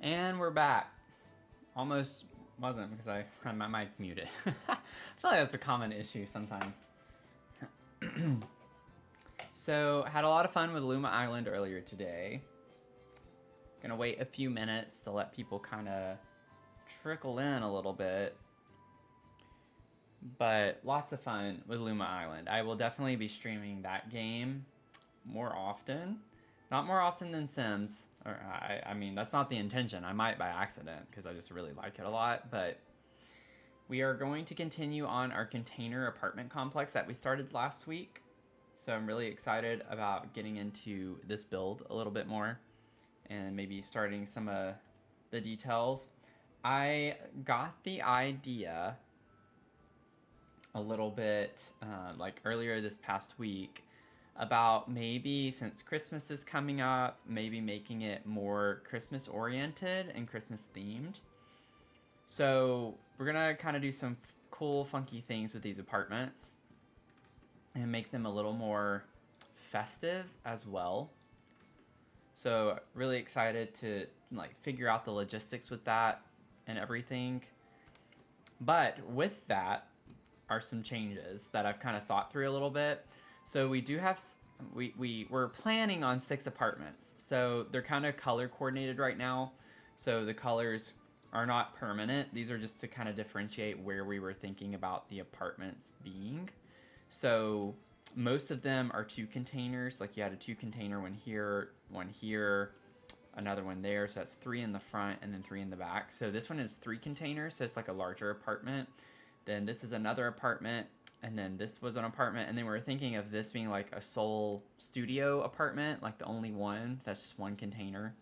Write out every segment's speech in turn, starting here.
And we're back. Almost wasn't because I had my mic muted. I feel like that's a common issue sometimes. So, had a lot of fun with Luma Island earlier today. Gonna wait a few minutes to let people kind of trickle in a little bit. But lots of fun with Luma Island. I will definitely be streaming that game more often. Not more often than Sims. Or I mean, that's not the intention. I might by accident because I just really like it a lot. But we are going to continue on our container apartment complex that we started last week. So I'm really excited about getting into this build a little bit more and maybe starting some of the details. I got the idea a little bit like earlier this past week about maybe, since Christmas is coming up, maybe making it more Christmas oriented and Christmas themed. So we're gonna kind of do some cool funky things with these apartments and make them a little more festive as well. So really excited to like figure out the logistics with that and everything. But with that are some changes that I've kind of thought through a little bit. So we do have, we're planning on 6 apartments. So they're kind of color coordinated right now. So the colors are not permanent. These are just to kind of differentiate where we were thinking about the apartments being. So most of them are 2 containers. Like you had a 2 container one here, another one there. So that's 3 in the front and then 3 in the back. So this one is 3 containers. So it's like a larger apartment. Then this is another apartment, and then this was an apartment, and then we were thinking of this being like a sole studio apartment, like the only one that's just 1 container.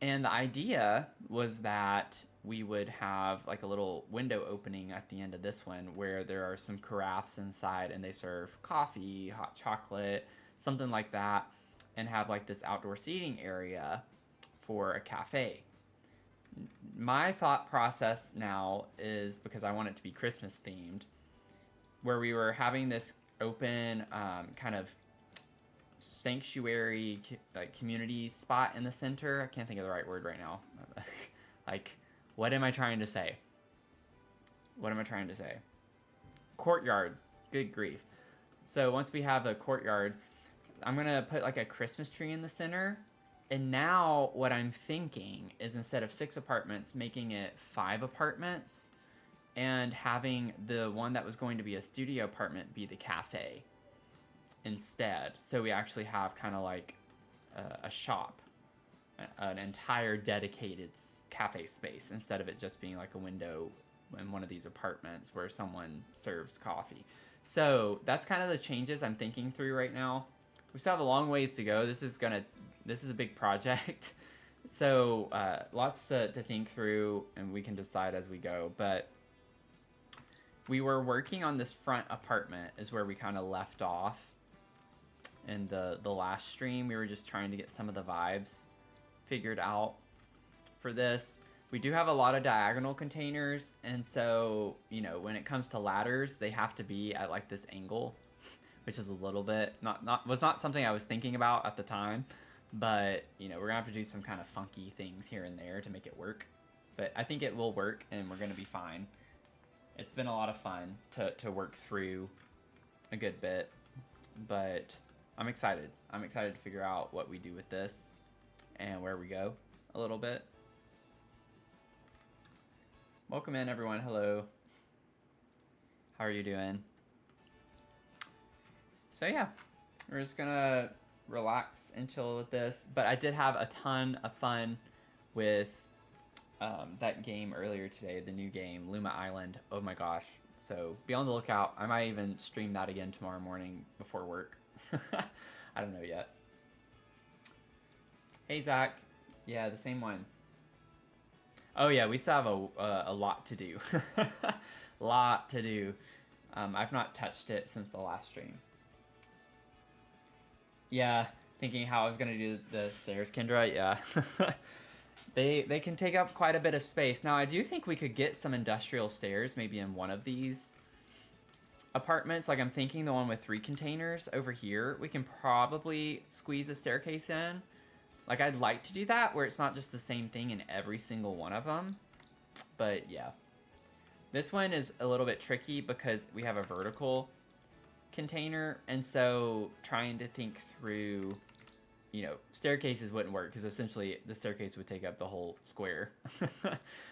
And the idea was that we would have like a little window opening at the end of this one where there are some carafes inside and they serve coffee, hot chocolate, something like that, and have like this outdoor seating area for a cafe. My thought process now is, because I want it to be Christmas themed, where we were having this open kind of sanctuary like community spot in the center. I can't think of the right word right now. Like, what am I trying to say? Courtyard. Good grief. So once we have a courtyard, I'm gonna put like a Christmas tree in the center. And now what I'm thinking is, instead of 6 apartments, making it 5 apartments and having the one that was going to be a studio apartment be the cafe instead. So we actually have kind of like a shop, an entire dedicated cafe space, instead of it just being like a window in one of these apartments where someone serves coffee. So that's kind of the changes I'm thinking through right now. We still have a long ways to go. This is a big project. So lots to think through, and we can decide as we go. But we were working on this front apartment is where we kind of left off in the last stream. We were just trying to get some of the vibes figured out for this. We do have a lot of diagonal containers, and so, you know, when it comes to ladders, they have to be at like this angle, which is a little bit was not something I was thinking about at the time. But, you know, we're gonna have to do some kind of funky things here and there to make it work. But I think it will work, and we're gonna be fine. It's been a lot of fun to work through a good bit, but I'm excited. I'm excited to figure out what we do with this and where we go a little bit. Welcome in, everyone. Hello. How are you doing? So yeah, we're just gonna relax and chill with this. But I did have a ton of fun with that game earlier today, the new game, Luma Island. Oh my gosh. So be on the lookout. I might even stream that again tomorrow morning before work. I don't know yet. Hey, Zach. Yeah, the same one. Oh yeah, we still have a lot to do. Lot to do. I've not touched it since the last stream. Yeah, thinking how I was gonna do the stairs, Kendra. Yeah. They can take up quite a bit of space. Now, I do think we could get some industrial stairs maybe in one of these apartments. Like, I'm thinking the one with 3 containers over here. We can probably squeeze a staircase in. Like, I'd like to do that where it's not just the same thing in every single one of them. But yeah. This one is a little bit tricky because we have a vertical container, and so trying to think through, you know, staircases wouldn't work because essentially the staircase would take up the whole square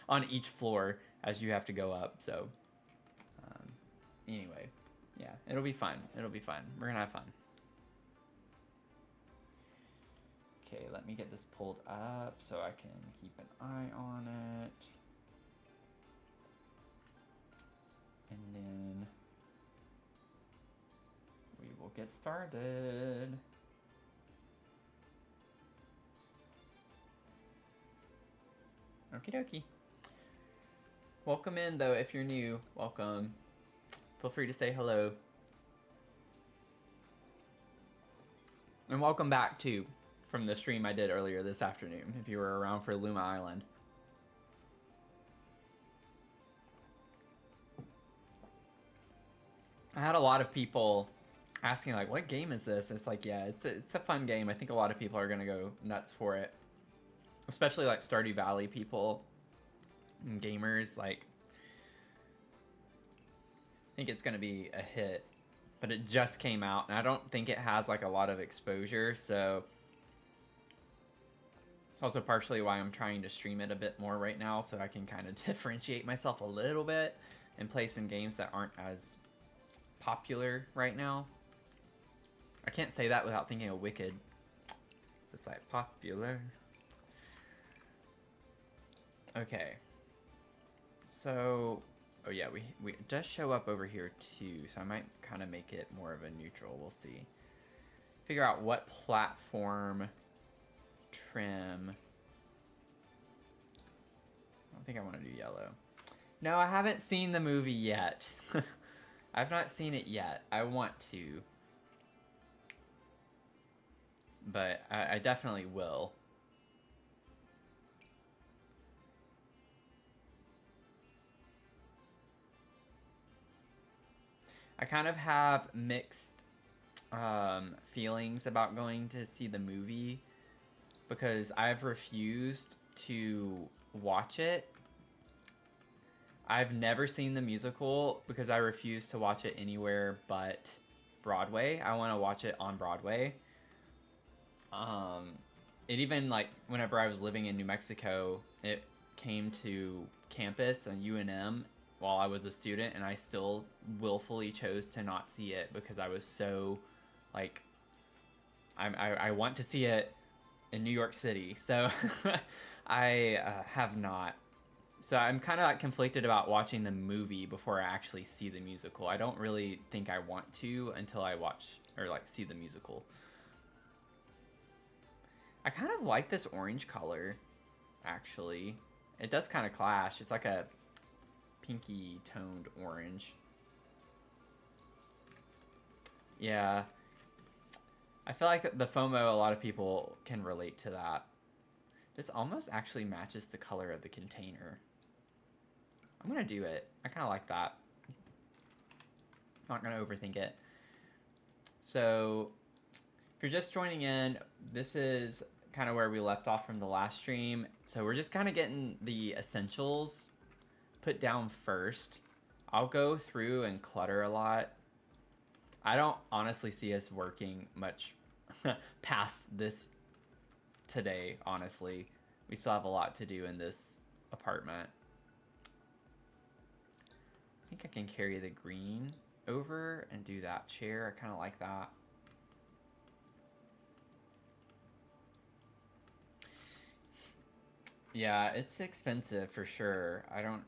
on each floor as you have to go up. So anyway, yeah, it'll be fun. It'll be fun. We're gonna have fun. Okay, let me get this pulled up so I can keep an eye on it. And then we will get started. Okie dokie. Welcome in, though, if you're new. Welcome. Feel free to say hello. And welcome back, too, from the stream I did earlier this afternoon, if you were around for Luma Island. I had a lot of people asking, like, what game is this? It's like, yeah, it's a fun game. I think a lot of people are going to go nuts for it. Especially, like, Stardew Valley people and gamers. Like, I think it's going to be a hit. But it just came out, and I don't think it has, like, a lot of exposure, so it's also partially why I'm trying to stream it a bit more right now, so I can kind of differentiate myself a little bit and play some games that aren't as popular right now. I can't say that without thinking of Wicked. It's just like popular. Okay. So, oh yeah, it does show up over here too, so I might kind of make it more of a neutral. We'll see. Figure out what platform trim. I don't think I want to do yellow. No, I haven't seen the movie yet. I've not seen it yet. I want to. But I definitely will. I kind of have mixed feelings about going to see the movie because I've refused to watch it. I've never seen the musical because I refuse to watch it anywhere but Broadway. I want to watch it on Broadway. It even, like, whenever I was living in New Mexico, it came to campus on UNM while I was a student, and I still willfully chose to not see it because I was so, like, I want to see it in New York City. So I have not. So I'm kind of like conflicted about watching the movie before I actually see the musical. I don't really think I want to until I watch or like see the musical. I kind of like this orange color, actually. It does kind of clash. It's like a pinky toned orange. Yeah. I feel like the FOMO, a lot of people can relate to that. This almost actually matches the color of the container. I'm going to do it. I kind of like that. Not going to overthink it. So, if you're just joining in, this is kind of where we left off from the last stream. So we're just kind of getting the essentials put down first. I'll go through and clutter a lot. I don't honestly see us working much past this today, honestly. We still have a lot to do in this apartment. I think I can carry the green over and do that chair. I kind of like that. Yeah, it's expensive for sure. I don't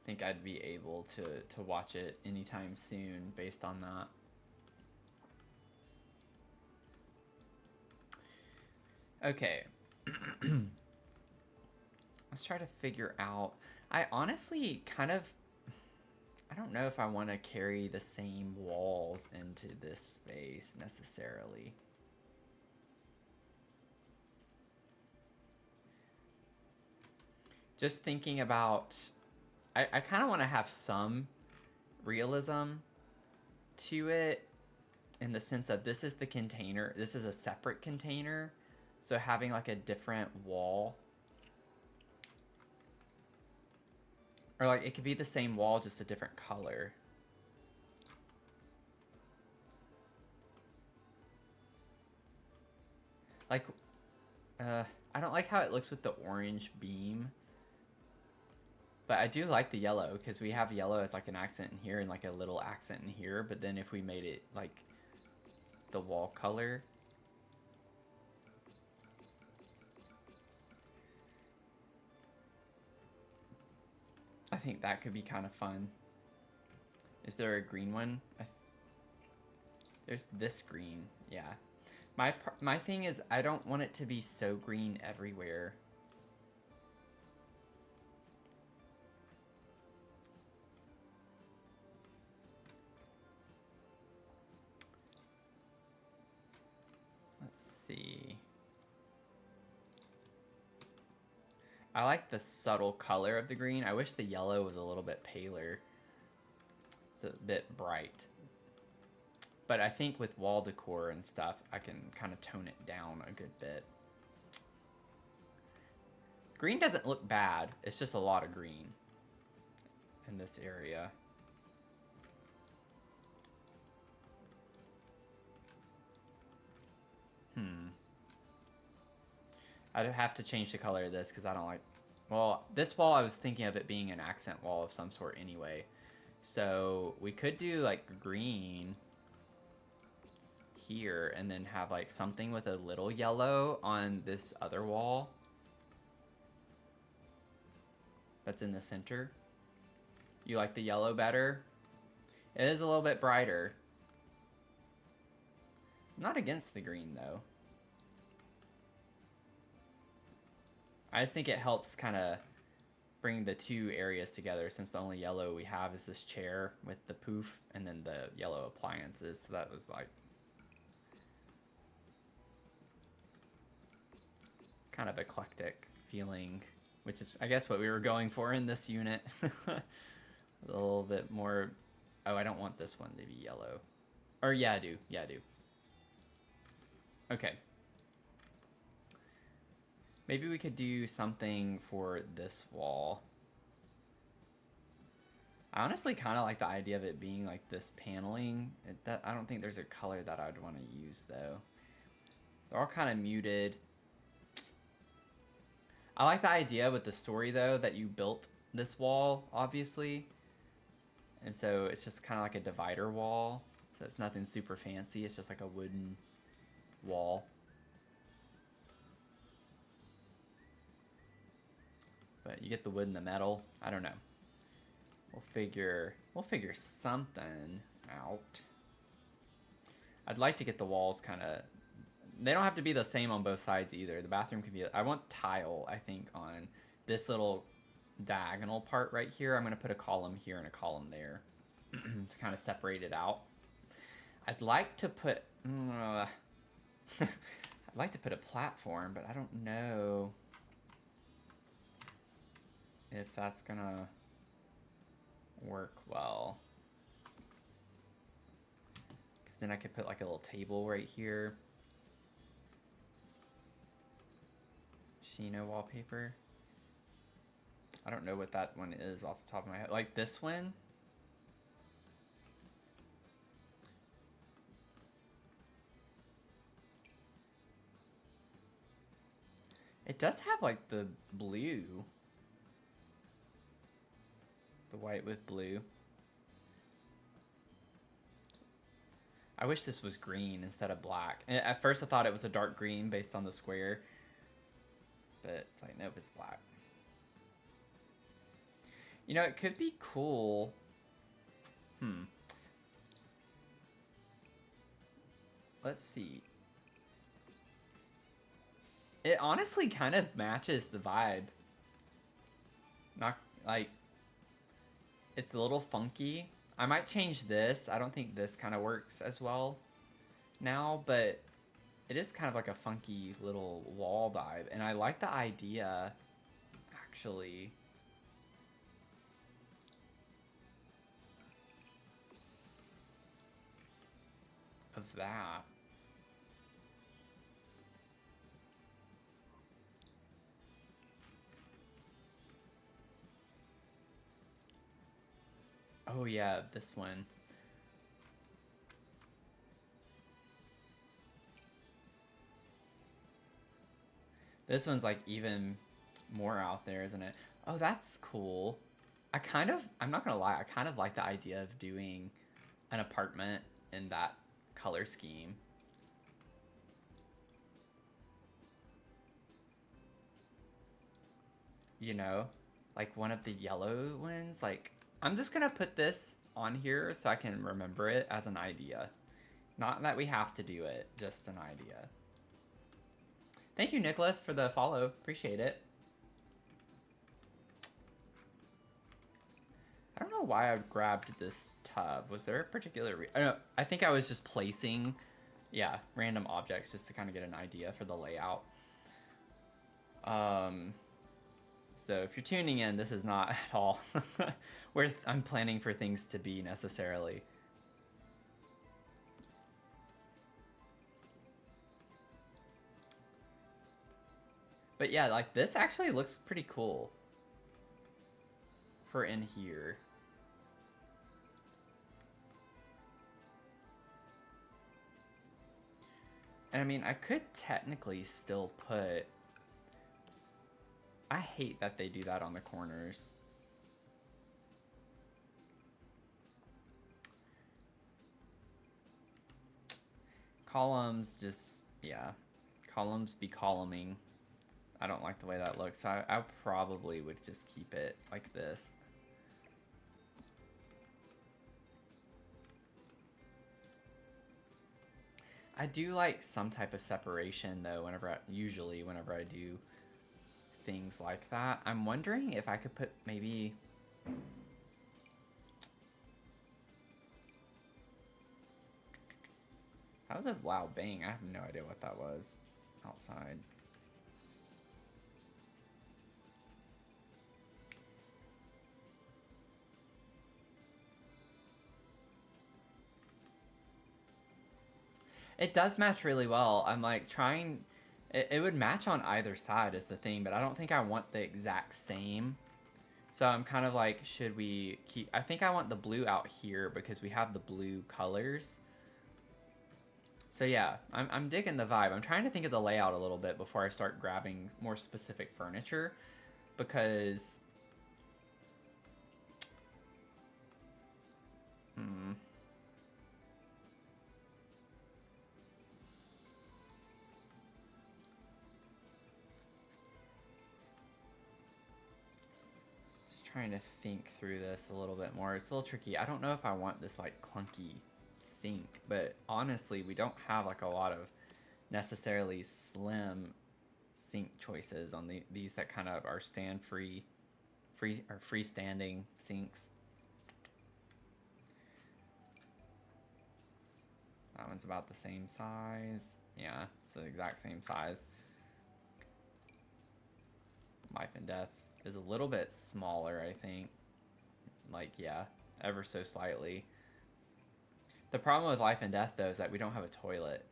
think I'd be able to watch it anytime soon based on that. Okay. Let's try to figure out. I honestly kind of, I don't know if I want to carry the same walls into this space necessarily. Just thinking about, I kind of want to have some realism to it in the sense of this is the container. This is a separate container. So having like a different wall. Or like it could be the same wall, just a different color. Like, I don't like how it looks with the orange beam. But I do like the yellow, because we have yellow as like an accent in here and like a little accent in here. But then if we made it like the wall color. I think that could be kind of fun. Is there a green one? There's this green, yeah. My thing is I don't want it to be so green everywhere. Let's see. I like the subtle color of the green. I wish the yellow was a little bit paler. It's a bit bright. But I think with wall decor and stuff, I can kind of tone it down a good bit. Green doesn't look bad. It's just a lot of green in this area. I'd have to change the color of this because I don't like... Well, this wall, I was thinking of it being an accent wall of some sort anyway. So we could do like green here and then have like something with a little yellow on this other wall that's in the center. You like the yellow better? It is a little bit brighter. I'm not against the green though. I just think it helps kind of bring the two areas together, since the only yellow we have is this chair with the poof and then the yellow appliances. So that was like... It's kind of eclectic feeling, which is, I guess, what we were going for in this unit. A little bit more... Oh, I don't want this one to be yellow. Or yeah, I do. Yeah, I do. Okay. Maybe we could do something for this wall. I honestly kind of like the idea of it being like this paneling. I don't think there's a color that I would want to use though. They're all kind of muted. I like the idea with the story though that you built this wall, obviously. And so it's just kind of like a divider wall. So it's nothing super fancy. It's just like a wooden wall. But you get the wood and the metal. I don't know. We'll figure something out. I'd like to get the walls kind of... They don't have to be the same on both sides either. The bathroom can be... I want tile, I think, on this little diagonal part right here. I'm going to put a column here and a column there to kind of separate it out. I'd like to put... I'd like to put a platform, but I don't know if that's gonna work well. Because then I could put like a little table right here. Shino wallpaper. I don't know what that one is off the top of my head. Like this one. It does have like the blue. The white with blue. I wish this was green instead of black. And at first I thought it was a dark green based on the square. But it's like, nope, it's black. You know, it could be cool. Let's see. It honestly kind of matches the vibe. Not like... It's a little funky. I might change this. I don't think this kind of works as well now, but it is kind of like a funky little wall vibe. And I like the idea, actually. Of that. Oh yeah, this one. This one's like even more out there, isn't it? Oh, that's cool. I'm not gonna lie, I kind of like the idea of doing an apartment in that color scheme. You know, like one of the yellow ones. Like, I'm just gonna put this on here so I can remember it as an idea. Not that we have to do it, just an idea. Thank you, Nicholas, for the follow. Appreciate it. I don't know why I grabbed this tub. Was there a particular I think I was just placing, yeah, random objects just to kind of get an idea for the layout. So if you're tuning in, this is not at all where I'm planning for things to be necessarily. But yeah, like this actually looks pretty cool for in here. And I mean, I could technically still put... I hate that they do that on the corners. Columns just, yeah. Columns be columning. I don't like the way that looks. I probably would just keep it like this. I do like some type of separation though usually whenever I do things like that. I'm wondering if I could put maybe... That was a loud bang. I have no idea what that was outside. It does match really well. I'm like trying... It would match on either side is the thing, but I don't think I want the exact same. So I'm kind of like, should we keep... I think I want the blue out here because we have the blue colors. So yeah, I'm digging the vibe. I'm trying to think of the layout a little bit before I start grabbing more specific furniture. Because... Trying to think through this a little bit more. It's a little tricky. I don't know if I want this like clunky sink, but honestly, we don't have like a lot of necessarily slim sink choices on these that kind of are freestanding sinks. That one's about the same size. Yeah, it's the exact same size. Life and Death is a little bit smaller, I think. Like, yeah, ever so slightly. The problem with Life and Death, though, is that we don't have a toilet.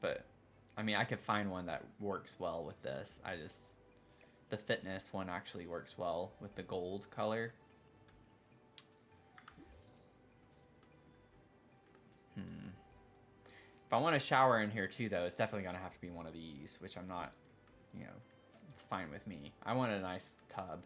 But, I mean, I could find one that works well with this. The fitness one actually works well with the gold color. If I want a shower in here, too, though, it's definitely going to have to be one of these, which I'm not, you know... It's fine with me. I want a nice tub.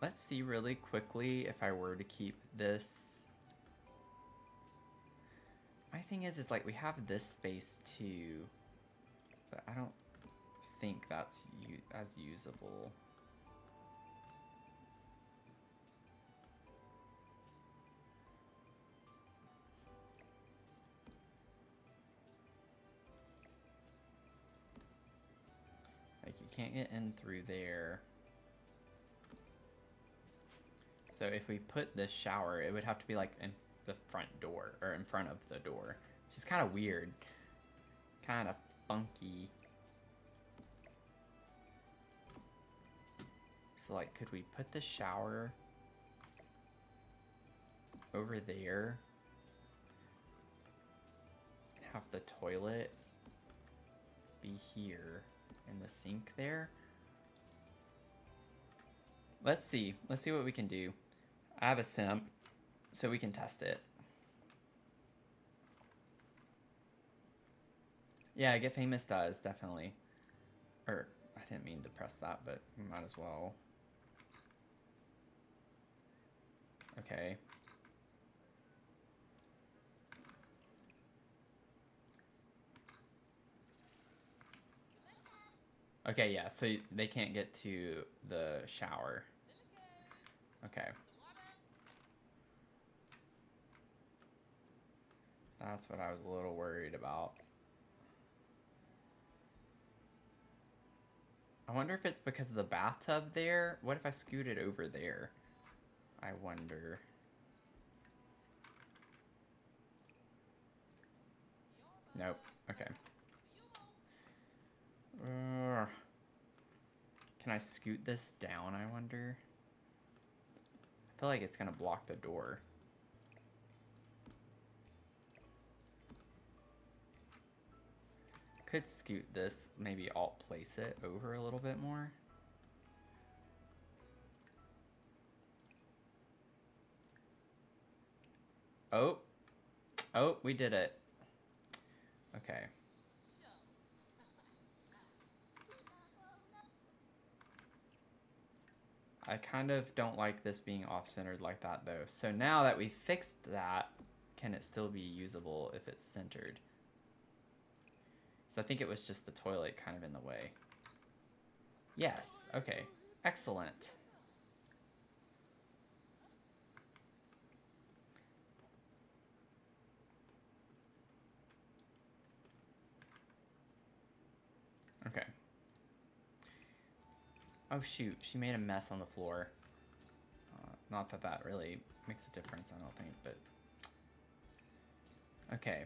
Let's see really quickly if I were to keep this. My thing is like we have this space too, but I don't think that's as usable. Like you can't get in through there. So if we put this shower, it would have to be like in the front door, or in front of the door, which is kind of weird. Kind of funky. So like, could we put the shower over there? Have the toilet be here and the sink there? Let's see what we can do. I have a sim, so we can test it. Yeah, Get Famous does, definitely. Or, I didn't mean to press that, but we might as well. Okay. Okay, yeah, so they can't get to the shower. Okay. That's what I was a little worried about. I wonder if it's because of the bathtub there. What if I scoot it over there? I wonder. Nope. Okay. Can I scoot this down, I wonder? I feel like it's gonna block the door. Could scoot this, maybe alt place it over a little bit more. Oh, we did it. Okay. I kind of don't like this being off-centered like that though. So now that we fixed that, can it still be usable if it's centered? So I think it was just the toilet kind of in the way. Yes, okay. Excellent. Okay. Oh shoot, she made a mess on the floor. Not that that really makes a difference, I don't think, but... Okay.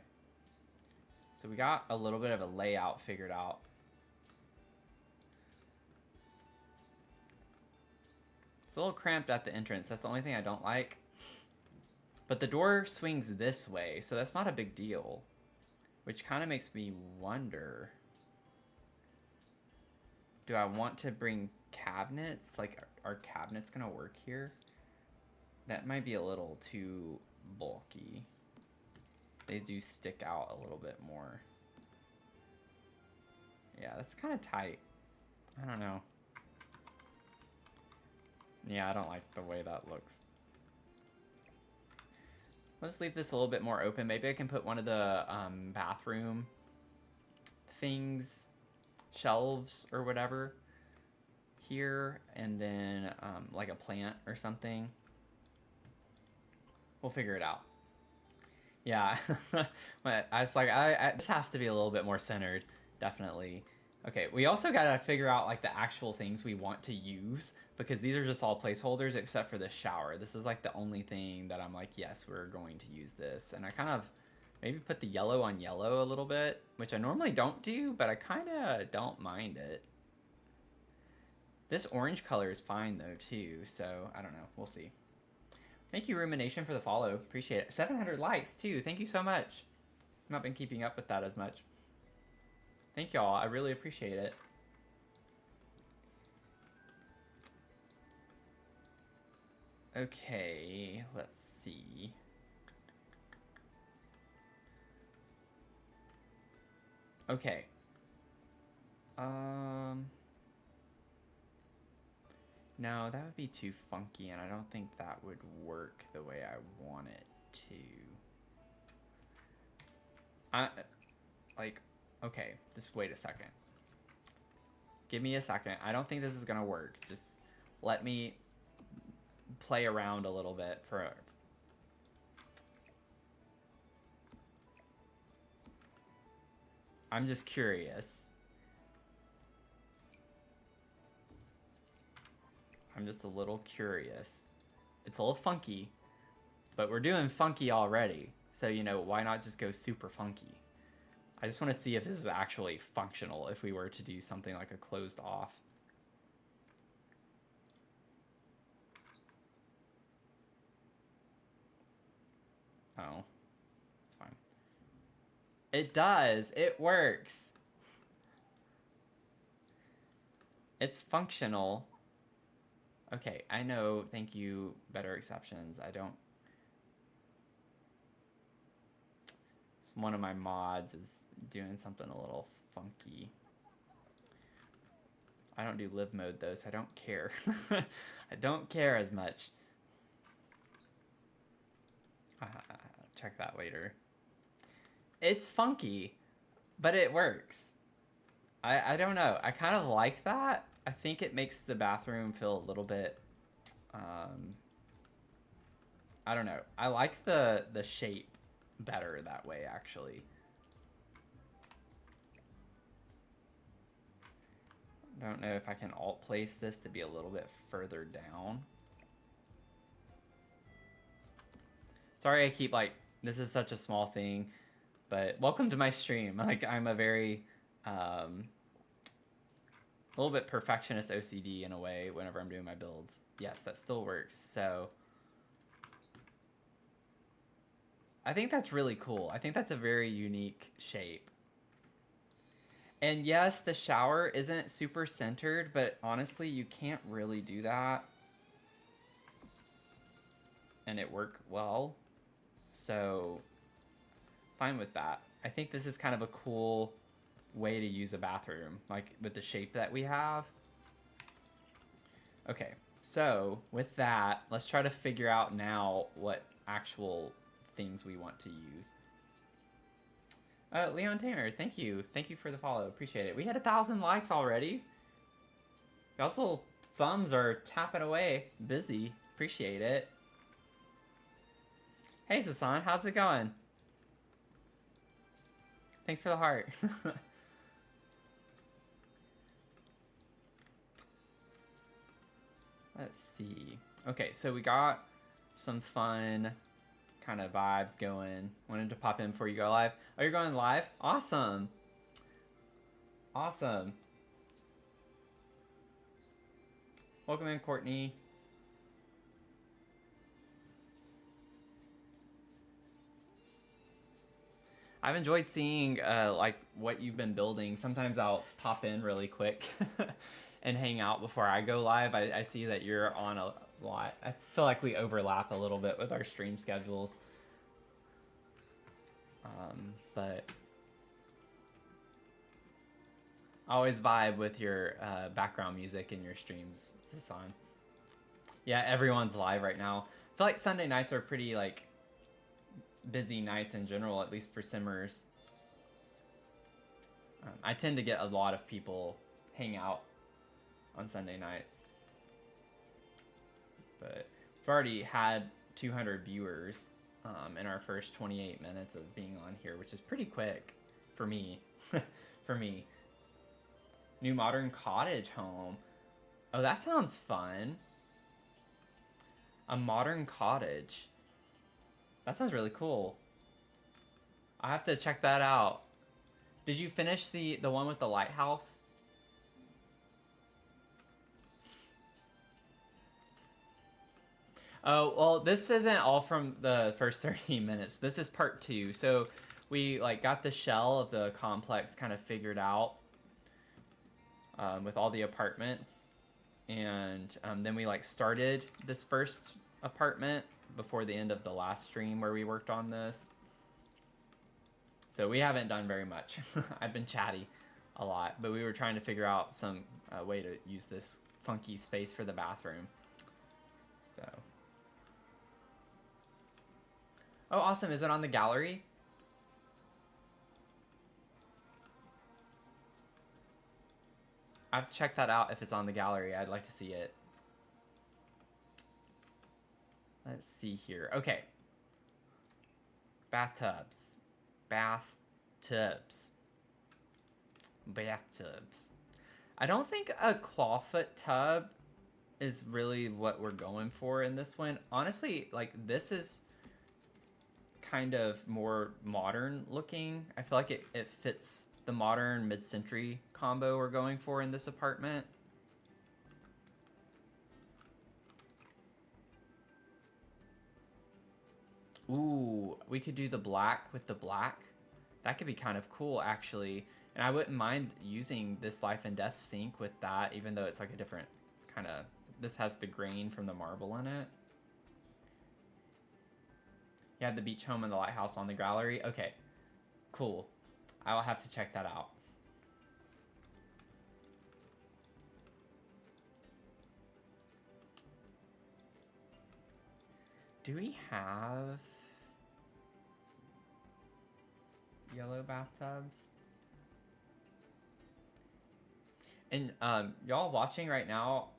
So we got a little bit of a layout figured out. It's a little cramped at the entrance, that's the only thing I don't like. But the door swings this way, so that's not a big deal. Which kind of makes me wonder... Do I want to bring cabinets? Like, are cabinets gonna work here? That might be a little too bulky. They do stick out a little bit more. Yeah, that's kind of tight. I don't know. Yeah, I don't like the way that looks. Let's leave this a little bit more open. Maybe I can put one of the bathroom things, shelves or whatever, here, and then like a plant or something. We'll figure it out. Yeah, but I was like, this has to be a little bit more centered, definitely. Okay, we also gotta figure out like the actual things we want to use, because these are just all placeholders except for the shower. This is like the only thing that I'm like, yes, we're going to use this. And I kind of maybe put the yellow on yellow a little bit, which I normally don't do, but I kind of don't mind it. This orange color is fine though too, so I don't know, we'll see. Thank you, Rumination, for the follow. Appreciate it. 700 likes, too. Thank you so much. I've not been keeping up with that as much. Thank y'all. I really appreciate it. Okay, let's see. Okay. No, that would be too funky, and I don't think that would work the way I want it to. Okay, just wait a second. Give me a second. I don't think this is gonna work. Just let me play around a little bit for... I'm just curious. I'm just a little curious. It's a little funky, but we're doing funky already. So, you know, why not just go super funky? I just want to see if this is actually functional if we were to do something like a closed off. No. It's fine. It does. It works. It's functional. Okay, I know. Thank you. Better exceptions. I don't... One of my mods is doing something a little funky. I don't do live mode though, so I don't care. I don't care as much. Check that later. It's funky, but it works. I don't know. I kind of like that. I think it makes the bathroom feel a little bit... I don't know. I like the shape better that way, actually. I don't know if I can alt place this to be a little bit further down. Sorry I keep like, this is such a small thing, but welcome to my stream. Like, I'm a very, a little bit perfectionist OCD in a way whenever I'm doing my builds. Yes, that still works. So I think that's really cool. I think that's a very unique shape. And yes, the shower isn't super centered, but honestly, you can't really do that and it worked well. So fine with that. I think this is kind of a cool way to use a bathroom, like with the shape that we have. Okay, so with that, let's try to figure out now what actual things we want to use. Leon Tamer, thank you. Thank you for the follow. Appreciate it. We had 1,000 likes already. Y'all's little thumbs are tapping away. Busy. Appreciate it. Hey, Sasan, how's it going? Thanks for the heart. Let's see. Okay, so we got some fun kind of vibes going. Wanted to pop in before you go live. Oh, you're going live? Awesome. Awesome. Welcome in, Courtney. I've enjoyed seeing like what you've been building. Sometimes I'll pop in really quick and hang out before I go live. I see that you're on a lot. I feel like we overlap a little bit with our stream schedules. But I always vibe with your background music in your streams, Sasan. Yeah, everyone's live right now. I feel like Sunday nights are pretty like busy nights in general, at least for simmers. I tend to get a lot of people hang out on Sunday nights. But we've already had 200 viewers in our first 28 minutes of being on here, which is pretty quick for me. For me. New modern cottage home. Oh, that sounds fun. A modern cottage. That sounds really cool. I have to check that out. Did you finish the one with the lighthouse? Oh, well, this isn't all from the first 30 minutes. This is part 2. So we like got the shell of the complex kind of figured out with all the apartments. And then we like started this first apartment before the end of the last stream where we worked on this. So we haven't done very much. I've been chatty a lot, but we were trying to figure out some way to use this funky space for the bathroom. So. Oh, awesome. Is it on the gallery? I've checked that out if it's on the gallery. I'd like to see it. Let's see here. Okay. Bathtubs. Bathtubs. Bathtubs. I don't think a clawfoot tub is really what we're going for in this one. Honestly, like this is kind of more modern looking. I feel like it fits the modern mid-century combo we're going for in this apartment. Ooh, we could do the black with the black. That could be kind of cool, actually. And I wouldn't mind using this Life and Death sink with that, even though it's like a different kind of... This has the grain from the marble in it. You had the beach home and the lighthouse on the gallery. Okay, cool. I'll have to check that out. Do we have yellow bathtubs? And y'all watching right now,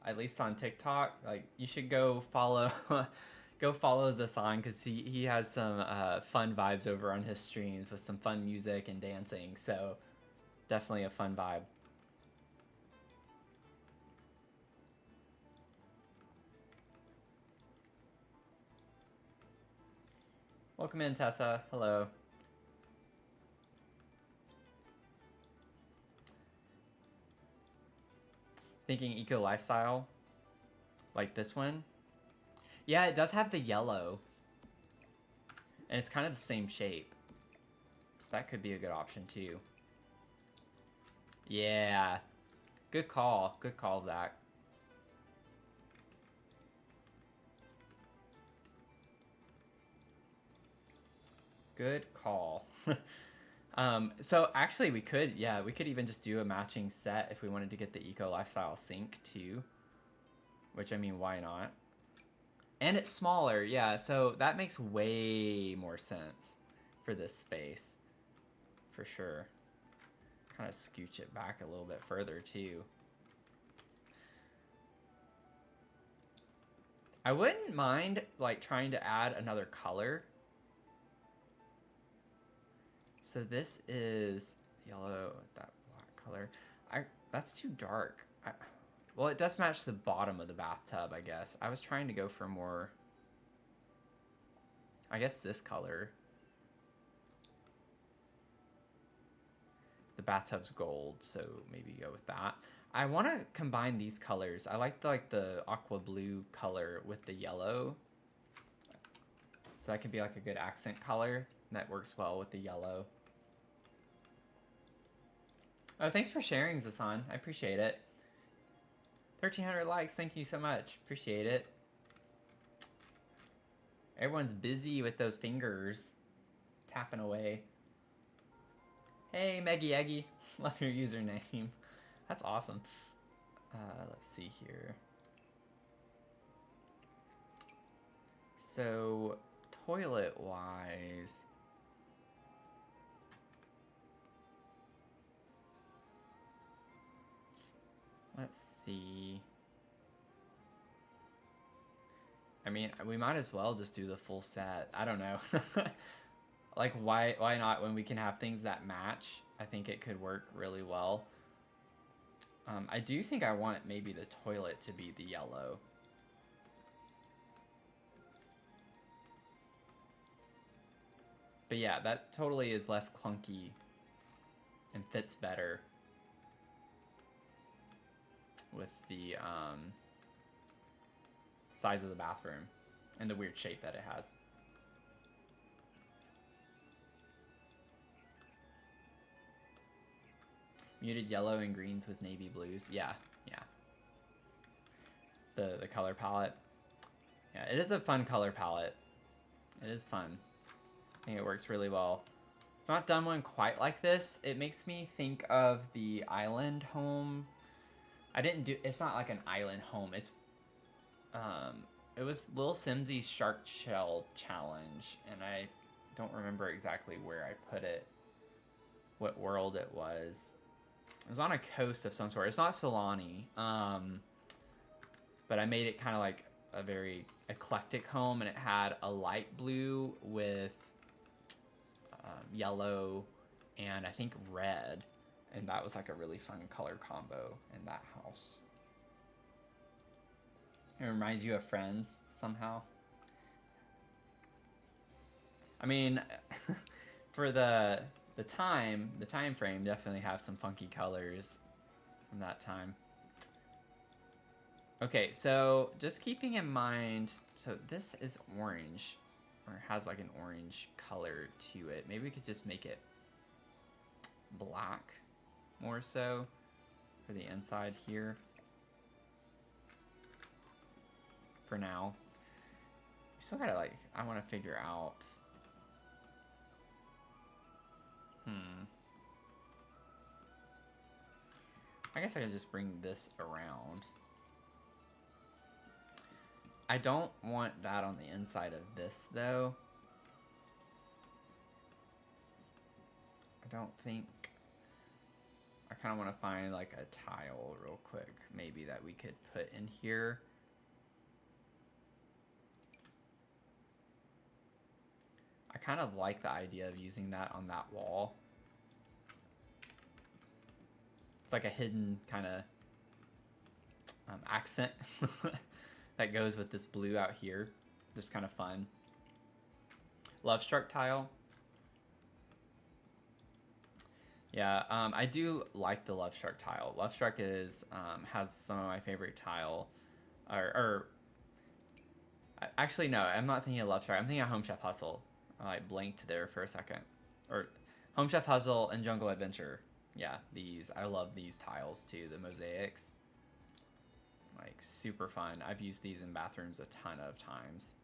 at least on TikTok, like you should go follow go follow Zasan, because he has some fun vibes over on his streams with some fun music and dancing. So definitely a fun vibe. Welcome in, Tessa. Hello. Thinking eco lifestyle, like this one. Yeah, it does have the yellow, and it's kind of the same shape, so that could be a good option too. Yeah, good call, Zach. Good call. So actually we could even just do a matching set if we wanted to get the eco lifestyle sink too, which I mean, why not? And it's smaller, yeah, so that makes way more sense for this space, for sure. Kind of scooch it back a little bit further too. I wouldn't mind like trying to add another color. So this is yellow with that black color. That's too dark. Well, it does match the bottom of the bathtub, I guess. I was trying to go for more, I guess, this color. The bathtub's gold, so maybe go with that. I want to combine these colors. I like the aqua blue color with the yellow. So that could be like a good accent color that works well with the yellow. Oh, thanks for sharing, Zasan. I appreciate it. 1,300 likes. Thank you so much. Appreciate it. Everyone's busy with those fingers tapping away. Hey, Meggy Eggy. Love your username. That's awesome. Let's see here. So, toilet-wise... Let's see. I mean, we might as well just do the full set. I don't know. Like, why not when we can have things that match? I think it could work really well. I do think I want maybe the toilet to be the yellow. But yeah, that totally is less clunky and fits better with the size of the bathroom and the weird shape that it has. Muted yellow and greens with navy blues. Yeah. The color palette. Yeah, it is a fun color palette. It is fun. I think it works really well. I've not done one quite like this. It makes me think of the island home. It's not like an island home. It was Lil Simsy's Shark Shell Challenge, and I don't remember exactly where I put it, what world it was. It was on a coast of some sort. It's not Solani, but I made it kind of like a very eclectic home, and it had a light blue with yellow and I think red, and that was like a really fun color combo in that house. It reminds you of Friends somehow. I mean, for the time frame, definitely have some funky colors from that time. Okay, so just keeping in mind, so this is orange, or has like an orange color to it. Maybe we could just make it black more so for the inside here for now. We still gotta like, I want to figure out. I guess I can just bring this around. I don't want that on the inside of this though. I don't think, I kind of want to find like a tile real quick, maybe that we could put in here. I kind of like the idea of using that on that wall. It's like a hidden kind of accent that goes with this blue out here. Just kind of fun. Love Struck tile. Yeah, I do like the Love Struck tile. Love Struck is has some of my favorite tile, actually no, I'm not thinking of Love Struck. I'm thinking of Home Chef Hustle. I blinked there for a second. Or Home Chef Hustle and Jungle Adventure. Yeah, these, I love these tiles too, the mosaics. Like super fun. I've used these in bathrooms a ton of times.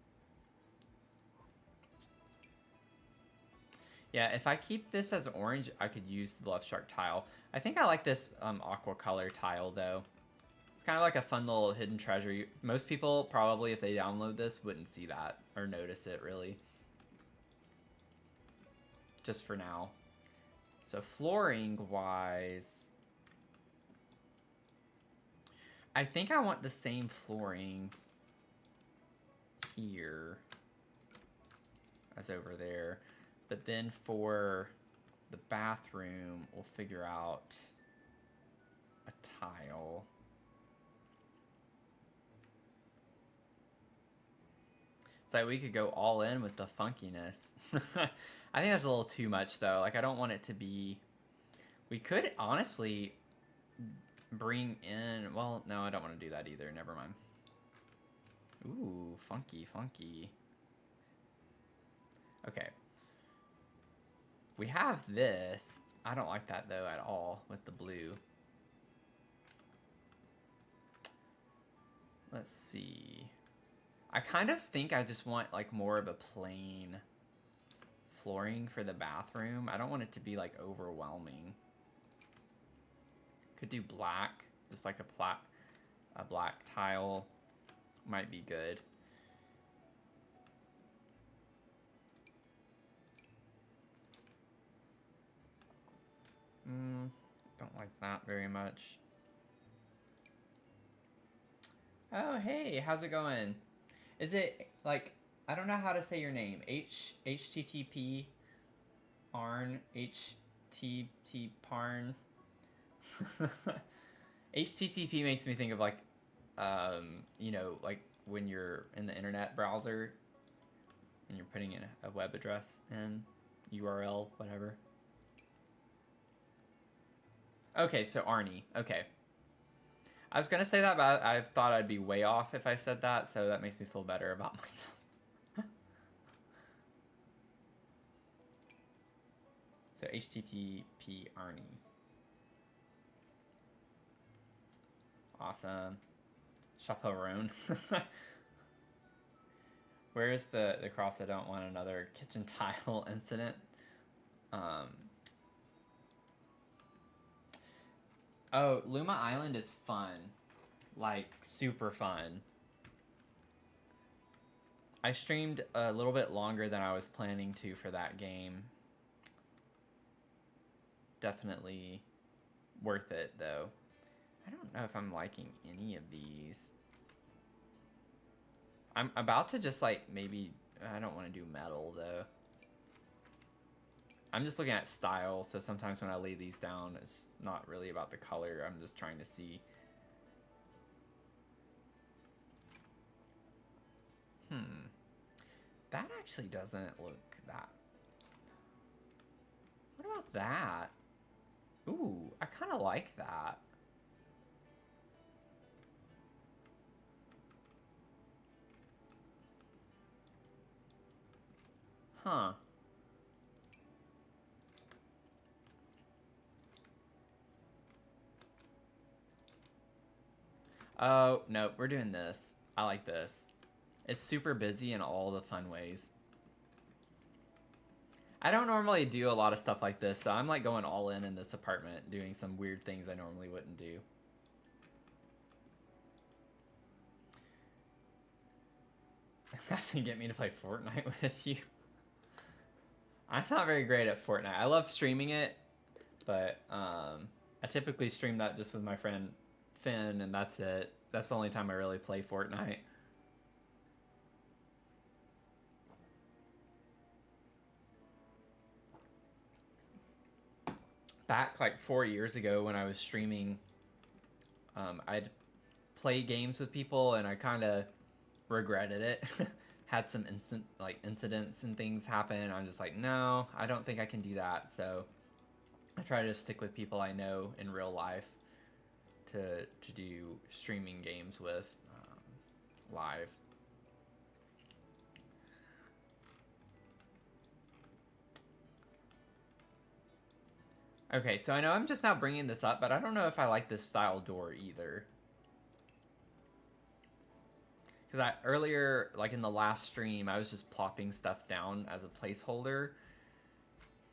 Yeah, if I keep this as orange, I could use the Love Shark tile. I think I like this aqua color tile though. It's kind of like a fun little hidden treasure. Most people probably, if they download this, wouldn't see that or notice it really. Just for now. So flooring wise, I think I want the same flooring here as over there. But then for the bathroom, we'll figure out a tile. It's like we could go all in with the funkiness. I think that's a little too much though. Like I don't want it to be, we could honestly bring in, well, no, I don't want to do that either. Never mind. Ooh, funky, funky. Okay. We have this. I don't like that though at all with the blue. Let's see. I kind of think I just want like more of a plain flooring for the bathroom. I don't want it to be like overwhelming. Could do black, just like a black tile might be good. Don't like that very much. Oh, hey, how's it going? Is it like, I don't know how to say your name. HTTP Arn HTT Parn. HTTP makes me think of like, you know, like when you're in the internet browser and you're putting in a web address in URL, whatever. Okay, so Arnie. Okay. I was gonna say that, but I thought I'd be way off if I said that, so that makes me feel better about myself. So HTTP Arnie. Awesome. Chaperone. Where is the cross? I don't want another kitchen tile incident. Oh, Luma Island is fun. Like, super fun. I streamed a little bit longer than I was planning to for that game. Definitely worth it, though. I don't know if I'm liking any of these. I'm about to just, like, maybe... I don't want to do metal, though. I'm just looking at style, so sometimes when I lay these down, it's not really about the color. I'm just trying to see. That actually doesn't look that. What about that? Ooh, I kind of like that. Huh. Oh, no, we're doing this. I like this. It's super busy in all the fun ways. I don't normally do a lot of stuff like this, so I'm like going all in this apartment, doing some weird things I normally wouldn't do. That can get me to play Fortnite with you. I'm not very great at Fortnite. I love streaming it, but I typically stream that just with my friend Finn, and that's it. That's the only time I really play Fortnite. Back like 4 years ago when I was streaming, I'd play games with people, and I kind of regretted it. Had some incidents and things happen. I'm just like, no, I don't think I can do that. So I try to stick with people I know in real life to do streaming games with live. Okay, so I know I'm just now bringing this up, but I don't know if I like this style door either. Because earlier, like in the last stream, I was just plopping stuff down as a placeholder.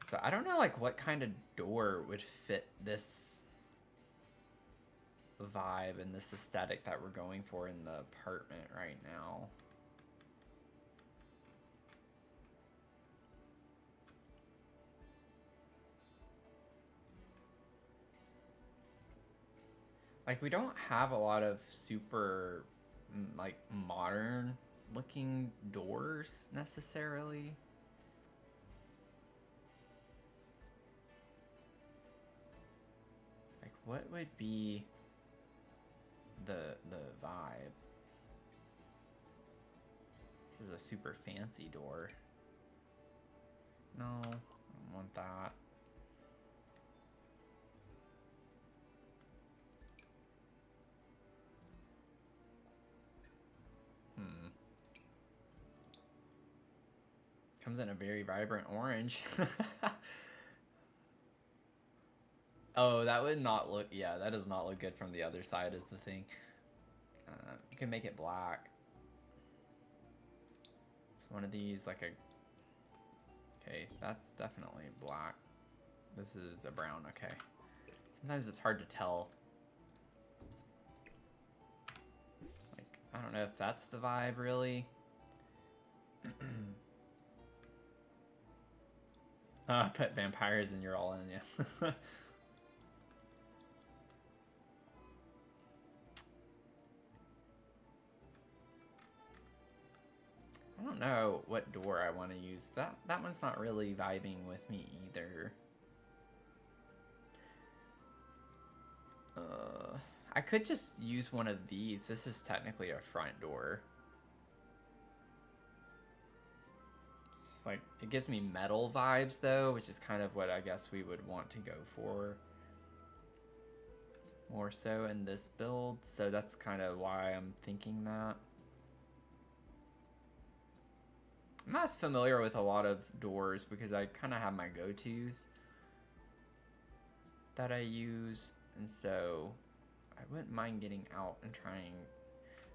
So I don't know like what kind of door would fit this vibe and this aesthetic that we're going for in the apartment right now. Like we don't have a lot of super like modern looking doors necessarily. Like what would be the vibe? This is a super fancy door. No, I don't want that. Comes in a very vibrant orange. Oh, that would not look... Yeah, that does not look good from the other side is the thing. You can make it black. It's one of these, like a... Okay, that's definitely black. This is a brown, okay. Sometimes it's hard to tell. Like, I don't know if that's the vibe, really. Pet vampires and you're all in, yeah. I don't know what door I want to use. That one's not really vibing with me either. I could just use one of these. This is technically a front door. It's like, it gives me metal vibes though, which is kind of what I guess we would want to go for more so in this build. So that's kind of why I'm thinking that. I'm not as familiar with a lot of doors because I kind of have my go-tos that I use, and so I wouldn't mind getting out and trying.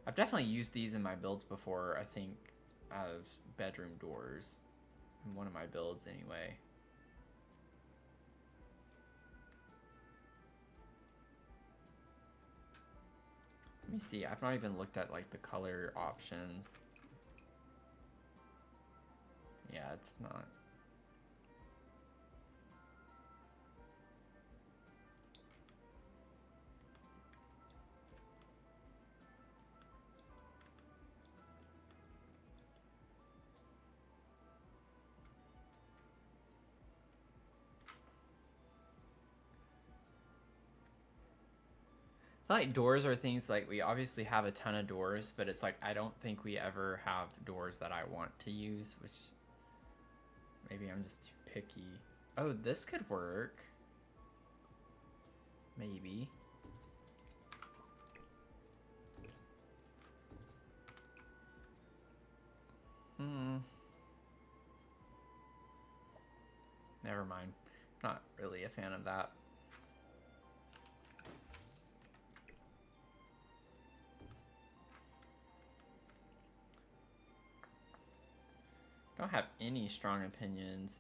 I've definitely used these in my builds before, I think, as bedroom doors in one of my builds anyway. Let me see, I've not even looked at like the color options. Yeah, it's not. I feel like doors are things like we obviously have a ton of doors, but it's like I don't think we ever have doors that I want to use, which maybe I'm just too picky. Oh, this could work. Maybe. never mind. Not really a fan of that. Don't have any strong opinions.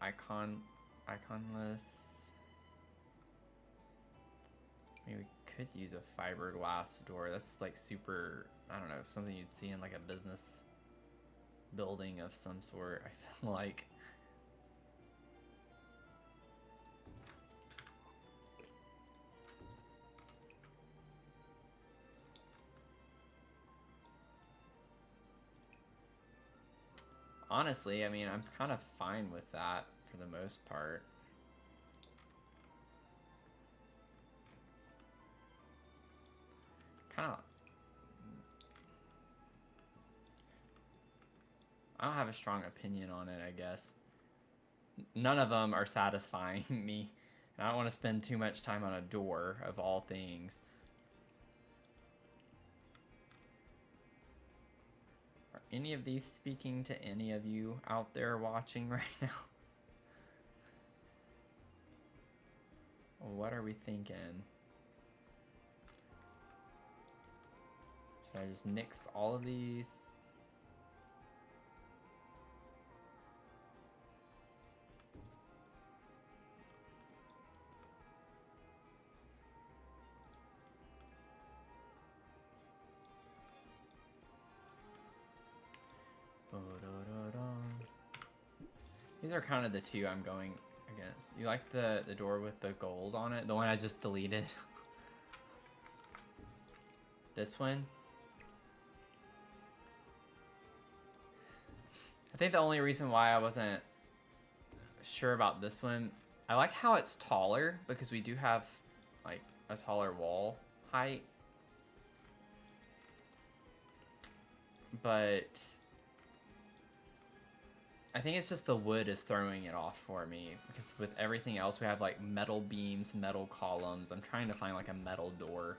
Iconless. Maybe we could use a fiberglass door. That's like super, I don't know, something you'd see in like a business building of some sort, I feel like. Honestly, I mean, I'm kind of fine with that for the most part. Kind of... I don't have a strong opinion on it, I guess. None of them are satisfying me. And I don't want to spend too much time on a door, of all things. Are any of these speaking to any of you out there watching right now? What are we thinking? Should I just nix all of these? These are kind of the two I'm going against. You like the door with the gold on it? The one I just deleted? This one? I think the only reason why I wasn't sure about this one, I like how it's taller because we do have like a taller wall height. But I think it's just the wood is throwing it off for me because with everything else we have like metal beams, metal columns. I'm trying to find like a metal door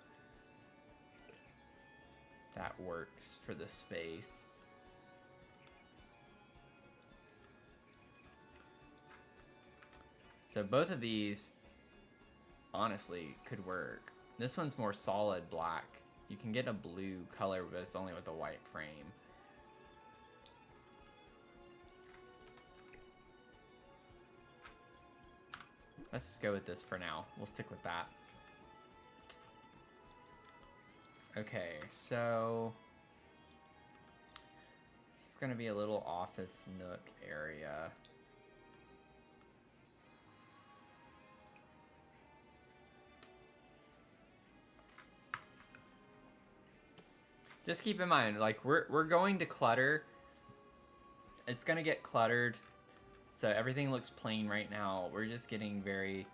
that works for the space. So both of these honestly could work. This one's more solid black. You can get a blue color, but it's only with a white frame. Let's just go with this for now. We'll stick with that. Okay, so this is gonna be a little office nook area. Just keep in mind, like we're going to clutter. It's gonna get cluttered. So everything looks plain right now. We're just getting very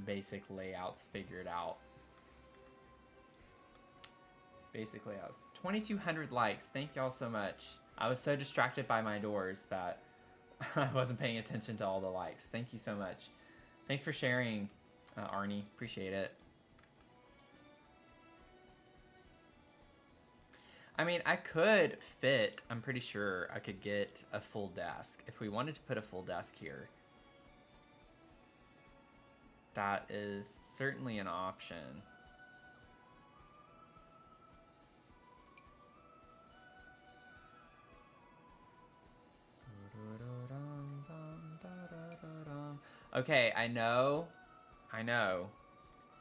basic layouts figured out. Basic layouts. 2,200 likes. Thank y'all so much. I was so distracted by my doors that I wasn't paying attention to all the likes. Thank you so much. Thanks for sharing, Arnie. Appreciate it. I mean, I could fit, I'm pretty sure I could get a full desk. If we wanted to put a full desk here, that is certainly an option. Okay, I know.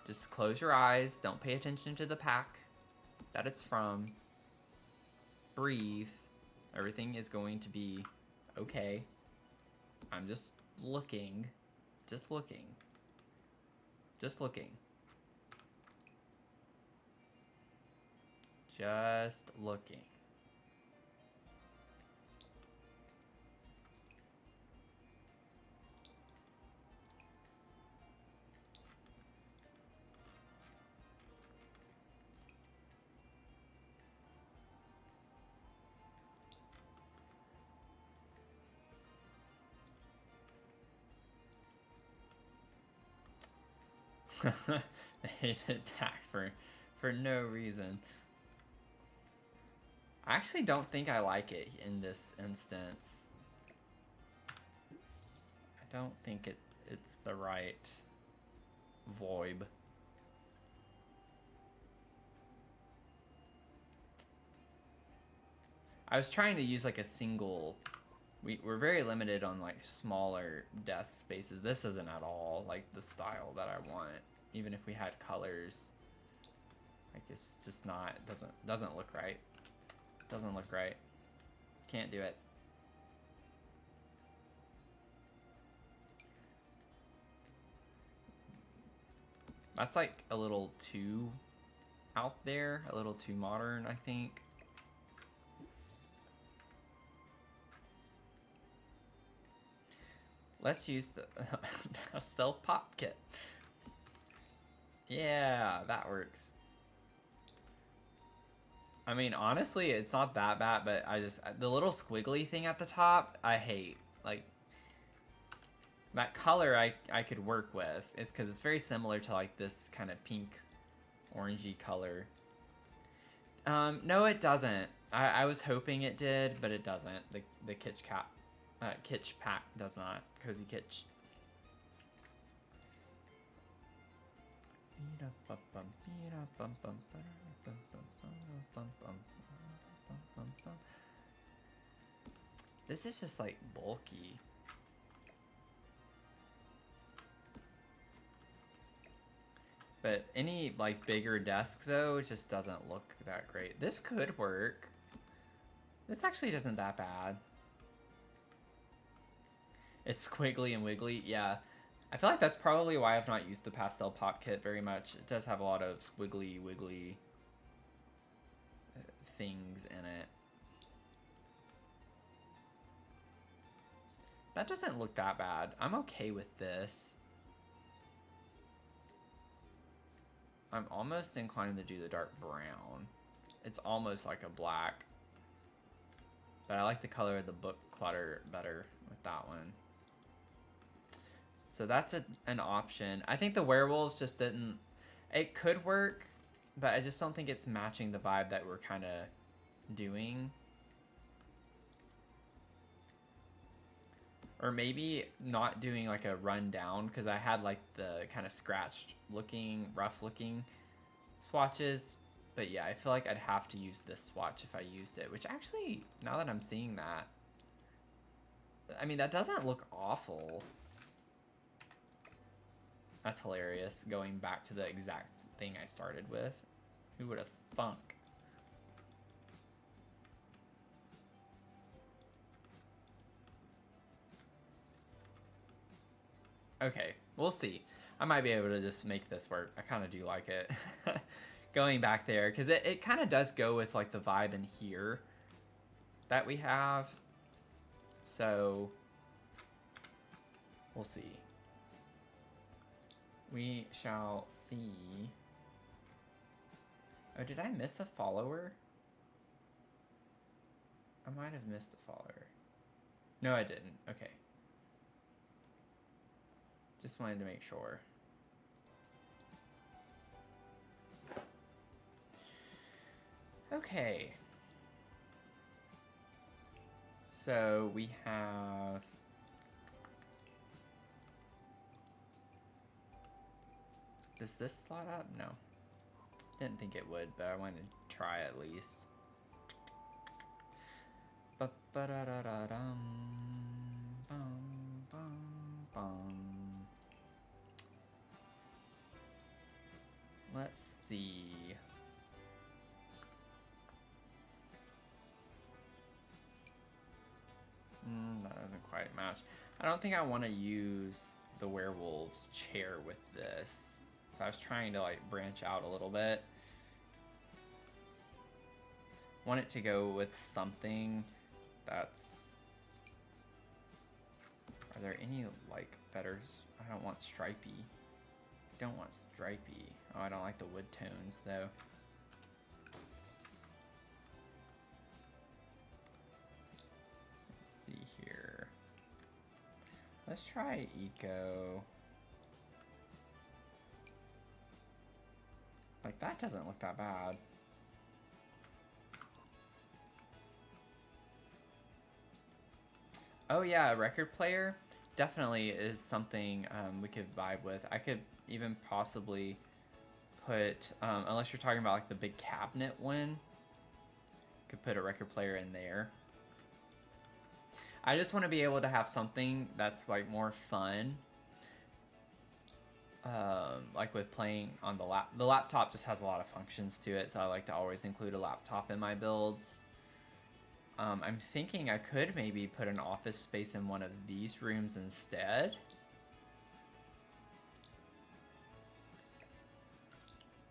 Just close your eyes. Don't pay attention to the pack that it's from. Breathe. Everything is going to be okay. I'm just looking. Just looking. Just looking. Just looking. I hated that for no reason. I actually don't think I like it in this instance. I don't think it it's the right VoIP. I was trying to use like a single. We're very limited on like smaller desk spaces. This isn't at all like the style that I want. Even if we had colors, like it's just not. Doesn't look right. Doesn't look right. Can't do it. That's like a little too out there, a little too modern, I think. Let's use the pastel pop kit. Yeah, that works. I mean, honestly, it's not that bad, but the little squiggly thing at the top, I hate. Like, that color I could work with. It's because it's very similar to like this kind of pink, orangey color. No, it doesn't. I was hoping it did, but it doesn't. The Kitsch pack does not. Cozy Kitsch. This is just like bulky. But any like bigger desk though just doesn't look that great. This could work. This actually isn't that bad. It's squiggly and wiggly, yeah. I feel like that's probably why I've not used the pastel pop kit very much. It does have a lot of squiggly, wiggly things in it. That doesn't look that bad. I'm okay with this. I'm almost inclined to do the dark brown. It's almost like a black. But I like the color of the book clutter better with that one. So that's an option. I think the werewolves just didn't... It could work, but I just don't think it's matching the vibe that we're kind of doing. Or maybe not doing like a rundown, because I had like the kind of scratched looking, rough looking swatches. But yeah, I feel like I'd have to use this swatch if I used it, which actually, now that I'm seeing that, I mean, that doesn't look awful. That's hilarious, going back to the exact thing I started with. Who would have thunk? Okay, we'll see. I might be able to just make this work. I kind of do like it. Going back there, because it kind of does go with like the vibe in here that we have. So, we'll see. We shall see. Oh, did I miss a follower? I might have missed a follower. No, I didn't. Okay. Just wanted to make sure. Okay. So we have... Does this slot up? No. Didn't think it would, but I wanted to try at least. Ba-ba-da-da-da-dum, bum, bum, bum. Let's see. That doesn't quite match. I don't think I want to use the werewolf's chair with this. So I was trying to like branch out a little bit. Want it to go with something that's... Are there any like better... I don't want stripey. Don't want stripey. Oh, I don't like the wood tones though. Let's see here. Let's try eco. Like that doesn't look that bad. Oh yeah, a record player. definitely is something we could vibe with. I could even possibly put, unless you're talking about like the big cabinet one, could put a record player in there. I just want to be able to have something that's like more fun. Like with playing on the laptop just has a lot of functions to it, so I like to always include a laptop in my builds. I'm thinking I could maybe put an office space in one of these rooms instead.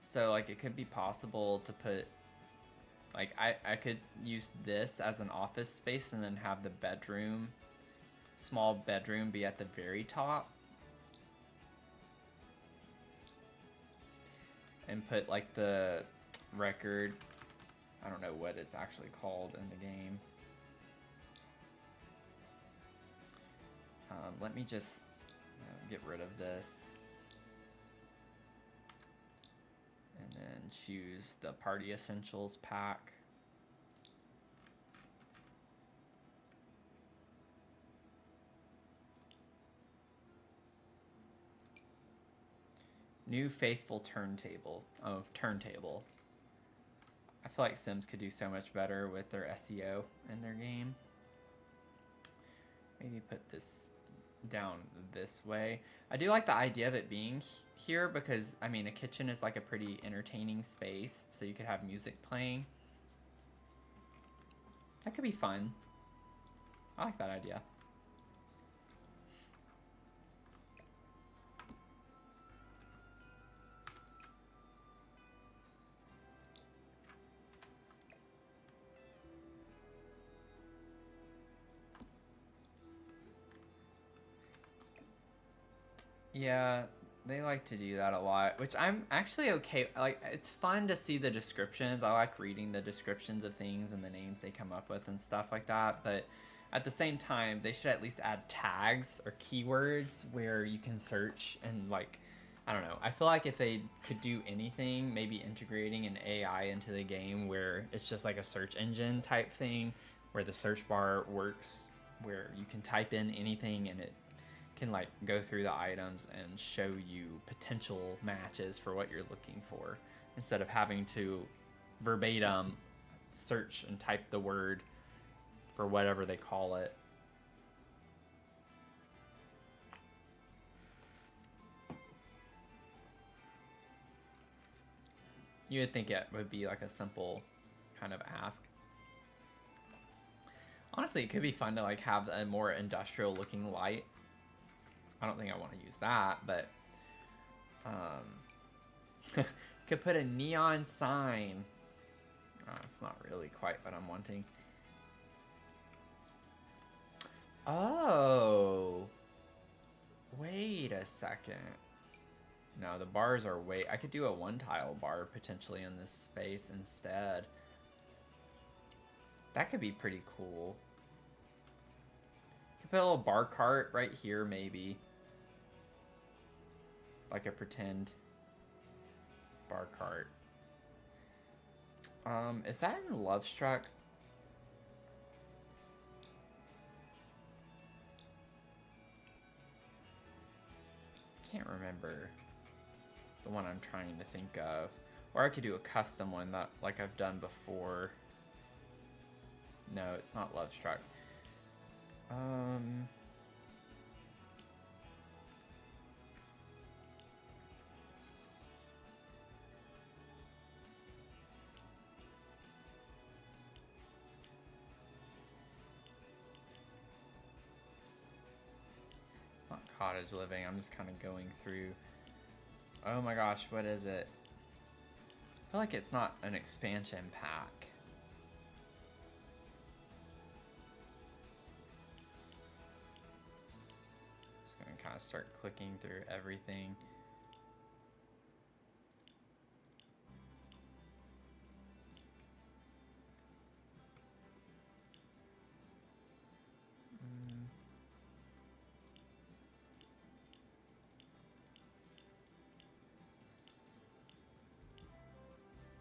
So like it could be possible to put, like I could use this as an office space and then have the bedroom, small bedroom, be at the very top. And put like the record, I don't know what it's actually called in the game. Let me just get rid of this. And then choose the Party Essentials pack. New faithful turntable. Oh, turntable. I feel like Sims could do so much better with their SEO in their game. Maybe put this down this way. I do like the idea of it being here because, I mean, a kitchen is like a pretty entertaining space, so you could have music playing. That could be fun. I like that idea. Yeah, they like to do that a lot, which I'm actually okay. Like, it's fun to see the descriptions. I like reading the descriptions of things and the names they come up with and stuff like that. But at the same time, they should at least add tags or keywords where you can search and, like, I don't know. I feel like if they could do anything, maybe integrating an AI into the game where it's just like a search engine type thing, where the search bar works, where you can type in anything and it can like go through the items and show you potential matches for what you're looking for, instead of having to verbatim search and type the word for whatever they call it. You would think it would be like a simple kind of ask. Honestly, it could be fun to like have a more industrial looking light. I don't think I want to use that, but could put a neon sign. It's not really quite what I'm wanting. Oh, wait a second. No, the bars are way... I could do a one tile bar potentially in this space instead. That could be pretty cool. Could put a little bar cart right here maybe. Like a pretend bar cart. Is that in Lovestruck? Can't remember the one I'm trying to think of. Or I could do a custom one that like I've done before. No, it's not Lovestruck. It's not Cottage Living. I'm just kind of going through. Oh my gosh, what is it? I feel like it's not an expansion pack. Just gonna kind of start clicking through everything.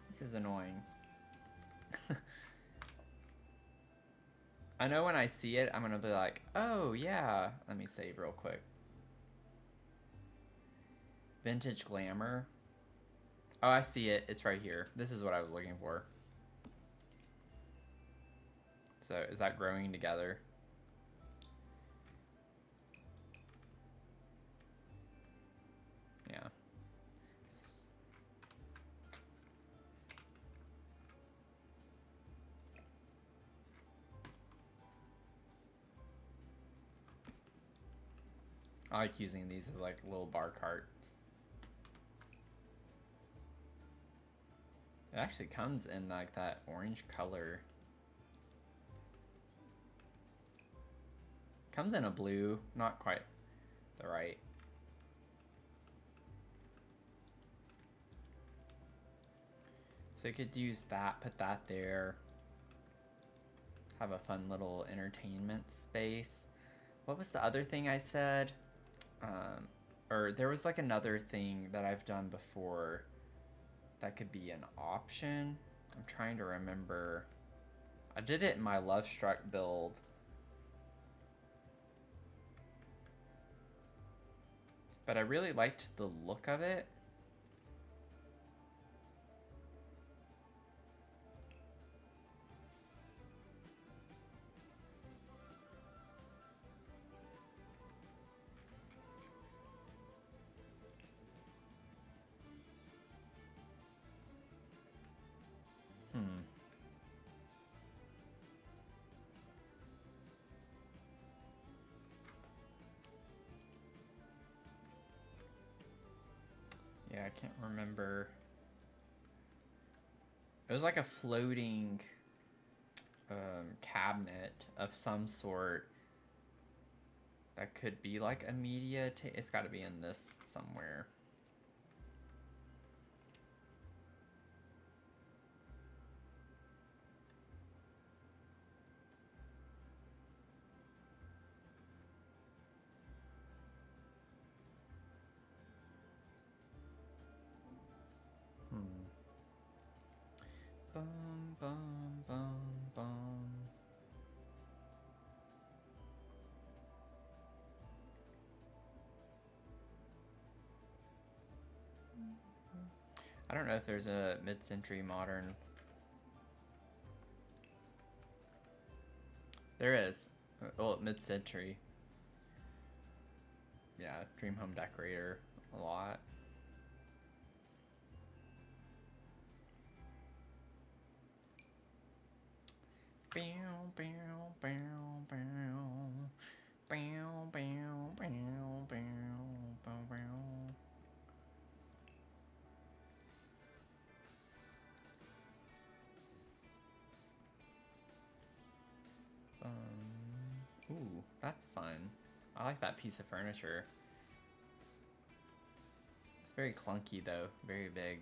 This is annoying. I know when I see it, I'm gonna be like, oh yeah. Let me save real quick. Vintage Glamour. Oh, I see it. It's right here. This is what I was looking for. So is that growing together? Yeah. I like using these as like little bar carts. It actually comes in like that orange color. Comes in a blue, not quite the right. So you could use that, put that there. Have a fun little entertainment space. What was the other thing I said? Or there was like another thing that I've done before that could be an option. I'm trying to remember. I did it in my Love Struck build. But I really liked the look of it. Yeah, I can't remember. It was like a floating cabinet of some sort that could be like a media. It's got to be in this somewhere. Bum, bum, bum, bum. I don't know if there's a mid-century modern. There is. Well, mid-century. Yeah, Dream Home Decorator a lot. Bow, bow, bow, bow. Bow, bow, bow, bow, bow, bow. Ooh, that's fun. I like that piece of furniture. It's very clunky though, very big.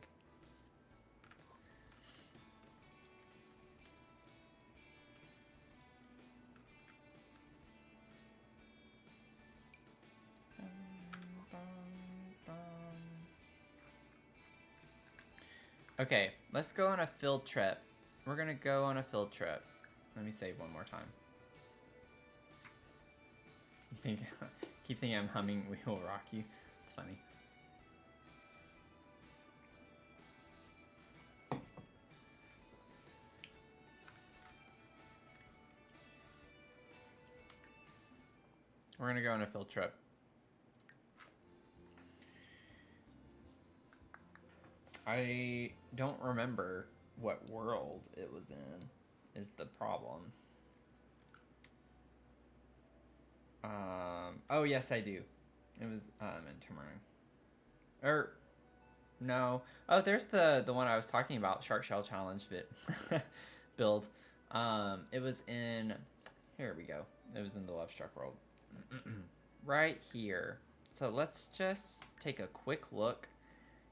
Okay, let's go on a field trip. We're gonna go on a field trip. Let me save one more time. You think? Keep thinking I'm humming "We Will Rock You." It's funny. We're gonna go on a field trip. I don't remember what world it was in, is the problem. Oh yes, I do. It was in Tomorrow. Or no. Oh, there's the one I was talking about, Shark Shell Challenge bit build. It was in. Here we go. It was in the Love Struck world. Right here. So let's just take a quick look,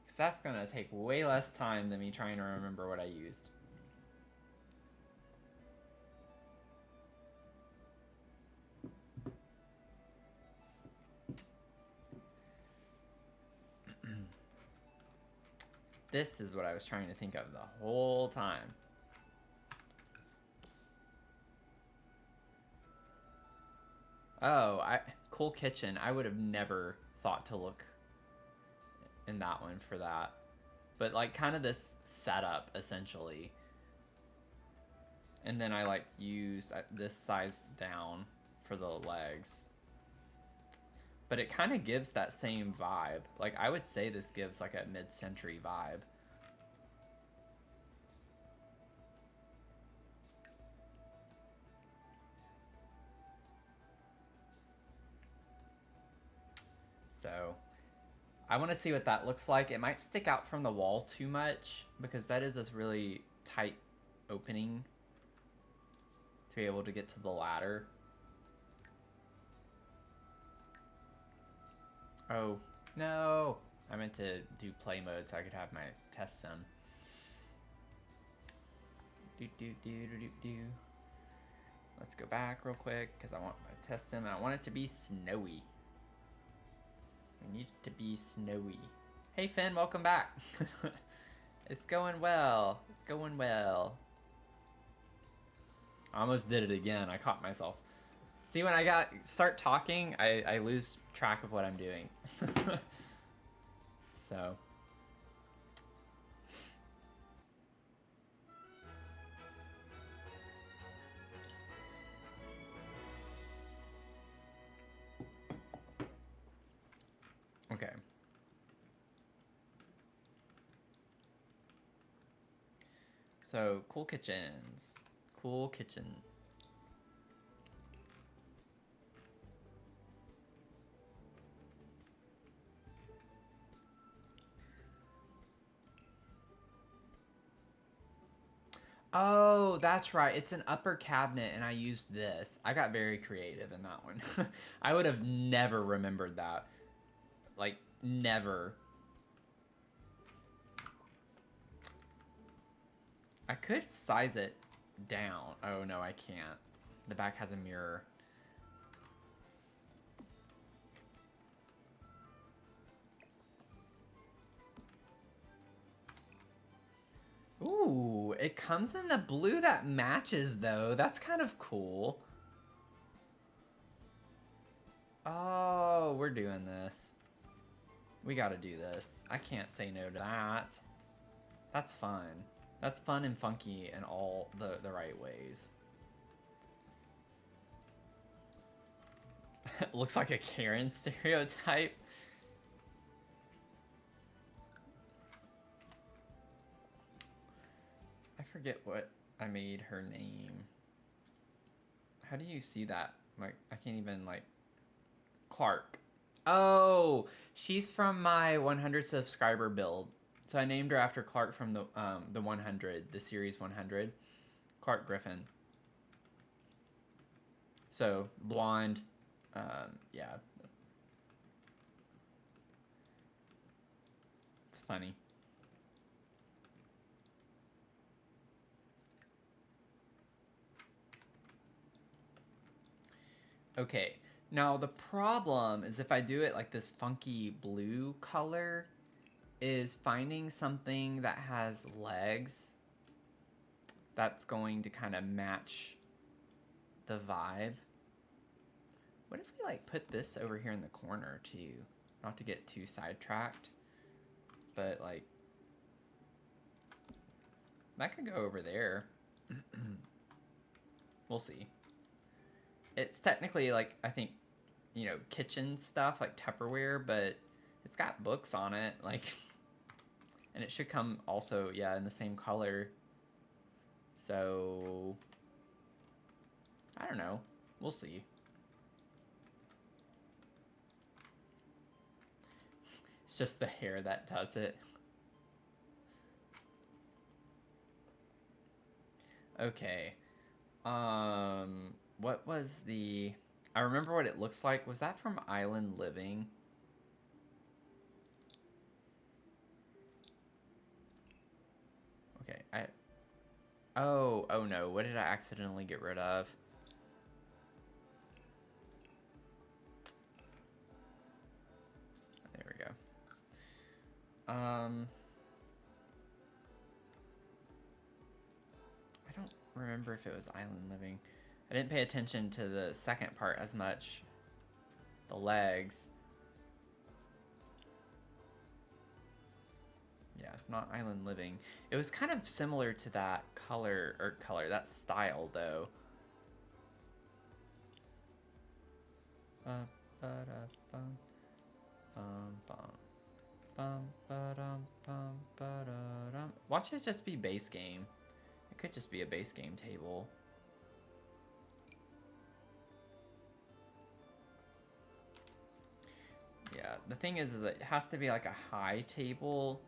because that's gonna take way less time than me trying to remember what I used. This is what I was trying to think of the whole time. Oh, Cool Kitchen. I would have never thought to look in that one for that. But like kind of this setup essentially. And then I like used this size down for the legs. But it kind of gives that same vibe. Like I would say this gives like a mid-century vibe. So I want to see what that looks like. It might stick out from the wall too much because that is this really tight opening to be able to get to the ladder. Oh, no. I meant to do play mode so I could have my test sim. Let's go back real quick because I want my test sim and I want it to be snowy. I need it to be snowy. Hey Finn, welcome back. It's going well. It's going well. I almost did it again. I caught myself. See, when I start talking, I lose track of what I'm doing. So. Okay. So, cool kitchens. Cool kitchen. Oh, that's right. It's an upper cabinet, and I used this. I got very creative in that one. I would have never remembered that. Like, never. I could size it down. Oh, no, I can't. The back has a mirror. Ooh, it comes in the blue that matches, though. That's kind of cool. Oh, we're doing this. We gotta do this. I can't say no to that. That's fun. That's fun and funky in all the right ways. Looks like a Karen stereotype. I forget what I made her name. How do you see that? Like, I can't even, like... Clark. Oh, she's from my 100 subscriber build. So I named her after Clark from the 100, the series 100. Clark Griffin. So, blonde. Yeah. It's funny. Okay, now the problem is if I do it like this funky blue color, is finding something that has legs that's going to kind of match the vibe. What if we like put this over here in the corner too? Not to get too sidetracked, but like that could go over there. We'll see. It's technically like, I think, you know, kitchen stuff like Tupperware, but it's got books on it, like, and it should come also, yeah, in the same color. So I don't know. We'll see. It's just the hair that does it. Okay. What was the... I remember what it looks like. Was that from Island Living? Okay, Oh no. What did I accidentally get rid of? There we go. I don't remember if it was Island Living. I didn't pay attention to the second part as much. the legs. Yeah, not island living. It was kind of similar to that that style though. Watch it just be base game. It could just be a base game table. Yeah, the thing is it has to be like a high table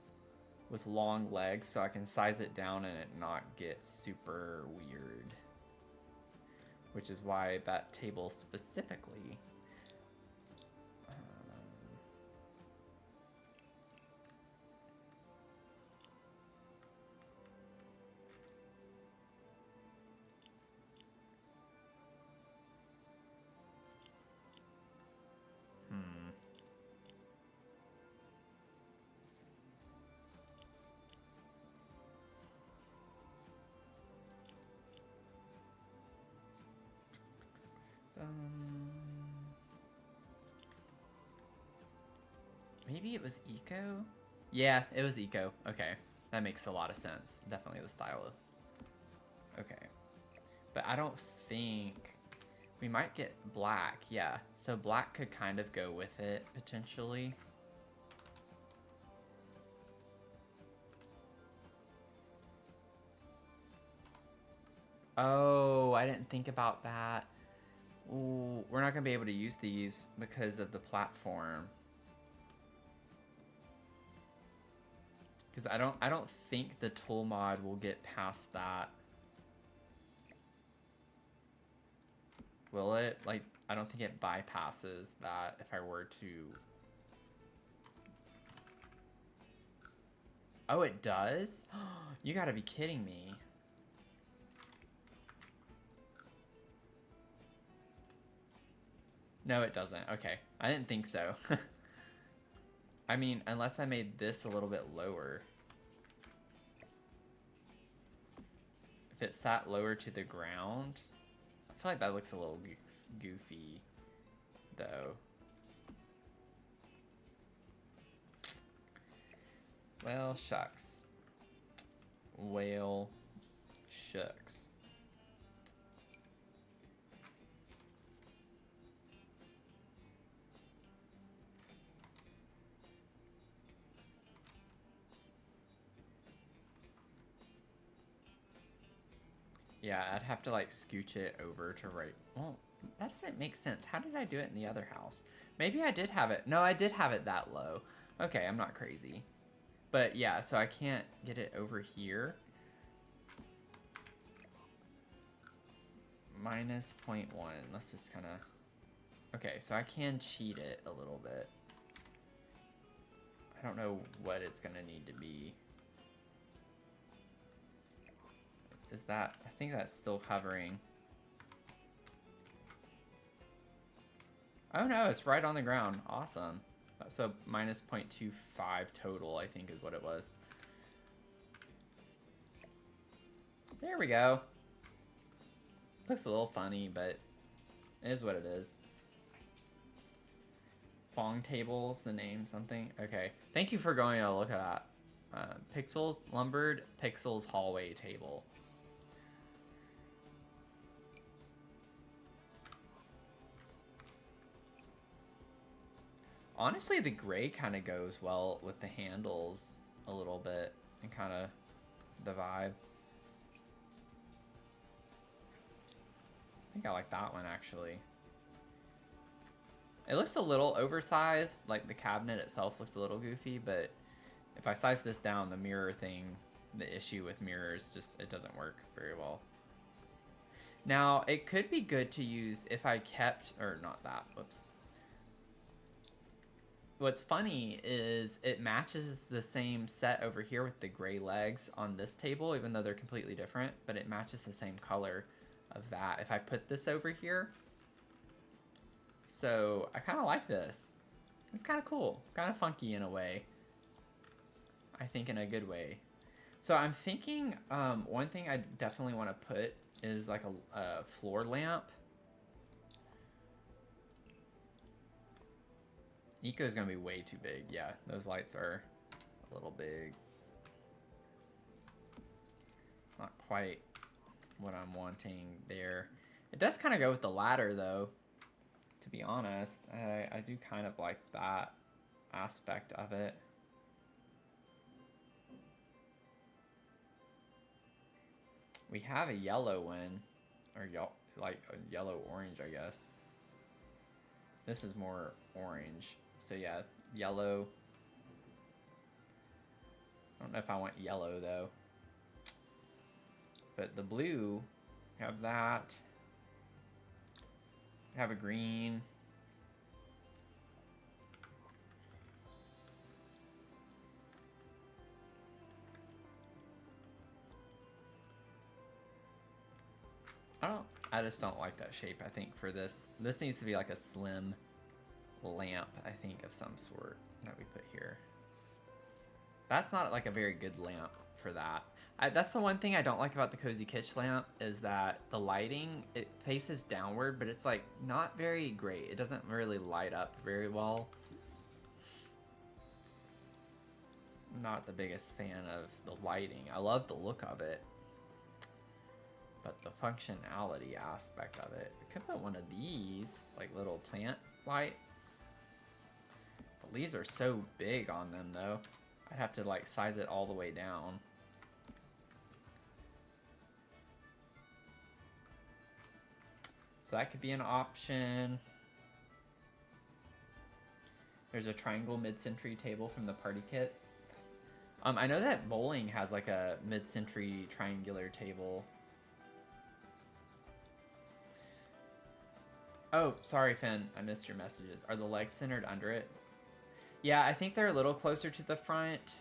with long legs so I can size it down and it not get super weird. Which is why that table specifically. Maybe it was eco? Yeah, it was eco. Okay. That makes a lot of sense. Definitely the style of... Okay. But I don't think... We might get black, yeah. So black could kind of go with it, potentially. Oh, I didn't think about that. Ooh, we're not gonna be able to use these because of the platform. Because I don't think the tool mod will get past that. Will it? Like, I don't think it bypasses that if I were to... Oh, it does? You gotta be kidding me. No, it doesn't. Okay. I didn't think so. I mean, unless I made this a little bit lower. If it sat lower to the ground, I feel like that looks a little goofy, though. Well, shucks. Whale shucks. Yeah, I'd have to like scooch it over to right. Well, that doesn't make sense. How did I do it in the other house? Maybe I did have it. No, I did have it that low. Okay, I'm not crazy. But yeah, so I can't get it over here. Minus 0.1. Let's just kind of... Okay, so I can cheat it a little bit. I don't know what it's going to need to be. Is that... I think that's still hovering. Oh no, it's right on the ground. Awesome. So minus 0.25 total, I think is what it was. There we go. Looks a little funny, but it is what it is. Fong tables, the name, something. Okay. Thank you for going to look at that. Pixels, lumbered, pixels hallway table. Honestly, the gray kind of goes well with the handles a little bit and kind of the vibe. I think I like that one, actually. It looks a little oversized, like the cabinet itself looks a little goofy, but if I size this down, the mirror thing, the issue with mirrors, just, it doesn't work very well. Now, it could be good to use if I kept, or not that, whoops. What's funny is it matches the same set over here with the gray legs on this table, even though they're completely different, but it matches the same color of that. If I put this over here, so I kind of like this. It's kind of cool, kind of funky in a way. I think in a good way. So I'm thinking one thing I definitely want to put is like a floor lamp. Eco's gonna be way too big. Yeah, those lights are a little big. Not quite what I'm wanting there. It does kind of go with the ladder though, to be honest. I do kind of like that aspect of it. We have a yellow one, or like a yellow-orange, I guess. This is more orange. So yeah, yellow. I don't know if I want yellow though. But the blue, have that. Have a green. I just don't like that shape, I think, for this. This needs to be like a slim lamp, I think, of some sort that we put here. That's not like a very good lamp for that. That's the one thing I don't like about the Cozy Kitsch lamp, is that the lighting, it faces downward, but it's like not very great. It doesn't really light up very well. I'm not the biggest fan of the lighting. I love the look of it, but the functionality aspect of it. I could put one of these, like little plant lights. The leaves are so big on them though. I'd have to like size it all the way down. So that could be an option. There's a triangle mid-century table from the party kit. I know that bowling has like a mid-century triangular table. Oh, sorry, Finn. I missed your messages. Are the legs centered under it? Yeah, I think they're a little closer to the front.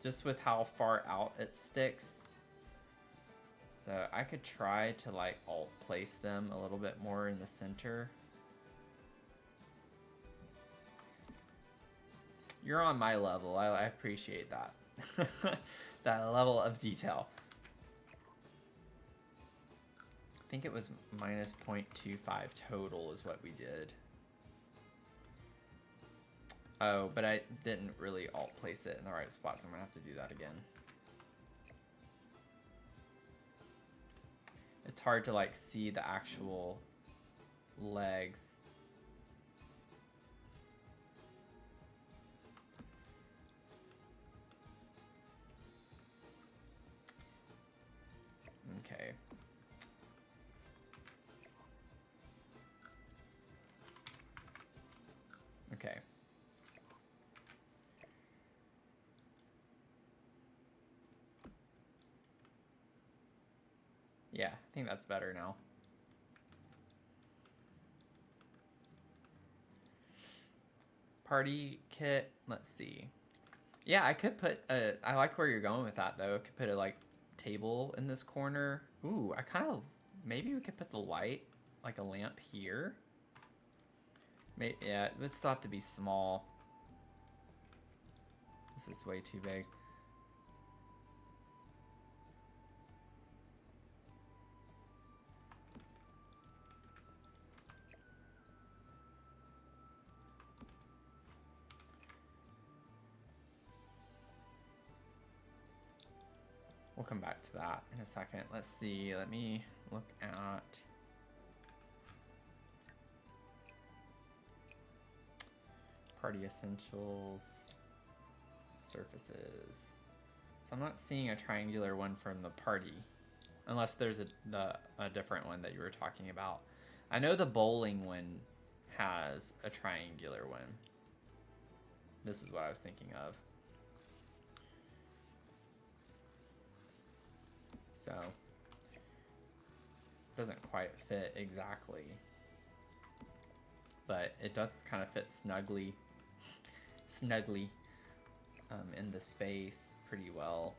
Just with how far out it sticks. So I could try to like alt place them a little bit more in the center. You're on my level. I appreciate that. That level of detail. I think it was minus 0.25 total is what we did. Oh, but I didn't really alt place it in the right spot, so I'm gonna have to do that again. It's hard to like see the actual legs. Okay. Okay. Yeah, I think that's better now. Party kit, let's see. Yeah, I could put a, I like where you're going with that though. I could put a like table in this corner. Ooh, I kind of, maybe we could put the light, like a lamp here. Maybe, yeah, it would still have to be small. This is way too big. We'll come back to that in a second. Let's see, let me look at party essentials, surfaces. So I'm not seeing a triangular one from the party, unless there's a different one that you were talking about. I know the bowling one has a triangular one. This is what I was thinking of. So, doesn't quite fit exactly, but it does kind of fit snugly in the space pretty well.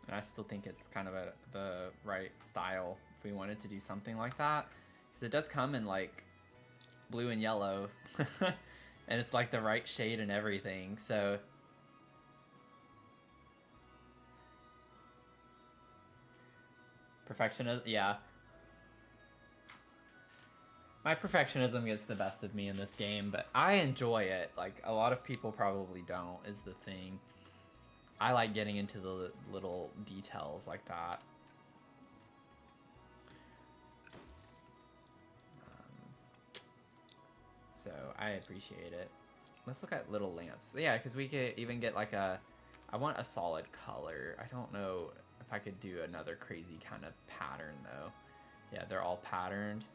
And I still think it's kind of the right style if we wanted to do something like that, because it does come in like blue and yellow. And it's like the right shade and everything, so... Perfectionism, yeah. My perfectionism gets the best of me in this game, but I enjoy it. Like, a lot of people probably don't, is the thing. I like getting into the little details like that. So, I appreciate it. Let's look at little lamps. Yeah, because we could even get like a... I want a solid color. I don't know if I could do another crazy kind of pattern, though. Yeah, they're all patterned.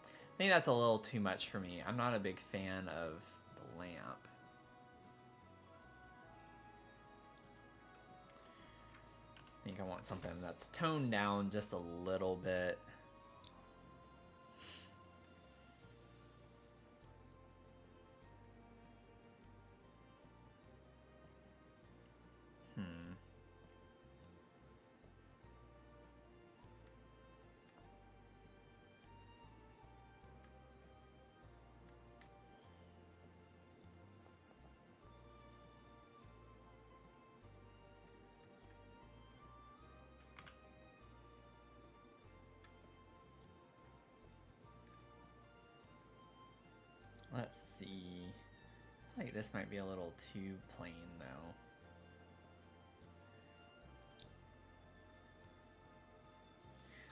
I think that's a little too much for me. I'm not a big fan of the lamp. I think I want something that's toned down just a little bit. Let's see. I think this might be a little too plain, though.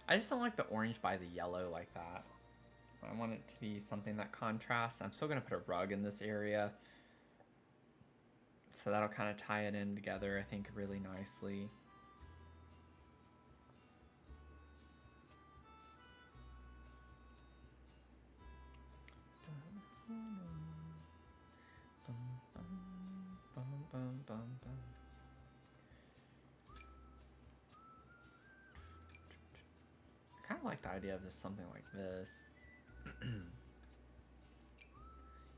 I just don't like the orange by the yellow like that. I want it to be something that contrasts. I'm still going to put a rug in this area. So that'll kind of tie it in together, I think, really nicely. I kind of like the idea of just something like this.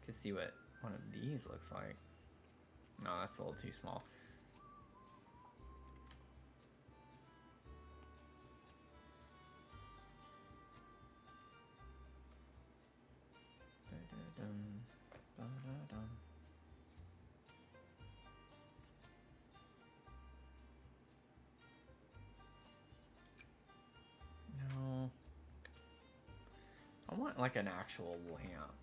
Could see what one of these looks like. No, that's a little too small. No. I want like an actual lamp.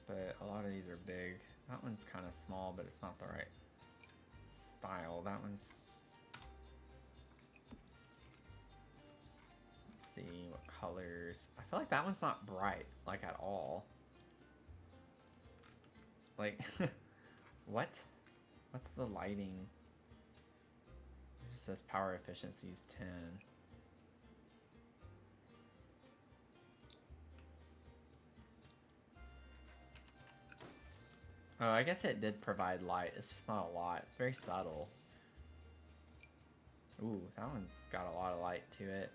But a lot of these are big. That one's kind of small, but it's not the right style. That one's... Let's see what colors. I feel like that one's not bright, like at all. Like, what? What's the lighting? It just says power efficiency is 10. Oh, I guess it did provide light. It's just not a lot. It's very subtle. Ooh, that one's got a lot of light to it.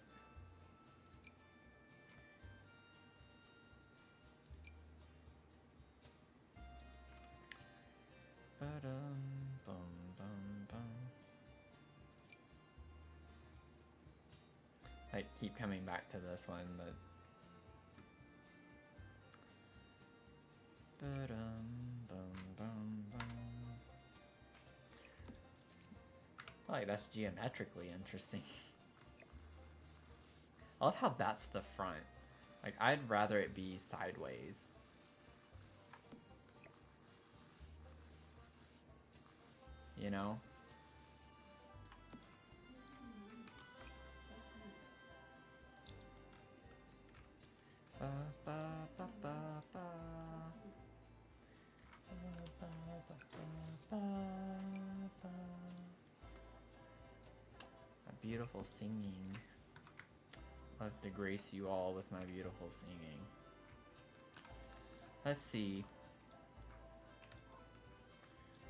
I keep coming back to this one, but... I feel like that's geometrically interesting. I love how that's the front. Like, I'd rather it be sideways. You know? A beautiful singing. Love to grace you all with my beautiful singing. Let's see.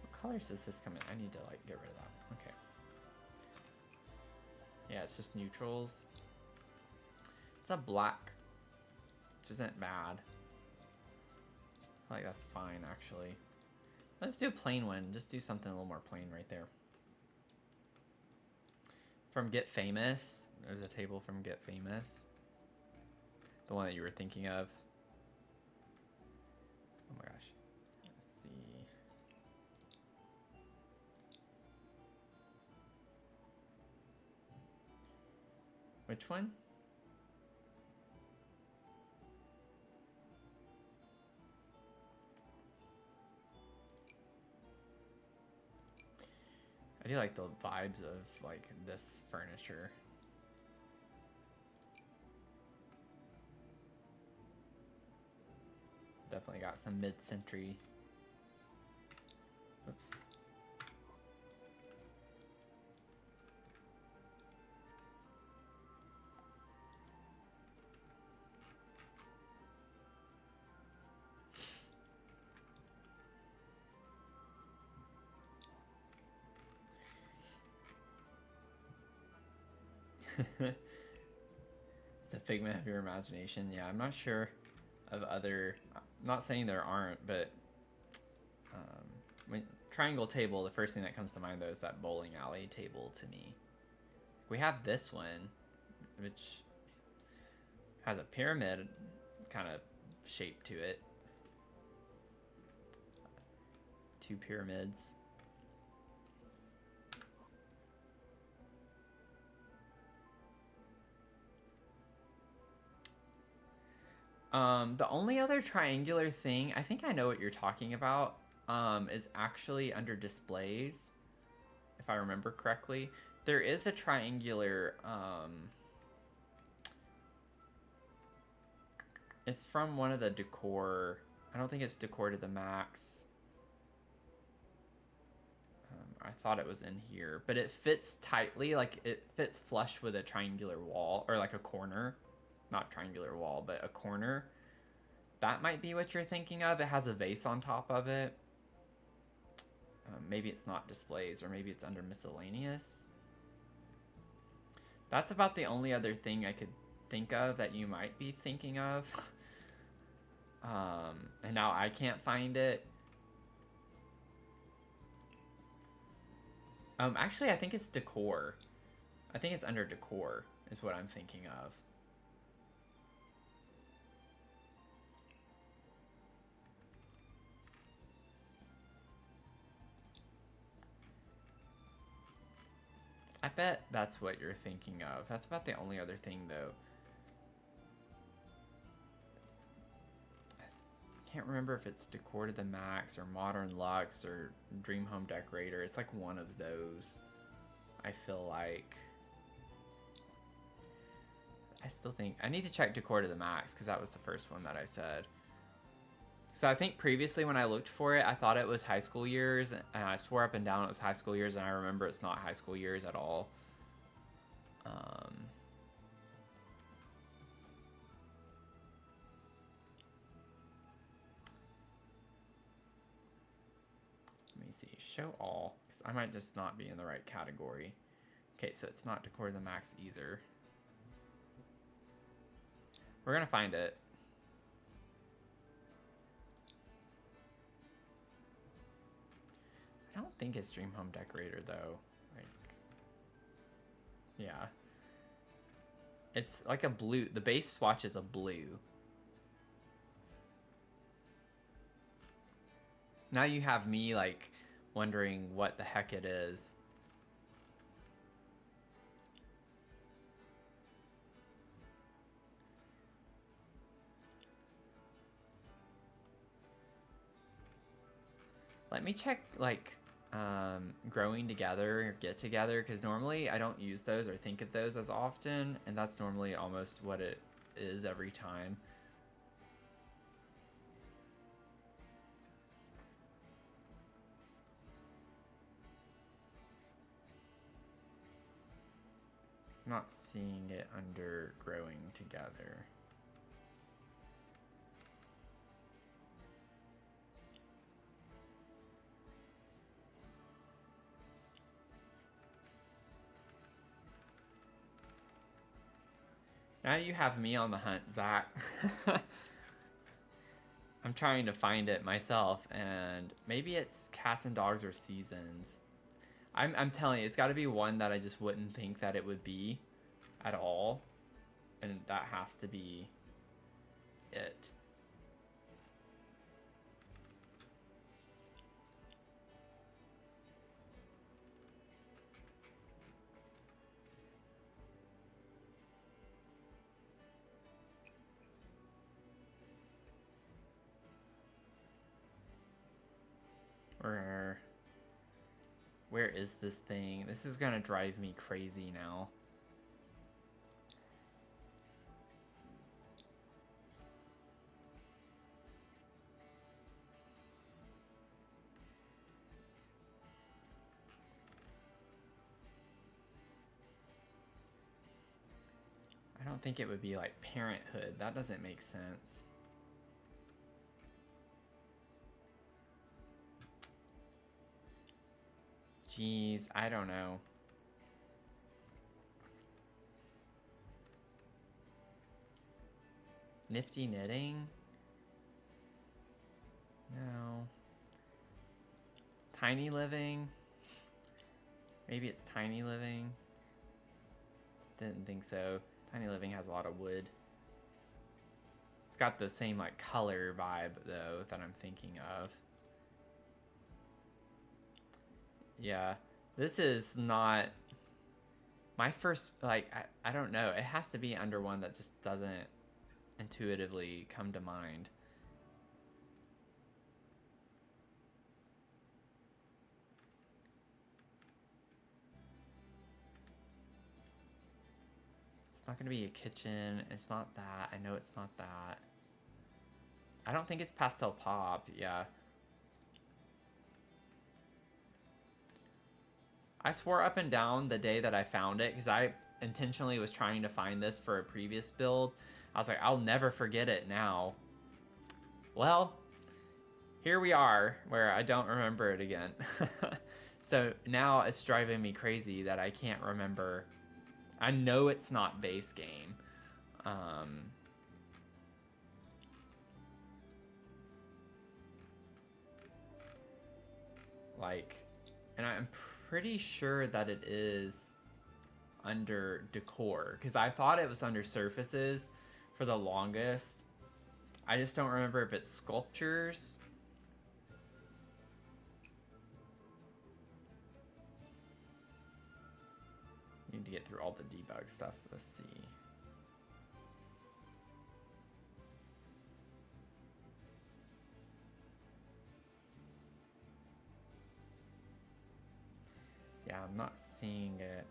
What colors does this come in? I need to like get rid of that. Okay. Yeah, it's just neutrals. It's a black, which isn't bad. I feel like that's fine actually. Let's do a plain one. Just do something a little more plain right there. From Get Famous. There's a table from Get Famous. The one that you were thinking of. Oh my gosh. Let's see. Which one? I do like the vibes of like this furniture. Definitely got some mid-century. Oops. It's a figment of your imagination. Yeah, I'm not sure of other. I'm not saying there aren't, but when triangle table, the first thing that comes to mind though is that bowling alley table to me. We have this one, which has a pyramid kind of shape to it. Two pyramids. The only other triangular thing, I think I know what you're talking about, is actually under displays, if I remember correctly. There is a triangular, it's from one of the decor, I don't think it's decor to the max. I thought it was in here, but it fits tightly, like it fits flush with a triangular wall, or like a corner. Not triangular wall, but a corner. That might be what you're thinking of. It has a vase on top of it. Maybe it's not displays, or maybe it's under miscellaneous. That's about the only other thing I could think of that you might be thinking of. And now I can't find it. Actually, I think it's decor. I think it's under decor is what I'm thinking of. I bet that's what you're thinking of. That's about the only other thing, though. I can't remember if it's Decor to the Max or Modern Luxe or Dream Home Decorator. It's like one of those, I feel like. I still think... I need to check Decor to the Max because that was the first one that I said. So I think previously when I looked for it, I thought it was high school years, and I swore up and down it was high school years, and I remember it's not high school years at all. Let me see, show all, because I might just not be in the right category. Okay, so it's not Decor to the Max either. We're gonna find it. I don't think it's Dream Home Decorator though. Like, yeah. It's like a blue. The base swatch is a blue. Now you have me like wondering what the heck it is. Let me check like growing together or get together, because normally I don't use those or think of those as often, and that's normally almost what it is every time. I'm not seeing it under growing together. Now you have me on the hunt, Zach. I'm trying to find it myself, and maybe it's Cats and Dogs or Seasons. I'm telling you, it's got to be one that I just wouldn't think that it would be at all, and that has to be it. Where is this thing? This is gonna drive me crazy now. I don't think it would be like Parenthood. That doesn't make sense. Jeez, I don't know. Nifty Knitting? No. Tiny Living? Maybe it's Tiny Living? Didn't think so. Tiny Living has a lot of wood. It's got the same like color vibe though that I'm thinking of. Yeah, this is not my first, like, I don't know. It has to be under one that just doesn't intuitively come to mind. It's not gonna be a kitchen. It's not that. I know it's not that. I don't think it's Pastel Pop. Yeah. I swore up and down the day that I found it, because I intentionally was trying to find this for a previous build. I was like, I'll never forget it now. Well, here we are, where I don't remember it again. So now it's driving me crazy that I can't remember. I know it's not base game. And I'm pretty sure that it is under decor, because I thought it was under surfaces for the longest. I just don't remember if it's sculptures. Need to get through all the debug stuff. Let's see. Yeah, I'm not seeing it.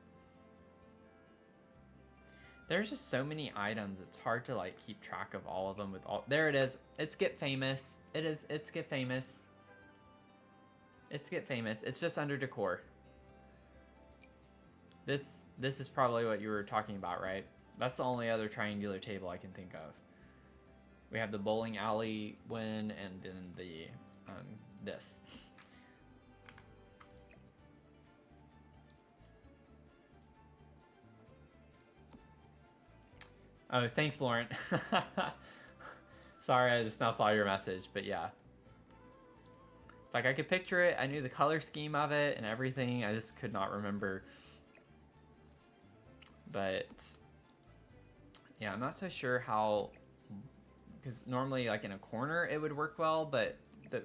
There's just so many items. It's hard to like keep track of all of them with all. There it is. It's Get Famous. It's Get Famous. It's Get Famous. It's just under decor. This is probably what you were talking about, right? That's the only other triangular table I can think of. We have the bowling alley one, and then the this. Oh, thanks, Lauren. Sorry, I just now saw your message, but yeah. It's like I could picture it. I knew the color scheme of it and everything. I just could not remember. But yeah, I'm not so sure how, because normally like in a corner it would work well, but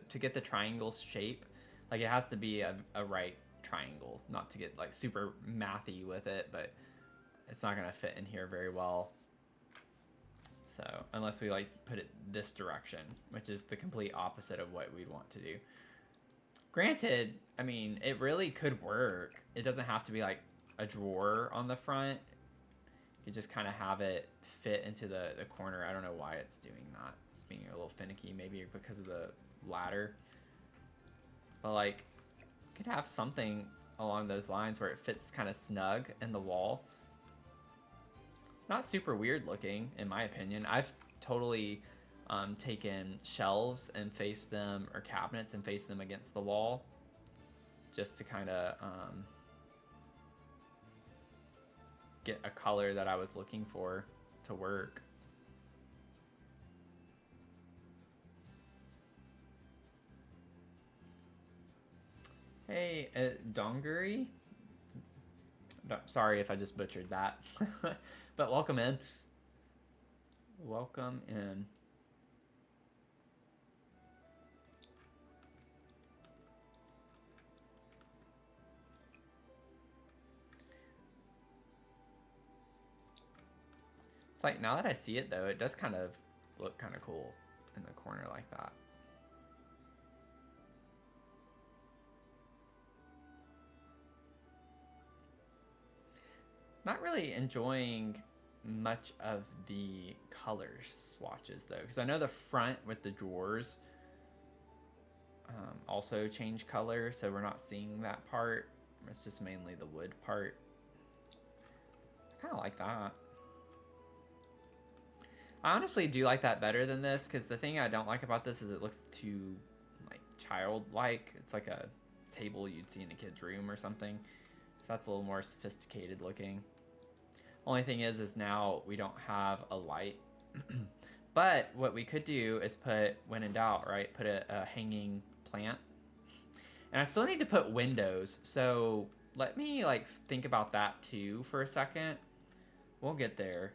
to get the triangle shape, like it has to be a right triangle, not to get like super mathy with it, but it's not gonna fit in here very well. So unless we like put it this direction, which is the complete opposite of what we'd want to do. Granted, I mean, it really could work. It doesn't have to be like a drawer on the front. You just kind of have it fit into the corner. I don't know why it's doing that. It's being a little finicky, maybe because of the ladder. But like, you could have something along those lines where it fits kind of snug in the wall. Not super weird looking, in my opinion. I've totally taken shelves and faced them, or cabinets and faced them against the wall, just to kind of get a color that I was looking for to work. Hey, Donguri? No, sorry if I just butchered that. But welcome in. Welcome in. It's like, now that I see it though, it does kind of look kind of cool in the corner like that. Not really enjoying much of the color swatches though, because I know the front with the drawers also change color, so we're not seeing that part. It's just mainly the wood part. I kind of like that. I honestly do like that better than this, because the thing I don't like about this is it looks too like childlike. It's like a table you'd see in a kid's room or something. So that's a little more sophisticated looking. Only thing is now we don't have a light. But what we could do is put, when in doubt, right, put a hanging plant. And I still need to put windows, so let me like think about that too for a second. We'll get there.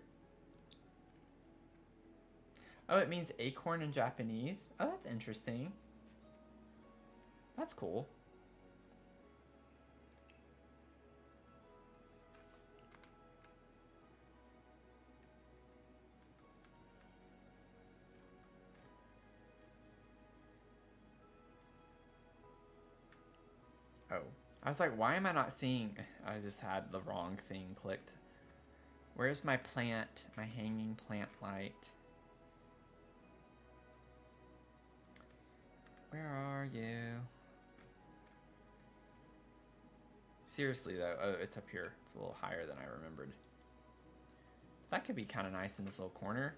Oh, it means acorn in Japanese. Oh, that's interesting. That's cool. Oh, I was like, why am I not seeing? I just had the wrong thing clicked. Where's my plant, my hanging plant light? Where are you? Seriously though, oh, it's up here. It's a little higher than I remembered. That could be kind of nice in this little corner.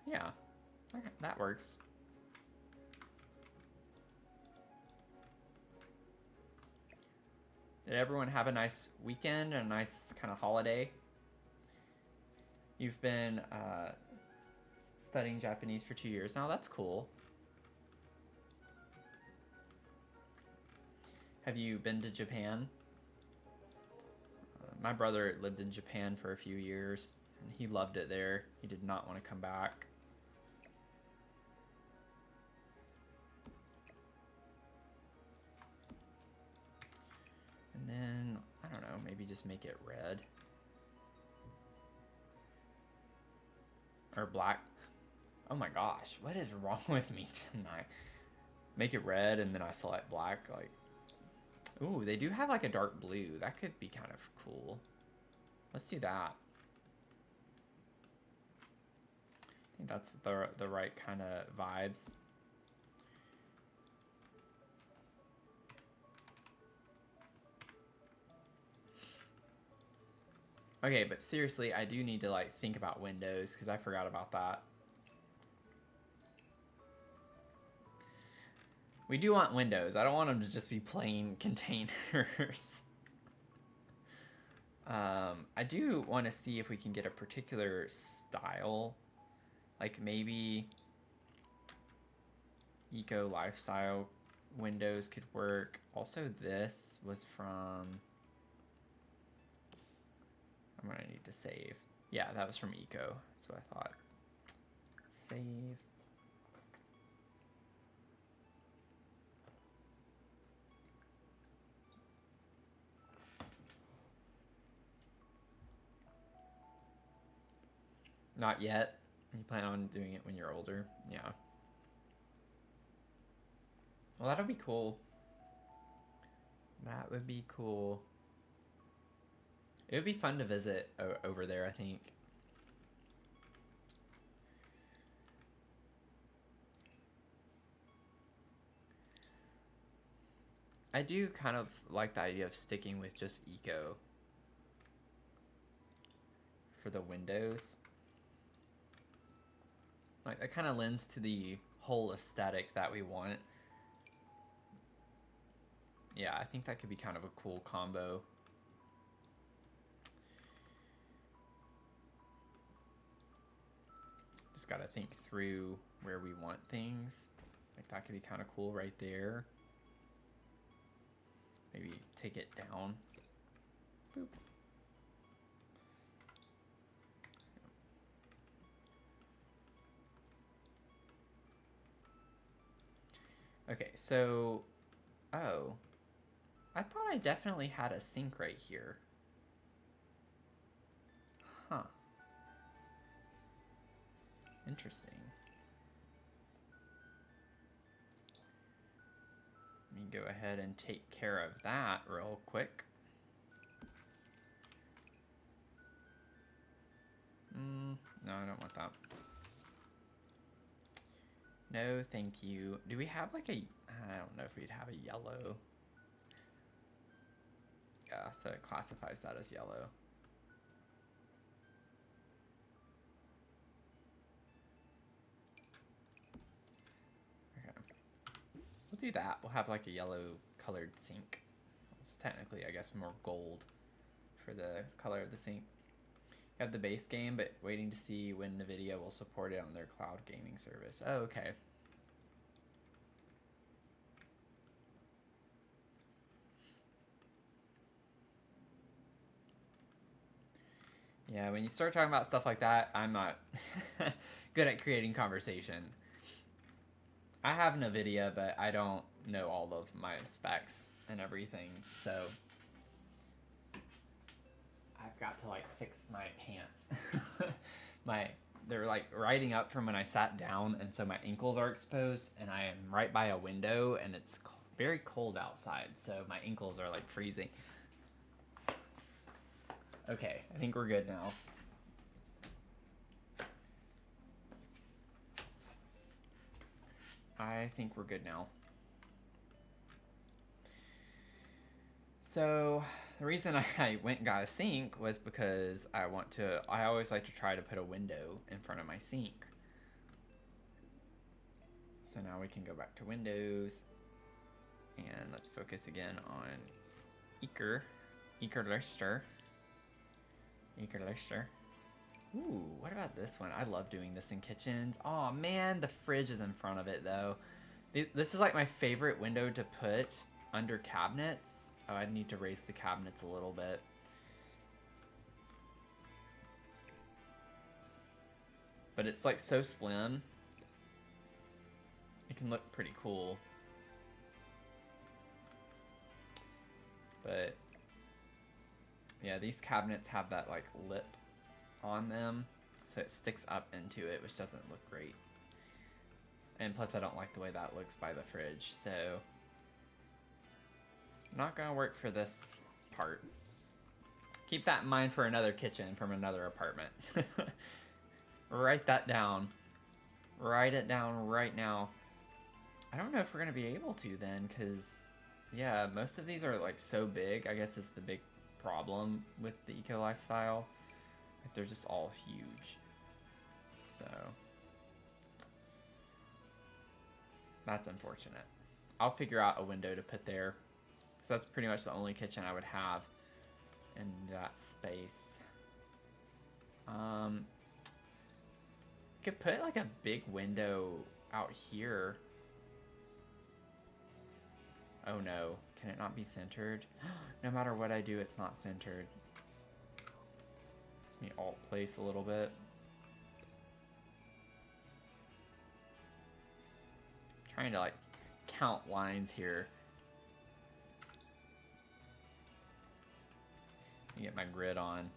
Yeah, that works. Did everyone have a nice weekend and a nice kind of holiday? You've been studying Japanese for 2 years now. That's cool. Have you been to Japan? My brother lived in Japan for a few years, and he loved it there. He did not want to come back. And then, I don't know, maybe just make it red. Or black. Oh my gosh, what is wrong with me tonight? Make it red and then I select black. Like, ooh, they do have like a dark blue. That could be kind of cool. Let's do that. I think that's the right kind of vibes. Okay, but seriously, I do need to like think about windows because I forgot about that. We do want windows. I don't want them to just be plain containers. I do want to see if we can get a particular style. Like maybe eco lifestyle windows could work. Also, this was from... I'm gonna need to save. Yeah, that was from eco. That's what I thought. Save. Not yet. You plan on doing it when you're older? Yeah. Well, that'll be cool. That would be cool. It would be fun to visit over there, I think. I do kind of like the idea of sticking with just eco for the windows. Like, that kind of lends to the whole aesthetic that we want. Yeah, I think that could be kind of a cool combo. Just gotta think through where we want things. Like, that could be kind of cool right there. Maybe take it down. Boop. Okay, so... Oh. I thought I definitely had a sink right here. Huh. Interesting. Let me go ahead and take care of that real quick. No, I don't want that. No, thank you. Do we have like a... I don't know if we'd have a yellow. Yeah, so it classifies that as yellow. Okay. We'll do that. We'll have like a yellow colored sink. It's technically, I guess, more gold for the color of the sink. You have the base game, but waiting to see when NVIDIA will support it on their cloud gaming service. Oh, okay. Yeah, when you start talking about stuff like that, I'm not good at creating conversation. I have NVIDIA, but I don't know all of my specs and everything, so I've got to like fix my pants. They're like riding up from when I sat down, and so my ankles are exposed, and I am right by a window, and it's very cold outside, so my ankles are like freezing. Okay, I think we're good now. I think we're good now. So the reason I went and got a sink was because I always like to try to put a window in front of my sink. So now we can go back to Windows, and let's focus again on Ekerlister. Ooh, what about this one? I love doing this in kitchens. Oh man, the fridge is in front of it though. This is like my favorite window to put under cabinets. Oh, I need to raise the cabinets a little bit. But it's like so slim. It can look pretty cool. But yeah, these cabinets have that like lip on them, so it sticks up into it, which doesn't look great. And plus I don't like the way that looks by the fridge, so not gonna work for this part. Keep that in mind for another kitchen from another apartment. Write that down. Write it down right now. I don't know if we're gonna be able to then, because yeah, most of these are like so big. I guess it's the big problem with the eco lifestyle. Like, they're just all huge. So that's unfortunate. I'll figure out a window to put there, because that's pretty much the only kitchen I would have in that space. Could put like a big window out here. Oh no, can it not be centered? No matter what I do, it's not centered. Let me alt place a little bit. I'm trying to like count lines here. Let me get my grid on.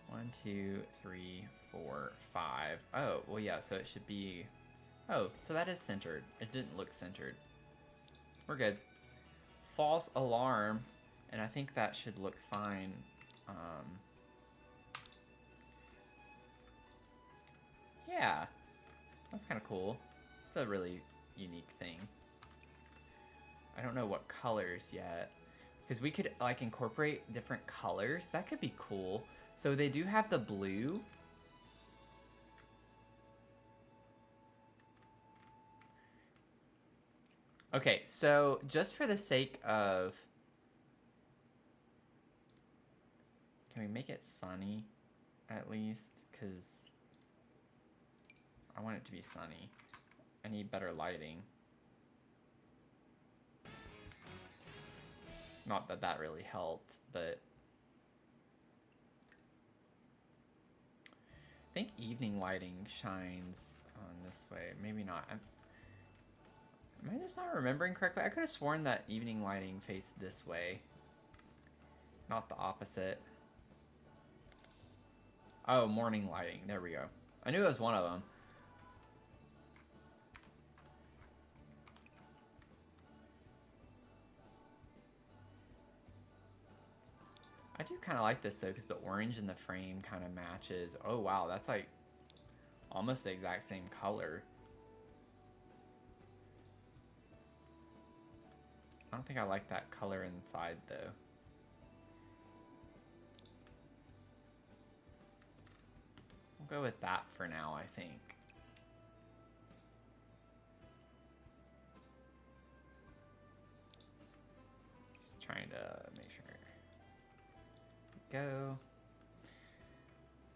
1, 2, 3, 4, 5. Oh, well yeah, so it should be... Oh, so that is centered. It didn't look centered. We're good. False alarm, and I think that should look fine. Yeah, that's kind of cool. It's a really unique thing. I don't know what colors yet, because we could like incorporate different colors. That could be cool. So they do have the blue. Okay, so just for the sake of... Can we make it sunny, at least? Because I want it to be sunny. I need better lighting. Not that that really helped, but... I think evening lighting shines on this way. Maybe not. Am I just not remembering correctly? I could have sworn that evening lighting faced this way. Not the opposite. Oh, morning lighting. There we go. I knew it was one of them. I do kind of like this though, because the orange in the frame kind of matches. Oh wow, that's like almost the exact same color. I don't think I like that color inside though. We'll go with that for now, I think. Just trying to make sure. Go.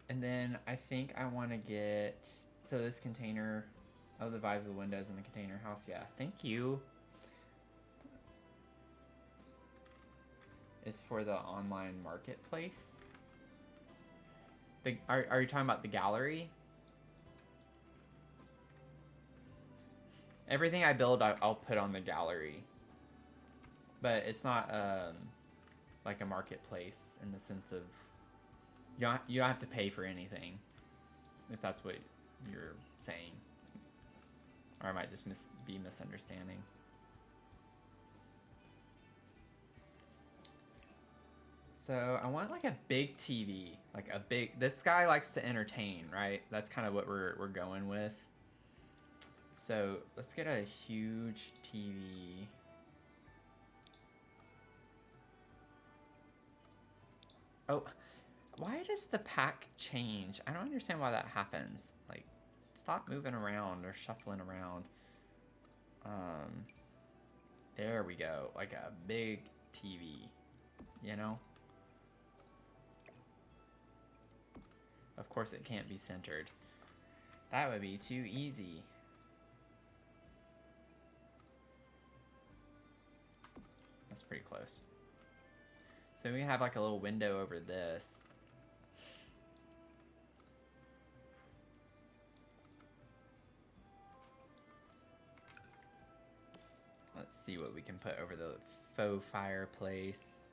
And then I think I want to get, so this container of the vibes of the windows in the container house. Yeah, thank you. Is for the online marketplace. Are you talking about the gallery? Everything I build, I'll put on the gallery. But it's not like a marketplace in the sense of you don't have to pay for anything, if that's what you're saying. Or I might just be misunderstanding. So I want like a big TV, like a big. This guy likes to entertain, right? That's kind of what we're going with. So let's get a huge TV. Oh, why does the pack change? I don't understand why that happens. Like, stop moving around or shuffling around. There we go. Like a big TV, you know? Of course it can't be centered. That would be too easy. That's pretty close. So we have like a little window over this. Let's see what we can put over the faux fireplace.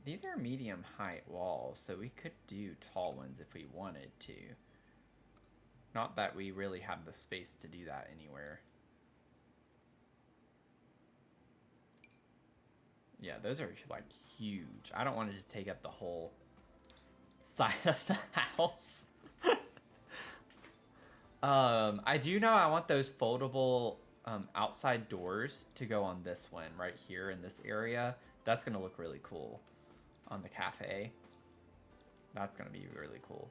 These are medium height walls, so we could do tall ones if we wanted to. Not that we really have the space to do that anywhere. Yeah, those are like huge. I don't want it to take up the whole side of the house. I do know I want those foldable outside doors to go on this one right here in this area. That's gonna look really cool on the cafe. That's gonna be really cool.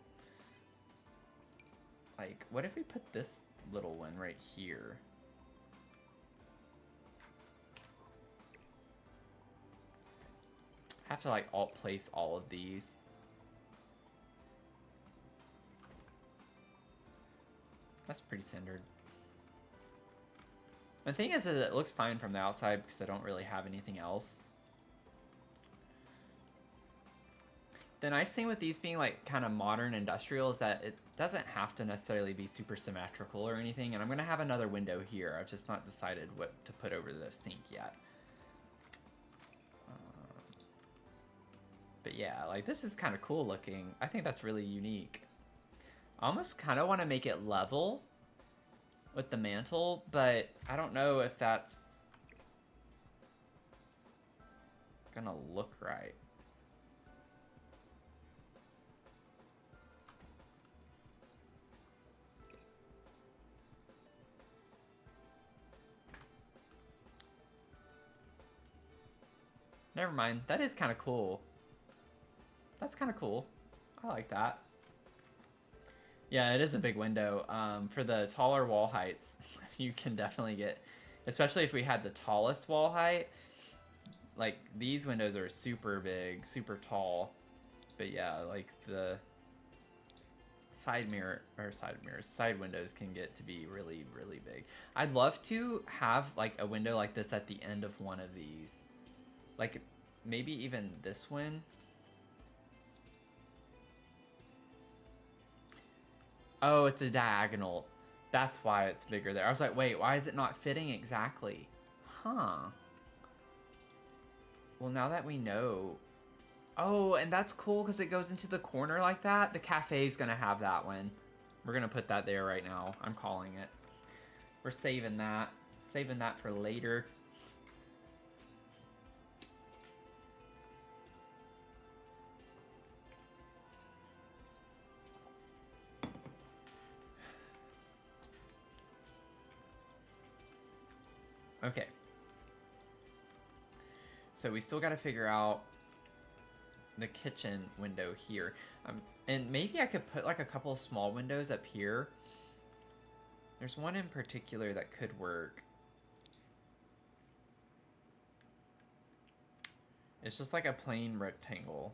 Like, what if we put this little one right here? Have to like alt place all of these. That's pretty centered. The thing is that it looks fine from the outside because I don't really have anything else. The nice thing with these being like kind of modern industrial is that it doesn't have to necessarily be super symmetrical or anything. And I'm going to have another window here. I've just not decided what to put over the sink yet. But yeah, like this is kind of cool looking. I think that's really unique. I almost kind of want to make it level with the mantle, but I don't know if that's gonna look right. Never mind. That is kind of cool. That's kind of cool. I like that. Yeah, it is a big window. For the taller wall heights, you can definitely get, especially if we had the tallest wall height, like these windows are super big, super tall. But yeah, like the side windows can get to be really, really big. I'd love to have like a window like this at the end of one of these. Like maybe even this one. Oh, it's a diagonal. That's why it's bigger there. I was like, wait, why is it not fitting exactly? Huh. Well, now that we know... Oh, and that's cool because it goes into the corner like that. The cafe's going to have that one. We're going to put that there right now. I'm calling it. We're saving that. Saving that for later. Okay. So we still got to figure out the kitchen window here. And maybe I could put like a couple of small windows up here. There's one in particular that could work. It's just like a plain rectangle.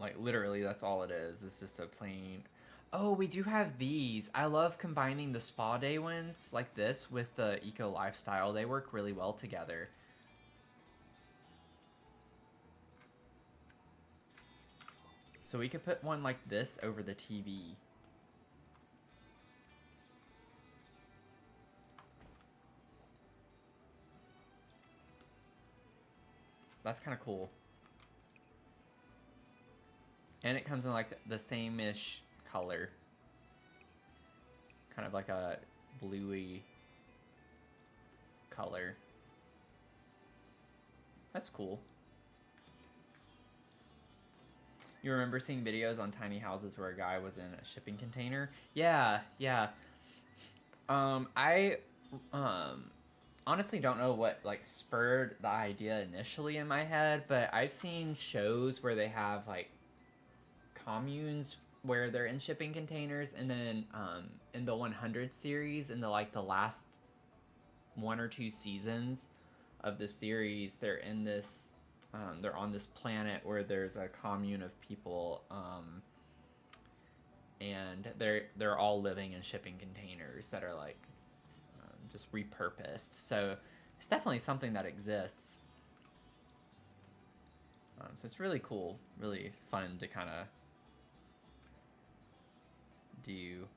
Like literally that's all it is. It's just a plain... Oh, we do have these. I love combining the spa day ones like this with the eco lifestyle. They work really well together. So we could put one like this over the TV. That's kind of cool. And it comes in like the same-ish color. Kind of like a bluey color. That's cool. You remember seeing videos on tiny houses where a guy was in a shipping container? Yeah, yeah. I honestly don't know what like spurred the idea initially in my head, but I've seen shows where they have like communes where they're in shipping containers, and then in the 100 series, in the like the last 1 or 2 seasons of the series, they're in this they're on this planet where there's a commune of people, and they're all living in shipping containers that are like just repurposed. So it's definitely something that exists. So it's really cool, really fun to kind of do.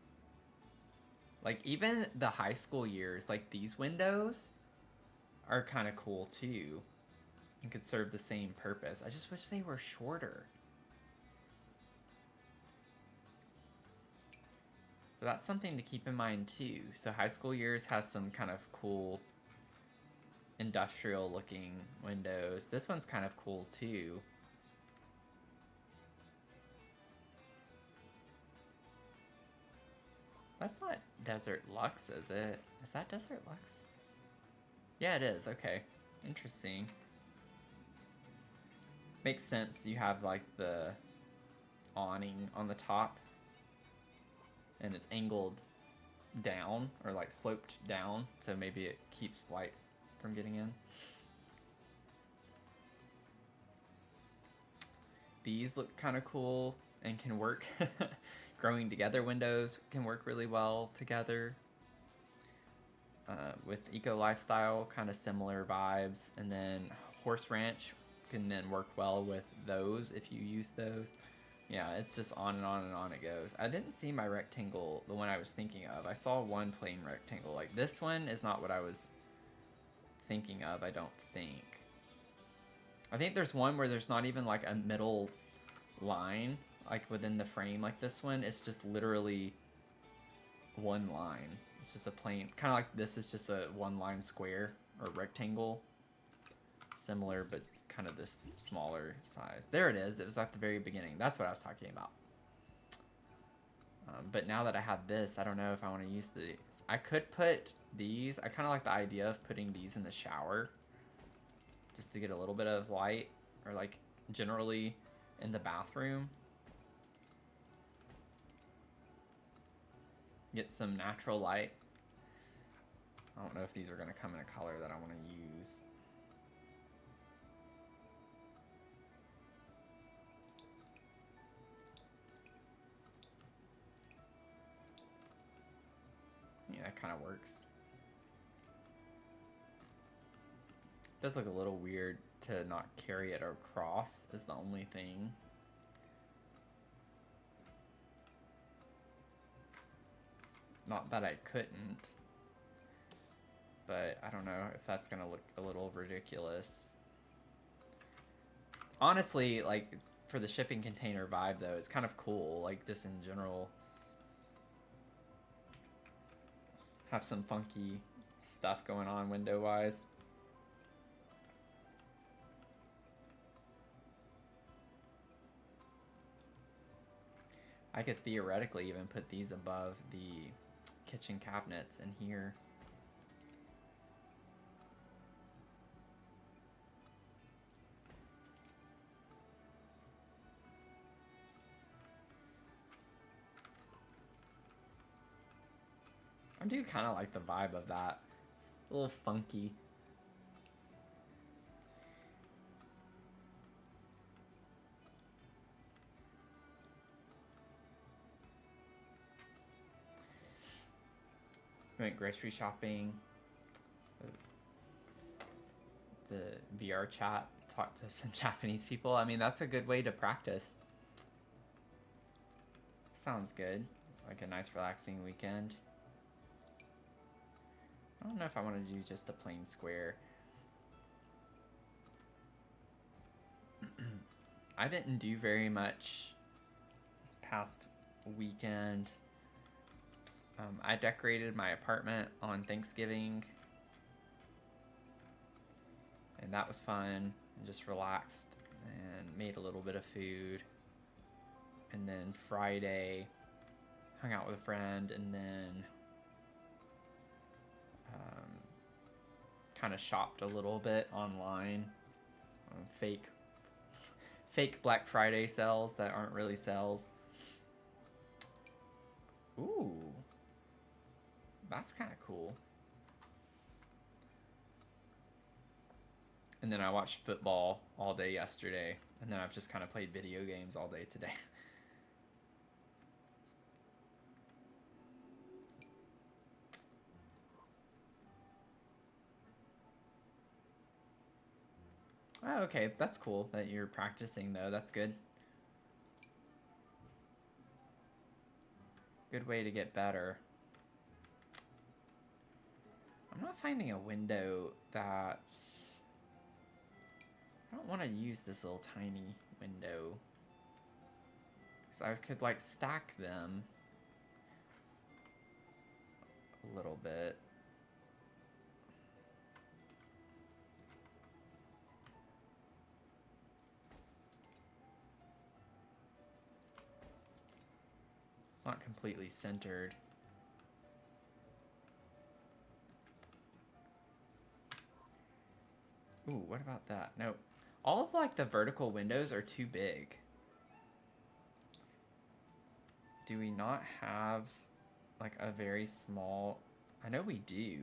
Like even the high school years, like these windows are kind of cool too. And could serve the same purpose. I just wish they were shorter. But that's something to keep in mind too. So high school years has some kind of cool industrial looking windows. This one's kind of cool too. That's not Desert Lux, is it? Is that Desert Lux? Yeah, it is. Okay. Interesting. Makes sense. You have like the awning on the top and it's angled down or like sloped down, so maybe it keeps light from getting in. These look kind of cool and can work. Growing together windows can work really well together. With Eco Lifestyle, kind of similar vibes. And then Horse Ranch can then work well with those if you use those. Yeah, it's just on and on and on it goes. I didn't see my rectangle, the one I was thinking of. I saw one plain rectangle. Like this one is not what I was thinking of, I don't think. I think there's one where there's not even like a middle line, like within the frame like this one. It's just literally one line. It's just a plain, kind of like this is just a one line square or rectangle. Similar, but kind of this smaller size. There it is. It was at the very beginning. That's what I was talking about. But now that I have this, I don't know if I want to use these. I could put these. I kind of like the idea of putting these in the shower just to get a little bit of light, or like generally in the bathroom. Get some natural light. I don't know if these are going to come in a color that I want to use. Yeah, that kind of works. It does look a little weird to not carry it across is the only thing. Not that I couldn't, but I don't know if that's gonna look a little ridiculous. Honestly, like, for the shipping container vibe, though, it's kind of cool, like, just in general. Have some funky stuff going on window-wise. I could theoretically even put these above the kitchen cabinets in here. I do kind of like the vibe of that. A little funky. Went grocery shopping. The VR chat, talk to some Japanese people. I mean, that's a good way to practice. Sounds good. Like a nice relaxing weekend. I don't know if I want to do just a plain square. I didn't do very much this past weekend. I decorated my apartment on Thanksgiving, and that was fun. And just relaxed and made a little bit of food. And then Friday, hung out with a friend, and then kind of shopped a little bit online on fake Black Friday sales that aren't really sales. Ooh, that's kind of cool. And then I watched football all day yesterday, and then I've just kind of played video games all day today. Oh, okay, that's cool that you're practicing, though. That's good. Good way to get better. I'm not finding a window that... I don't want to use this little tiny window. Because I could, like, stack them a little bit. It's not completely centered. Ooh, what about that? Nope. All of, like, the vertical windows are too big. Do we not have, like, a very small... I know we do.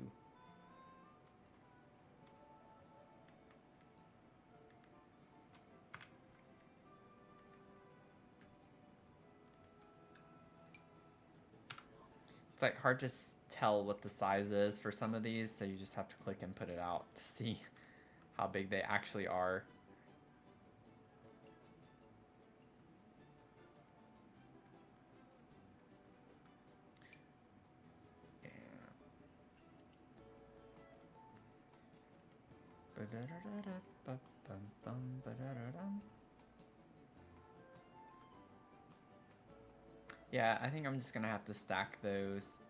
It's, like, hard to tell what the size is for some of these, so you just have to click and put it out to see how big they actually are. Yeah, I think I'm just gonna have to stack those.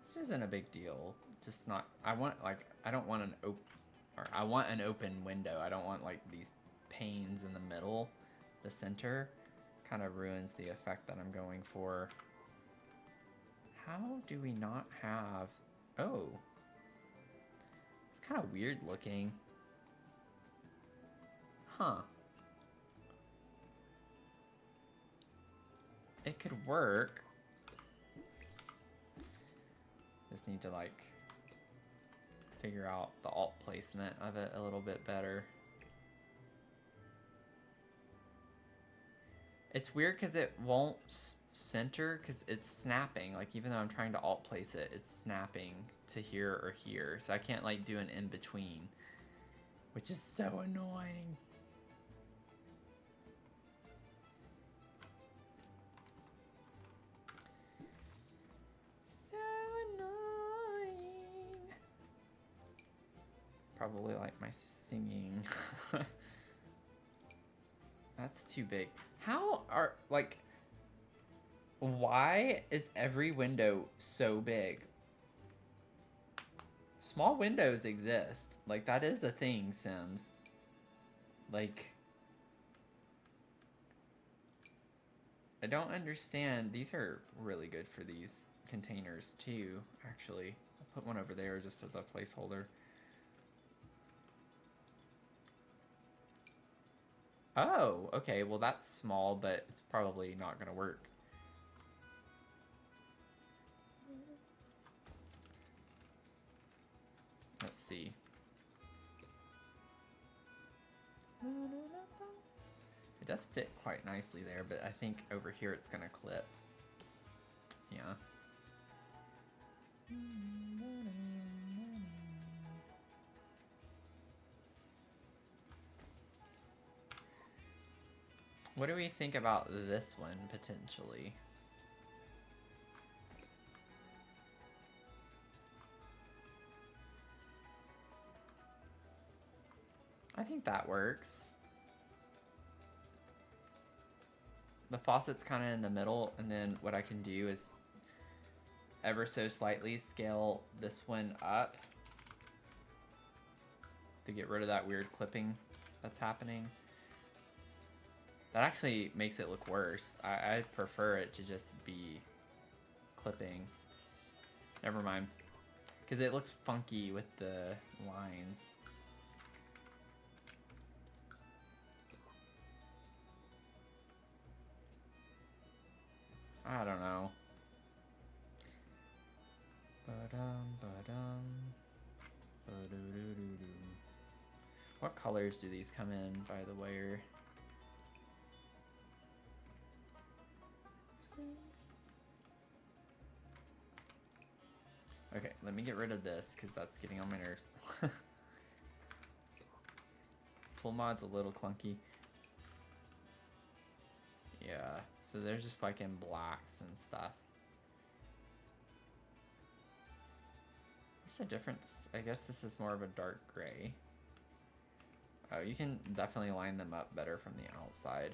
This isn't a big deal. Just not. I want, like, I don't want an I want an open window. I don't want, like, these panes in the middle. The center kind of ruins the effect that I'm going for. How do we not have... Oh. It's kind of weird looking. Huh. It could work. Just need to, like, figure out the alt placement of it a little bit better. It's weird because it won't center because it's snapping. Like, even though I'm trying to alt place it, it's snapping to here or here. So I can't, like, do an in-between, which is so annoying. probably like my singing. That's too big. How are, like, why is every window so big? Small windows exist. Like, that is a thing, Sims. Like, I don't understand. These are really good for these containers too, actually. I'll put one over there just as a placeholder. Oh, okay. Well, that's small, but it's probably not going to work. Let's see. It does fit quite nicely there, but I think over here it's going to clip. Yeah. What do we think about this one, potentially? I think that works. The faucet's kind of in the middle, and then what I can do is ever so slightly scale this one up to get rid of that weird clipping that's happening. That actually makes it look worse. I prefer it to just be clipping. Never mind. Because it looks funky with the lines. I don't know. What colors do these come in, by the way? Okay, let me get rid of this because that's getting on my nerves. Tool mod's a little clunky. Yeah, so they're just like in blacks and stuff. What's the difference? I guess this is more of a dark gray. Oh, you can definitely line them up better from the outside.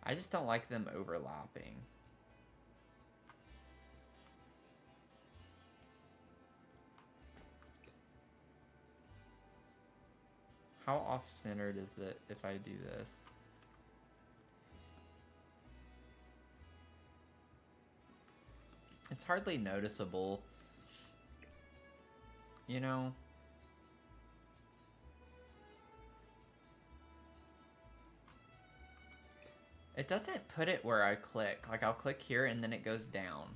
I just don't like them overlapping. How off-centered is it if I do this? It's hardly noticeable, you know? It doesn't put it where I click. Like, I'll click here and then it goes down.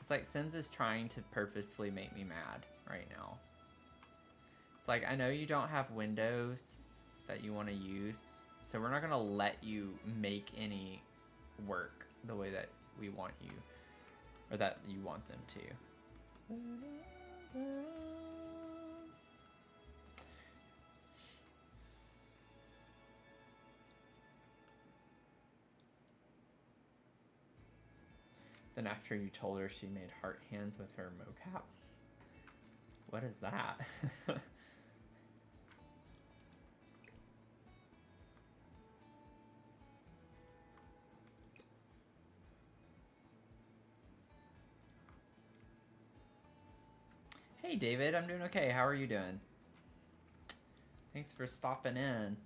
It's like Sims is trying to purposefully make me mad right now. It's like, I know you don't have windows that you want to use, so we're not going to let you make any work the way that we want you, or that you want them to. Then after you told her, she made heart hands with her mocap. What is that? Hey David, I'm doing okay. How are you doing? Thanks for stopping in.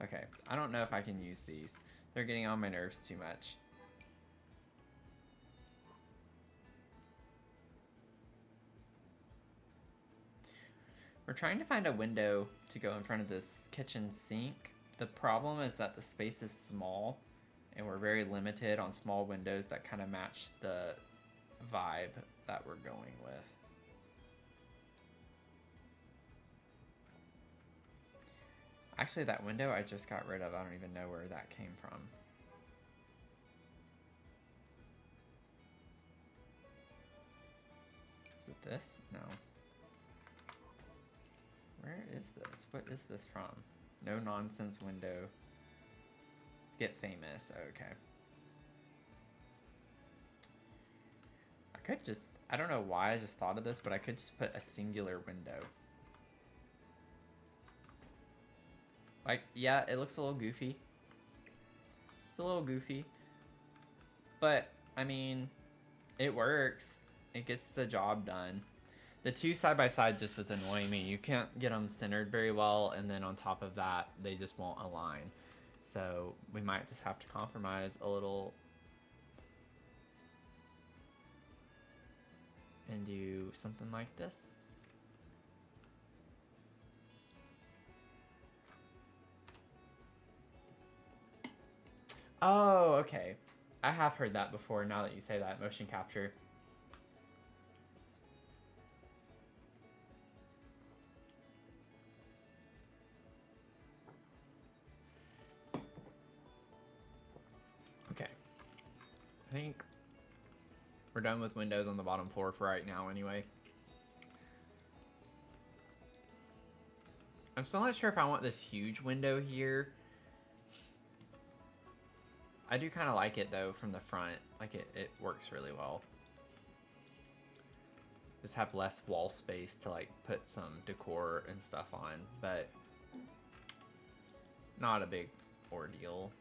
Okay, I don't know if I can use these. They're getting on my nerves too much. We're trying to find a window to go in front of this kitchen sink. The problem is that the space is small, and we're very limited on small windows that kind of match the vibe that we're going with. Actually, that window I just got rid of, I don't even know where that came from. Is it this? No. Where is this? What is this from? No nonsense window. Get famous. Okay. I could just, I don't know why I just thought of this, but I could just put a singular window. Like, yeah, it looks a little goofy. It's a little goofy. But, I mean, it works. It gets the job done. The two side by side just was annoying me. You can't get them centered very well, and then on top of that, they just won't align. So we might just have to compromise a little and do something like this. Oh, okay. I have heard that before now that you say that, motion capture. Okay. I think we're done with windows on the bottom floor for right now anyway. I'm still not sure if I want this huge window here. I do kind of like it though from the front. Like it works really well. Just have less wall space to like put some decor and stuff on, but not a big ordeal.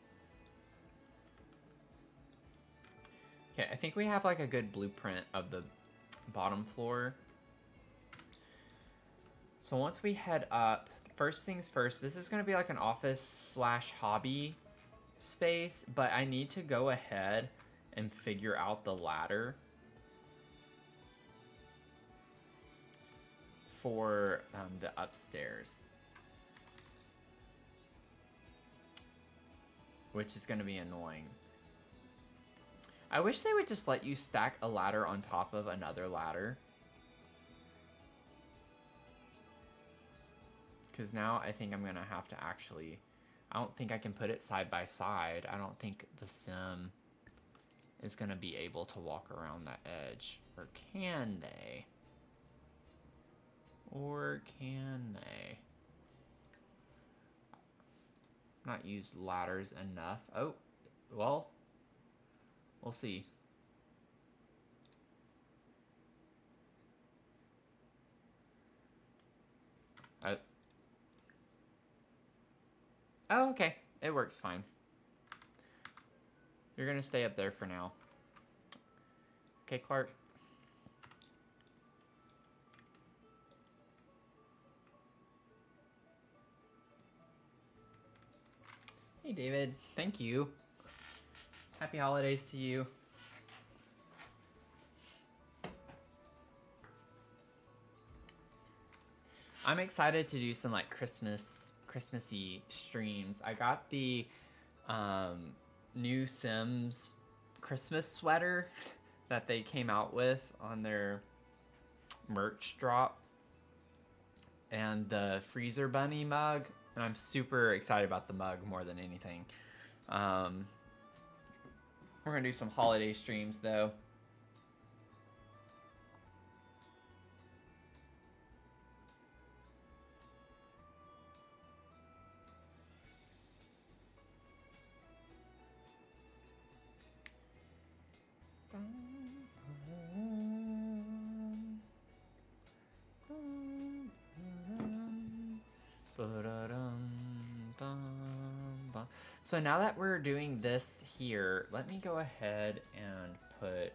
Okay, I think we have like a good blueprint of the bottom floor. So once we head up, first things first, this is going to be like an office slash hobby space, but I need to go ahead and figure out the ladder for the upstairs, which is going to be annoying. I wish they would just let you stack a ladder on top of another ladder. Because now I think I'm going to have to actually... I don't think I can put it side by side. I don't think the sim is going to be able to walk around that edge. Or can they? Or can they? Not used ladders enough. Oh, well, we'll see. Oh, okay. It works fine. You're gonna stay up there for now. Okay, Clark. Hey, David. Thank you. Happy holidays to you. I'm excited to do some like Christmassy streams. I got the new Sims Christmas sweater that they came out with on their merch drop, and the freezer bunny mug, and I'm super excited about the mug more than anything. We're gonna do some holiday streams though. So now that we're doing this here, let me go ahead and put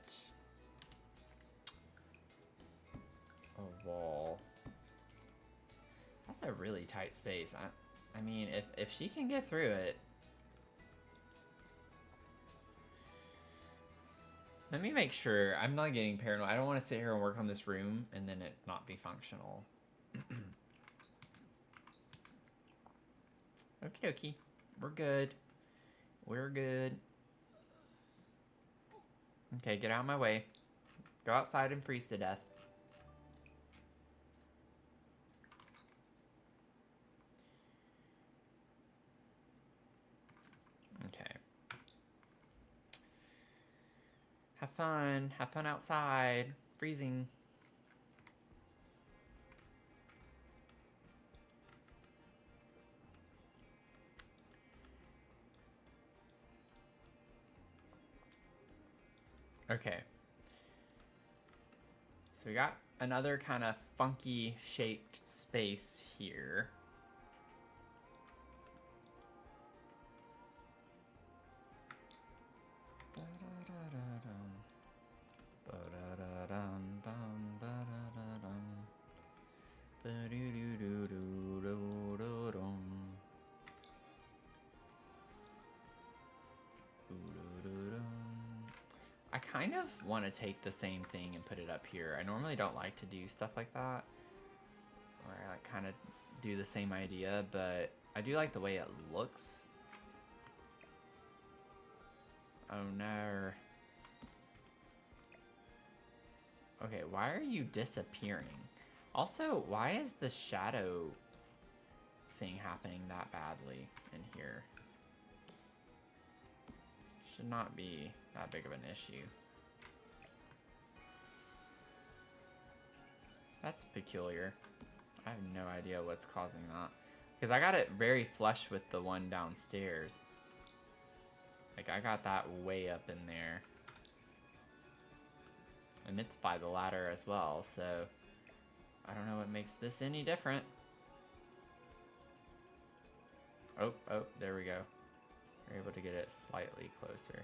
a wall. That's a really tight space. I mean, if she can get through it. Let me make sure I'm not getting paranoid. I don't want to sit here and work on this room and then it not be functional. Okie dokie. We're good. We're good. Okay, get out of my way. Go outside and freeze to death. Okay. Have fun. Have fun outside. Freezing. Okay. So we got another kind of funky shaped space here. I kind of want to take the same thing and put it up here. I normally don't like to do stuff like that, where I like kind of do the same idea, but I do like the way it looks. Oh no. Okay, why are you disappearing? Also, why is the shadow thing happening that badly in here? Should not be that big of an issue. That's peculiar. I have no idea what's causing that. Because I got it very flush with the one downstairs. Like, I got that way up in there. And it's by the ladder as well, so I don't know what makes this any different. Oh, there we go. We're able to get it slightly closer.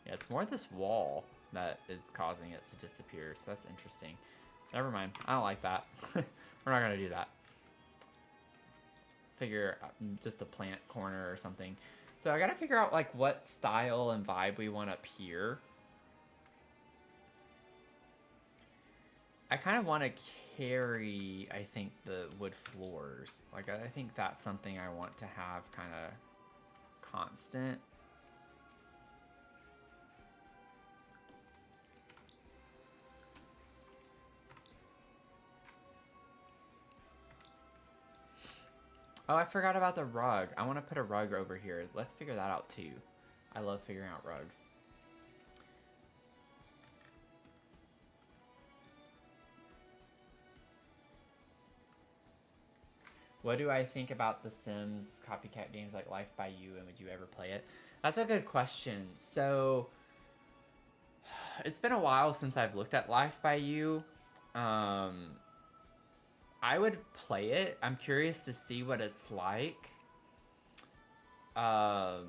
Yeah, it's more this wall that is causing it to disappear, so that's interesting. Never mind, I don't like that. We're not gonna do that. Figure just a plant corner or something. So I gotta figure out like what style and vibe we want up here. I kind of want to carry, I think, the wood floors. Like, I think that's something I want to have kind of constant. Oh, I forgot about the rug. I want to put a rug over here. Let's figure that out too. I love figuring out rugs. What do I think about The Sims copycat games like Life by You, and would you ever play it? That's a good question. So, it's been a while since I've looked at Life by You. I would play it. I'm curious to see what it's like. I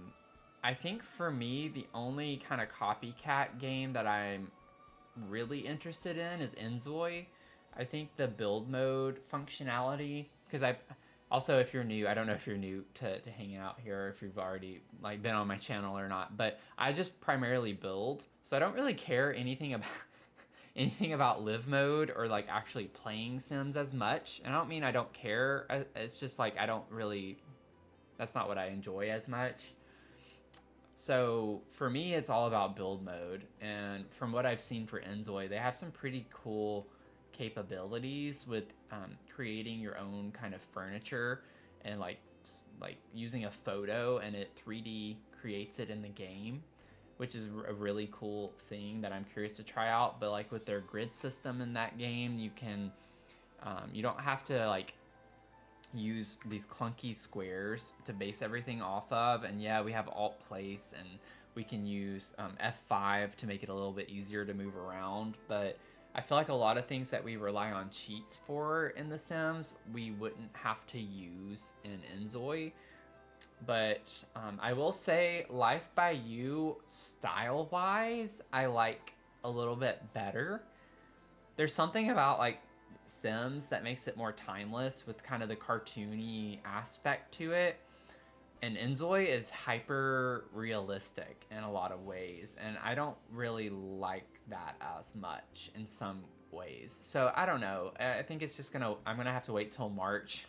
think for me, the only kind of copycat game that I'm really interested in is Enzoy. I think the build mode functionality, because also, if you're new, I don't know if you're new to hanging out here, or if you've already like been on my channel or not, but I just primarily build, so I don't really care anything about anything about live mode or like actually playing Sims as much. And I don't mean I don't care. It's just like I don't really. That's not what I enjoy as much. So for me, it's all about build mode. And from what I've seen for Enzoy, they have some pretty cool capabilities with creating your own kind of furniture and like using a photo and it 3D creates it in the game, which is a really cool thing that I'm curious to try out. But like with their grid system in that game, you can you don't have to like use these clunky squares to base everything off of. And yeah, we have alt place and we can use F5 to make it a little bit easier to move around, but I feel like a lot of things that we rely on cheats for in The Sims, we wouldn't have to use in Enzoy. But I will say Life by You, style-wise, I like a little bit better. There's something about like Sims that makes it more timeless with kind of the cartoony aspect to it. And Enzoy is hyper realistic in a lot of ways, and I don't really like that as much in some ways. So I don't know. I think it's just I'm gonna have to wait till March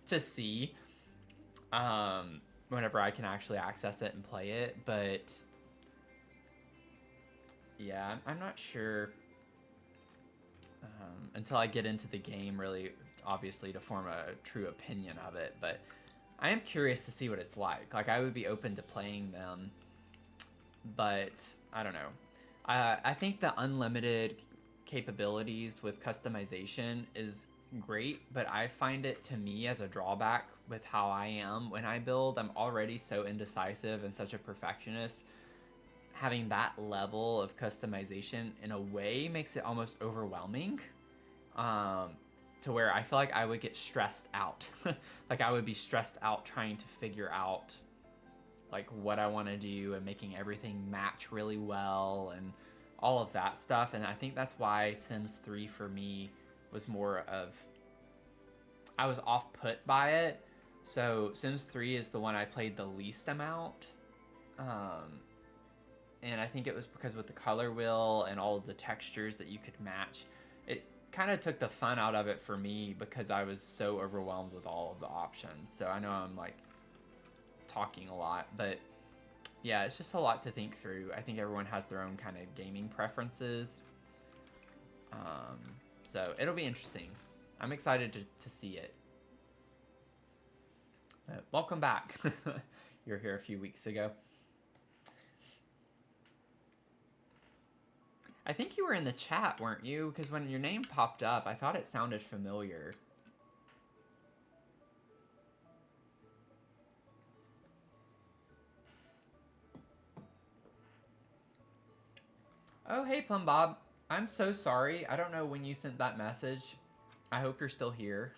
to see whenever I can actually access it and play it. But yeah, I'm not sure until I get into the game really, obviously, to form a true opinion of it. But I am curious to see what it's like. Like, I would be open to playing them, but I don't know. I think the unlimited capabilities with customization is great, but I find it, to me, as a drawback with how I am when I build. I'm already so indecisive and such a perfectionist. Having that level of customization in a way makes it almost overwhelming, to where I feel like I would get stressed out. Like I would be stressed out trying to figure out like what I want to do and making everything match really well and all of that stuff. And I think that's why Sims 3 for me was more of, I was off put by it. So Sims 3 is the one I played the least amount. And I think it was because with the color wheel and all of the textures that you could match, it kind of took the fun out of it for me because I was so overwhelmed with all of the options. So I know I'm like talking a lot, but yeah, it's just a lot to think through. I think everyone has their own kind of gaming preferences. So it'll be interesting. I'm excited to see it. Welcome back. You were here a few weeks ago. I think you were in the chat, weren't you? Because when your name popped up, I thought it sounded familiar. Oh, hey, Plum Bob. I'm so sorry. I don't know when you sent that message. I hope you're still here.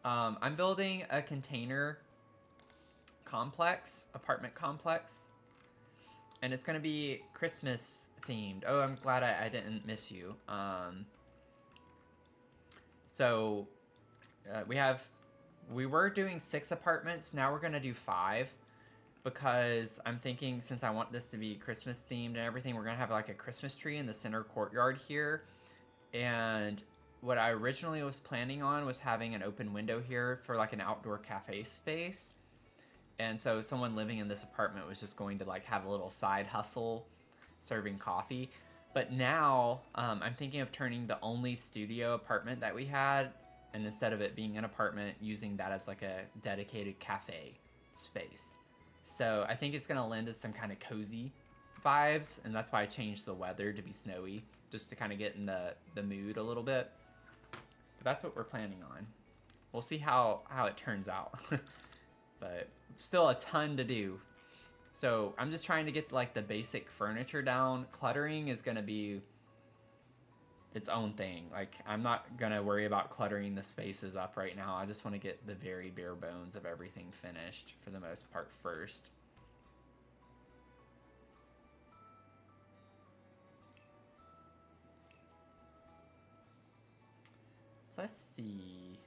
I'm building a container complex, apartment complex. And it's going to be Christmas themed. Oh, I'm glad I didn't miss you. We were doing 6 apartments. Now we're going to do 5. Because I'm thinking, since I want this to be Christmas themed and everything, we're going to have like a Christmas tree in the center courtyard here. And what I originally was planning on was having an open window here for like an outdoor cafe space. And so someone living in this apartment was just going to like have a little side hustle serving coffee. But now I'm thinking of turning the only studio apartment that we had, and instead of it being an apartment, using that as like a dedicated cafe space. So I think it's going to lend us some kind of cozy vibes, and that's why I changed the weather to be snowy, just to kind of get in the mood a little bit. But that's what we're planning on. We'll see how it turns out. But still a ton to do. So I'm just trying to get like the basic furniture down. Cluttering is going to be its own thing. Like I'm not going to worry about cluttering the spaces up right now. I just want to get the very bare bones of everything finished for the most part first. Let's see.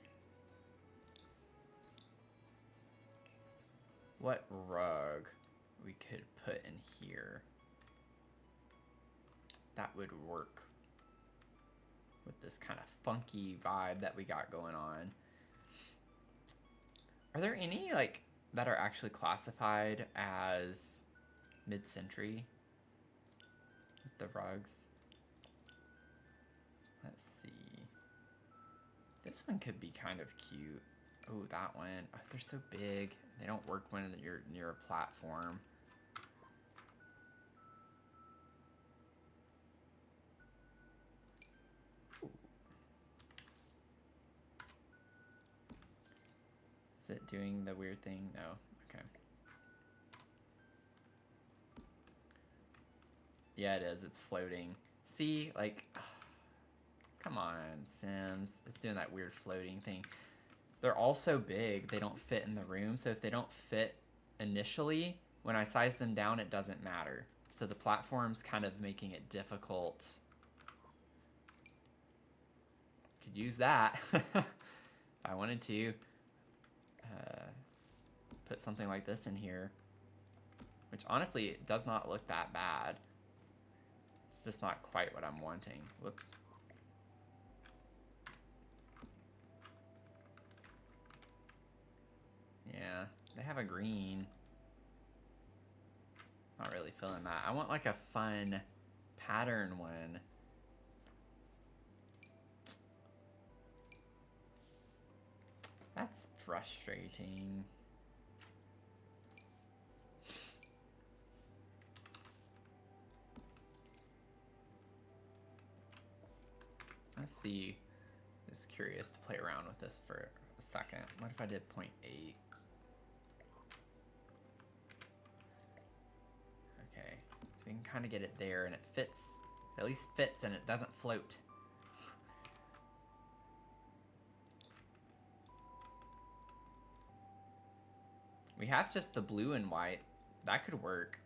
What rug we could put in here that would work with this kind of funky vibe that we got going on. Are there any like that are actually classified as mid-century with the rugs? Let's see. This one could be kind of cute. Oh, that one. Oh, they're so big. They don't work when you're near a platform. Ooh. Is it doing the weird thing? No. Okay. Yeah, it is. It's floating. See, like, come on, Sims. It's doing that weird floating thing. They're all so big, they don't fit in the room. So if they don't fit initially, when I size them down, it doesn't matter. So the platform's kind of making it difficult. Could use that if I wanted to. Put something like this in here, which honestly it does not look that bad. It's just not quite what I'm wanting. Whoops. Yeah, they have a green. Not really feeling that. I want like a fun pattern one. That's frustrating. Let's see. Just curious to play around with this for a second. What if I did 0.8? Okay, so we can kind of get it there and it fits, at least fits and it doesn't float. We have just the blue and white. That could work.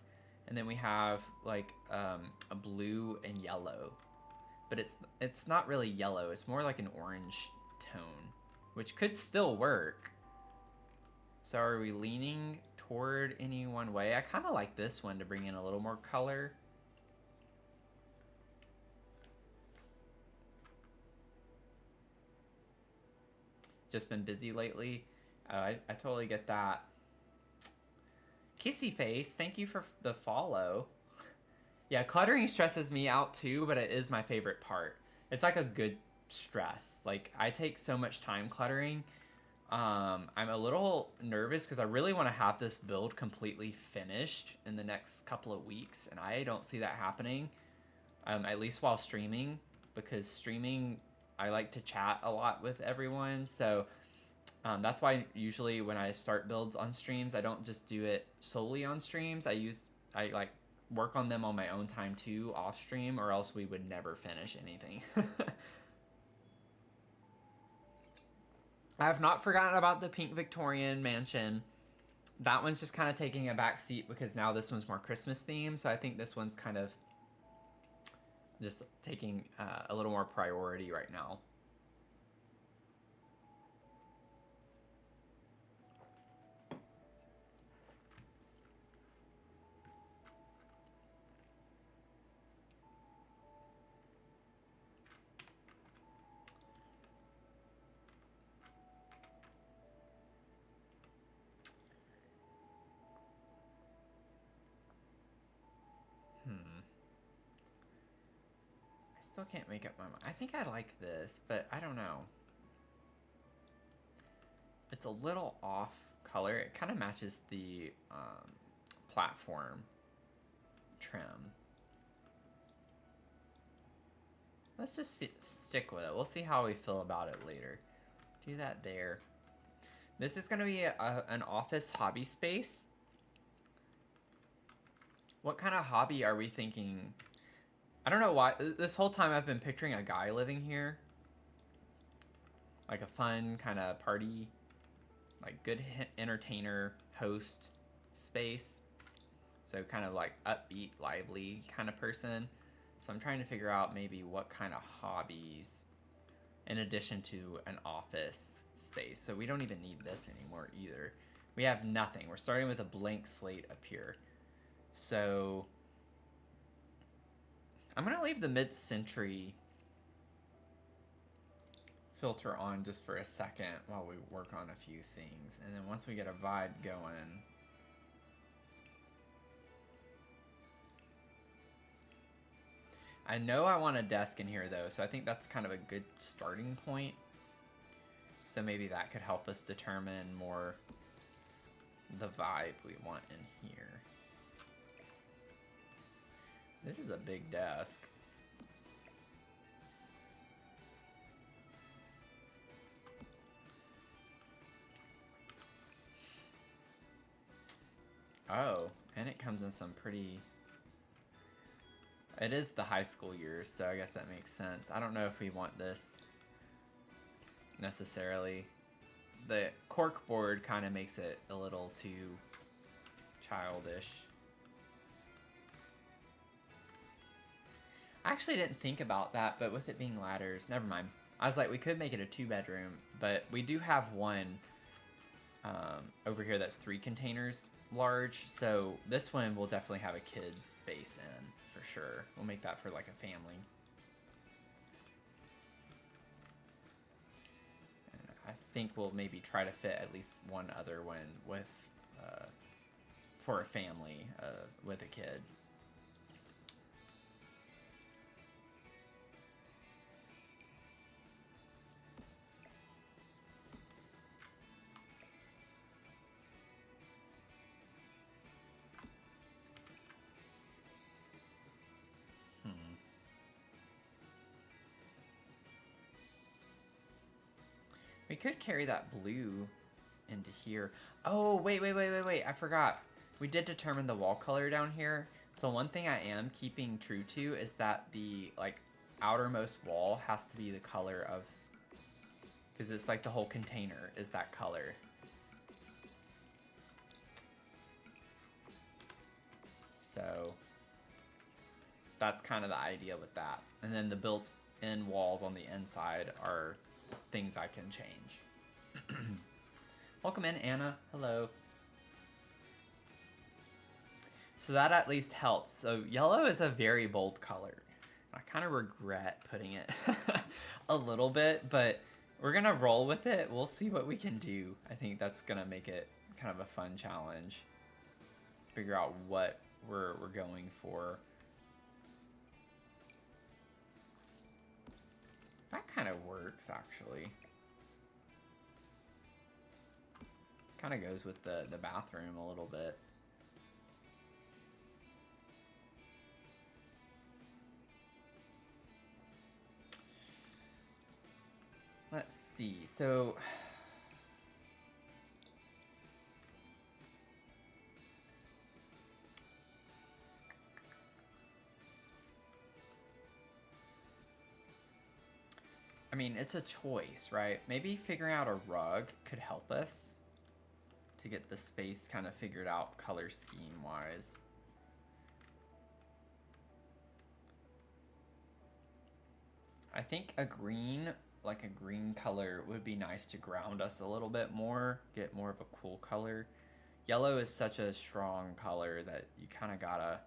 And then we have like a blue and yellow. But it's not really yellow. It's more like an orange tone, which could still work. So are we leaning toward any one way? I kind of like this one to bring in a little more color. Just been busy lately. I totally get that. Kissy Face, thank you for the follow. Yeah, cluttering stresses me out too, but it is my favorite part. It's like a good stress. Like, I take so much time cluttering. I'm a little nervous because I really want to have this build completely finished in the next couple of weeks, and I don't see that happening, at least while streaming, because streaming, I like to chat a lot with everyone, so that's why usually when I start builds on streams, I don't just do it solely on streams. I like work on them on my own time too, off stream, or else we would never finish anything. I have not forgotten about the pink Victorian mansion. That one's just kind of taking a back seat because now this one's more Christmas themed, so I think this one's kind of just taking a little more priority right now. Still can't make up my mind. I think I like this, but I don't know. It's a little off color. It kind of matches the platform trim. Let's just stick with it. We'll see how we feel about it later. Do that there. This is going to be an office hobby space. What kind of hobby are we thinking? I don't know why. This whole time I've been picturing a guy living here. Like a fun kind of party, like good entertainer, host space. So kind of like upbeat, lively kind of person. So I'm trying to figure out maybe what kind of hobbies in addition to an office space. So we don't even need this anymore either. We have nothing. We're starting with a blank slate up here. So I'm going to leave the mid-century filter on just for a second while we work on a few things. And then once we get a vibe going, I know I want a desk in here though, so I think that's kind of a good starting point. So maybe that could help us determine more the vibe we want in here. This is a big desk. Oh, and it comes in some pretty... It is the high school years, so I guess that makes sense. I don't know if we want this necessarily. The cork board kind of makes it a little too childish. I actually didn't think about that, but with it being ladders, never mind. I was like, we could make it a 2-bedroom, but we do have one over here that's 3 containers large, so this one will definitely have a kid's space in, for sure. We'll make that for like a family. And I think we'll maybe try to fit at least one other one with, for a family with a kid. We could carry that blue into here. Oh, wait. I forgot. We did determine the wall color down here. So one thing I am keeping true to is that the, like, outermost wall has to be the color of... Because it's like the whole container is that color. So that's kind of the idea with that. And then the built-in walls on the inside are things I can change. Welcome in, Anna. Hello. So that at least helps. So yellow is a very bold color. I kind of regret putting it a little bit, but we're gonna roll with it. We'll see what we can do. I think that's gonna make it kind of a fun challenge. Figure out what we're going for. That kind of works, actually. Kind of goes with the bathroom a little bit. Let's see. So I mean, it's a choice, right? Maybe figuring out a rug could help us to get the space kind of figured out color scheme wise. I think a green, like a green color, would be nice to ground us a little bit more, get more of a cool color. Yellow is such a strong color that you kind of gotta...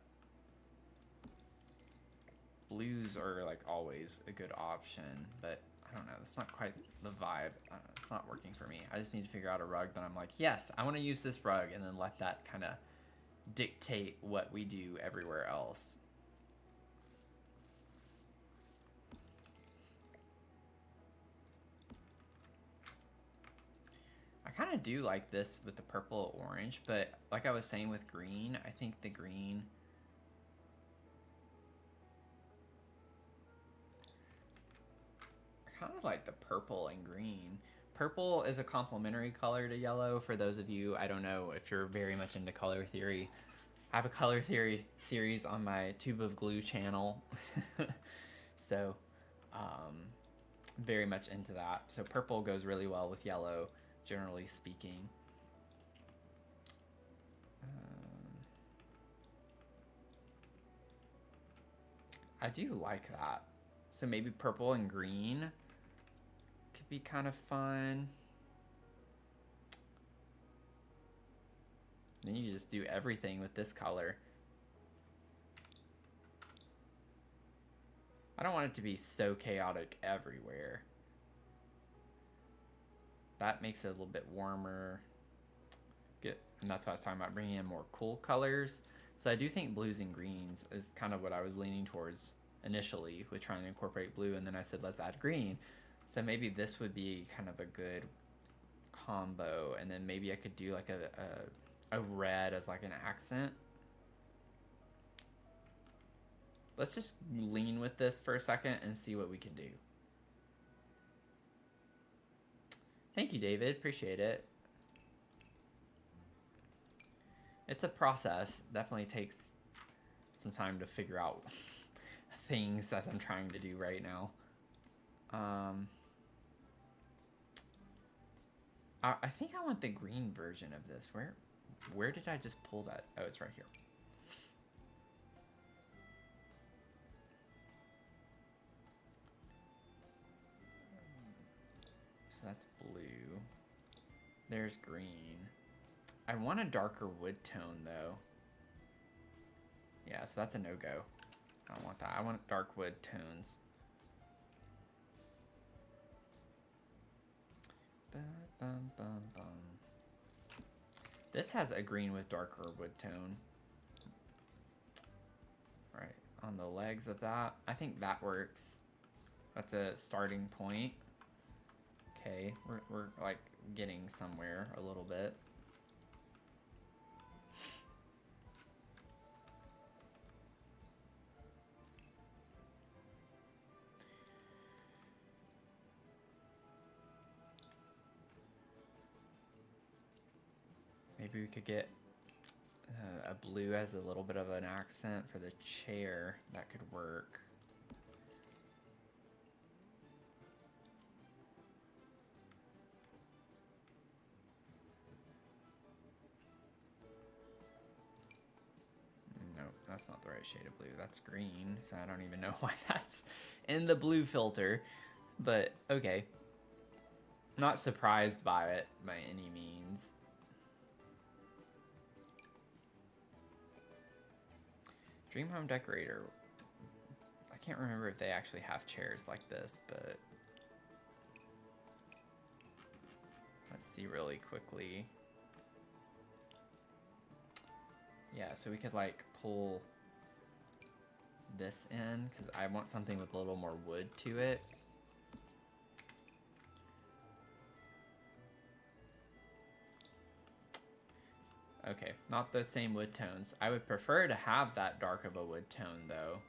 Blues are like always a good option, but I don't know, that's not quite the vibe. It's not working for me. I just need to figure out a rug that I'm like, yes, I want to use this rug, and then let that kind of dictate what we do everywhere else. I kind of do like this with the purple orange, but like I was saying with green, I think the green... I kind of like the purple and green. Purple is a complementary color to yellow. For those of you, I don't know if you're very much into color theory. I have a color theory series on my Tube of Glue channel. So, very much into that. So purple goes really well with yellow, generally speaking. I do like that. So maybe purple and green could be kind of fun. Then you just do everything with this color. I don't want it to be so chaotic everywhere. That makes it a little bit warmer. Good. And that's why I was talking about bringing in more cool colors. So I do think blues and greens is kind of what I was leaning towards initially with trying to incorporate blue, and then I said let's add green. So maybe this would be kind of a good combo, and then maybe I could do like a red as like an accent. Let's just lean with this for a second and see what we can do. Thank you, David. Appreciate it. It's a process. Definitely takes some time to figure out things as I'm trying to do right now. I think I want the green version of this. Where did I just pull that? Oh, it's right here. So that's blue. There's green. I want a darker wood tone though. Yeah, so that's a no-go. I don't want that. I want dark wood tones. This has a green with darker wood tone. Right, on the legs of that. I think that works. That's a starting point. Okay, we're like getting somewhere a little bit. Maybe we could get a blue as a little bit of an accent for the chair. That could work. Nope, that's not the right shade of blue. That's green, so I don't even know why that's in the blue filter. But, okay. Not surprised by it by any means. Dream Home Decorator. I can't remember if they actually have chairs like this, but let's see really quickly. Yeah, so we could like pull this in because I want something with a little more wood to it. Okay, not the same wood tones. I would prefer to have that dark of a wood tone though.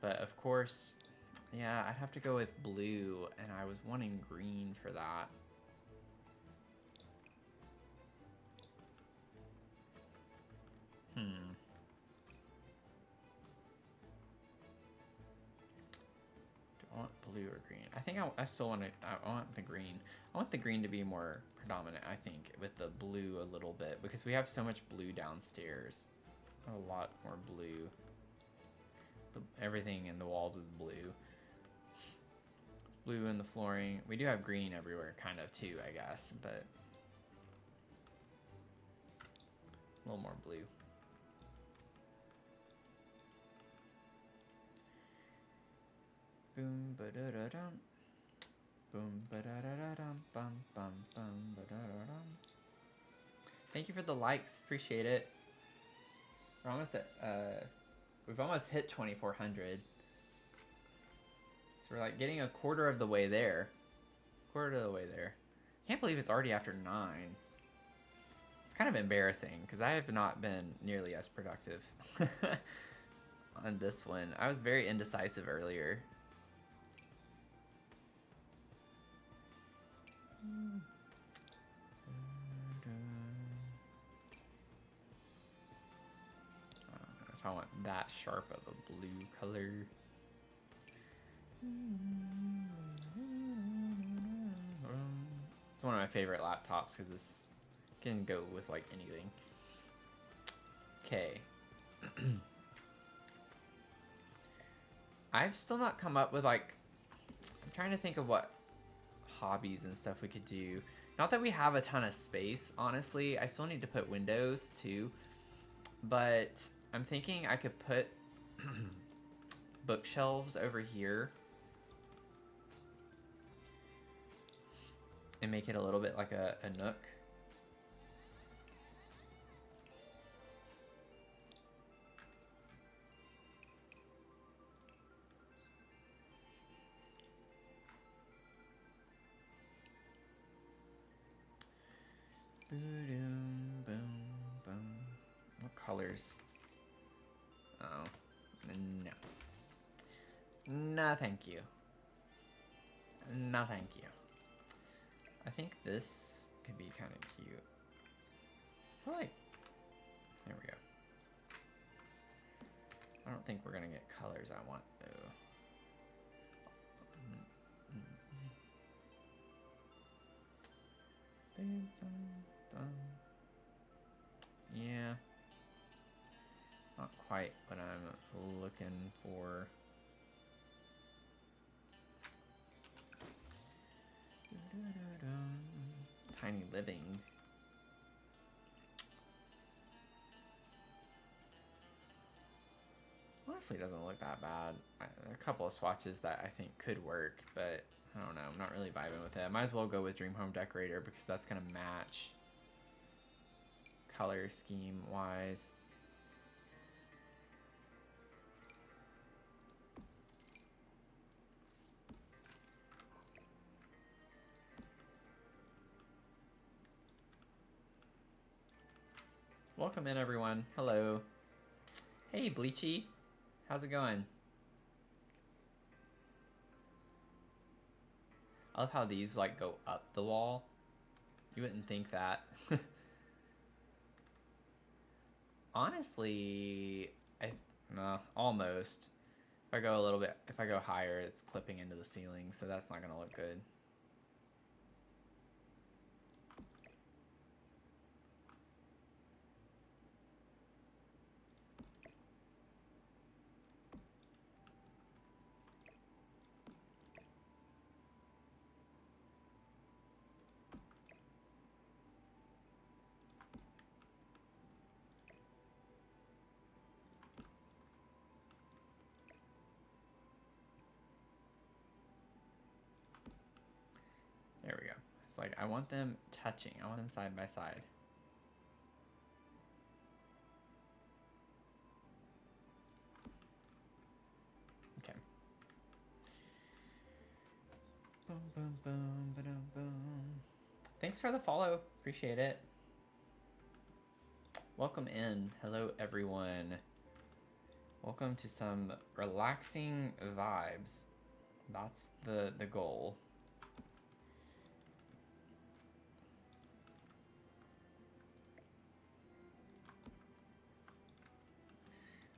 But of course, yeah, I'd have to go with blue, and I was wanting green for that. Do I want blue or green? I think I still want to, I want the green. I want the green to be more predominant, I think, with the blue a little bit, because we have so much blue downstairs. A lot more blue. Everything in the walls is blue. Blue in the flooring. We do have green everywhere, kind of, too, I guess, but a little more blue. Boom ba da da dum. Boom ba da da da dum bum bum bum ba da da dum. Thank you for the likes, appreciate it. We're almost at we've almost hit 2,400. So we're like getting a quarter of the way there. Quarter of the way there. Can't believe it's already after 9. It's kind of embarrassing because I have not been nearly as productive on this one. I was very indecisive earlier. I don't know if I want that sharp of a blue color. It's one of my favorite laptops because this can go with like anything. Okay. I've still not come up with like, I'm trying to think of what hobbies and stuff we could do. Not that we have a ton of space, honestly. I still need to put windows too, but I'm thinking I could put bookshelves over here and make it a little bit like a nook. Boom, boom, boom. What colors? Oh, no. No, thank you. No, thank you. I think this could be kind of cute. I feel like, there we go. I don't think we're gonna get colors I want though. Yeah. Not quite what I'm looking for. Tiny living. Honestly, doesn't look that bad. A couple of swatches that I think could work, but I don't know. I'm not really vibing with it. I might as well go with Dream Home Decorator because that's gonna match color scheme wise. Welcome in, everyone. Hello. Hey, Bleachy. How's it going? I love how these like go up the wall. You wouldn't think that. Honestly, almost. If I go a little bit, if I go higher, it's clipping into the ceiling, so that's not gonna look good. There we go. It's like, I want them touching. I want them side by side. Okay. Boom, boom, boom, ba-dum, boom. Thanks for the follow. Appreciate it. Welcome in. Hello, everyone. Welcome to some relaxing vibes. That's the goal.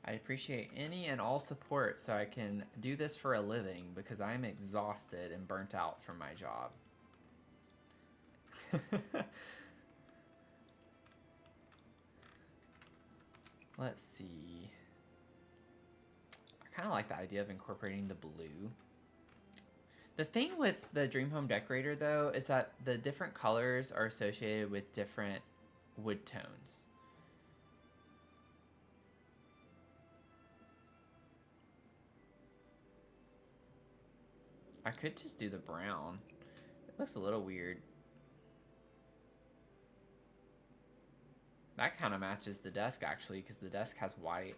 I appreciate any and all support so I can do this for a living because I'm exhausted and burnt out from my job. Let's see. I kind of like the idea of incorporating the blue. The thing with the Dream Home Decorator, though, is that the different colors are associated with different wood tones. I could just do the brown. It looks a little weird. That kind of matches the desk, actually, because the desk has white.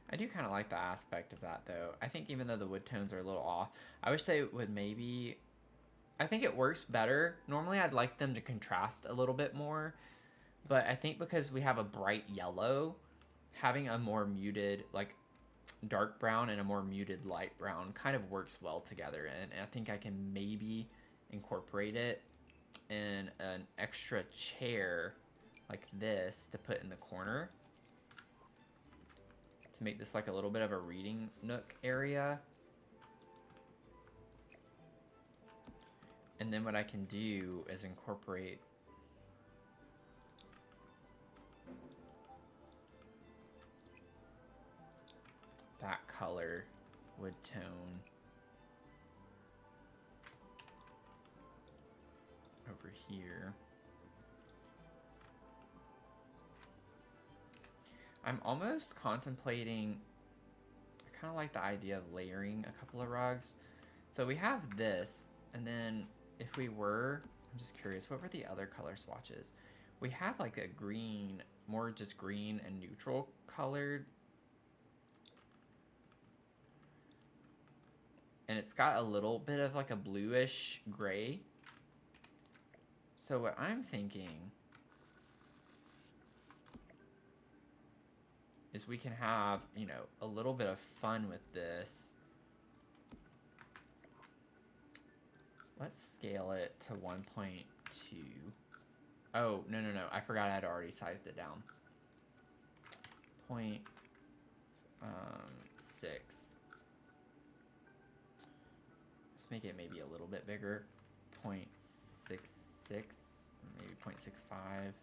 I do kind of like the aspect of that, though. I think even though the wood tones are a little off, I wish they would maybe... I think it works better. Normally, I'd like them to contrast a little bit more. But I think because we have a bright yellow, having a more muted, like, dark brown and a more muted light brown kind of works well together. And I think I can maybe incorporate it in an extra chair like this to put in the corner to make this like a little bit of a reading nook area. And then what I can do is incorporate that color wood tone over here. I'm almost contemplating, I kind of like the idea of layering a couple of rugs. So we have this, and then if we were, I'm just curious, what were the other color swatches? We have like a green, more just green and neutral colored. And it's got a little bit of like a bluish gray. So what I'm thinking is we can have, you know, a little bit of fun with this. Let's scale it to 1.2. Oh, no. I forgot I had already sized it down. 0.6. Let's make it maybe a little bit bigger. 0.66, maybe 0.65.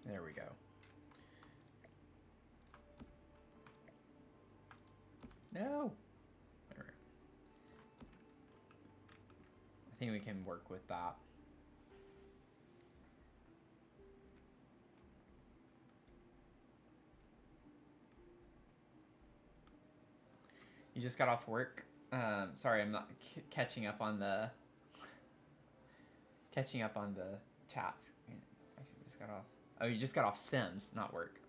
There we go. No. There we go. I think we can work with that. You just got off work? Sorry, I'm not catching up on the chats. Actually, just got off. Oh, you just got off Sims, not work.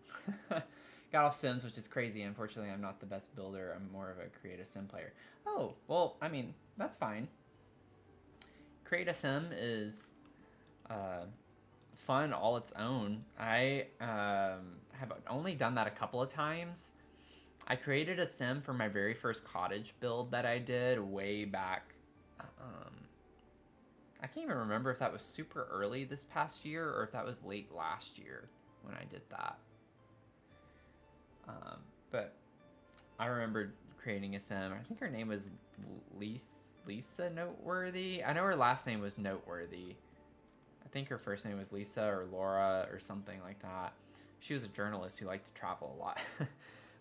got off Sims, which is crazy. Unfortunately, I'm not the best builder. I'm more of a create a sim player. Oh, well, I mean, that's fine. Create a sim is fun all its own. I have only done that a couple of times. I created a sim for my very first cottage build that I did way back. I can't even remember if that was super early this past year or if that was late last year when I did that. But I remember creating a sim. I think her name was Lisa Noteworthy. I know her last name was Noteworthy. I think her first name was Lisa or Laura or something like that. She was a journalist who liked to travel a lot.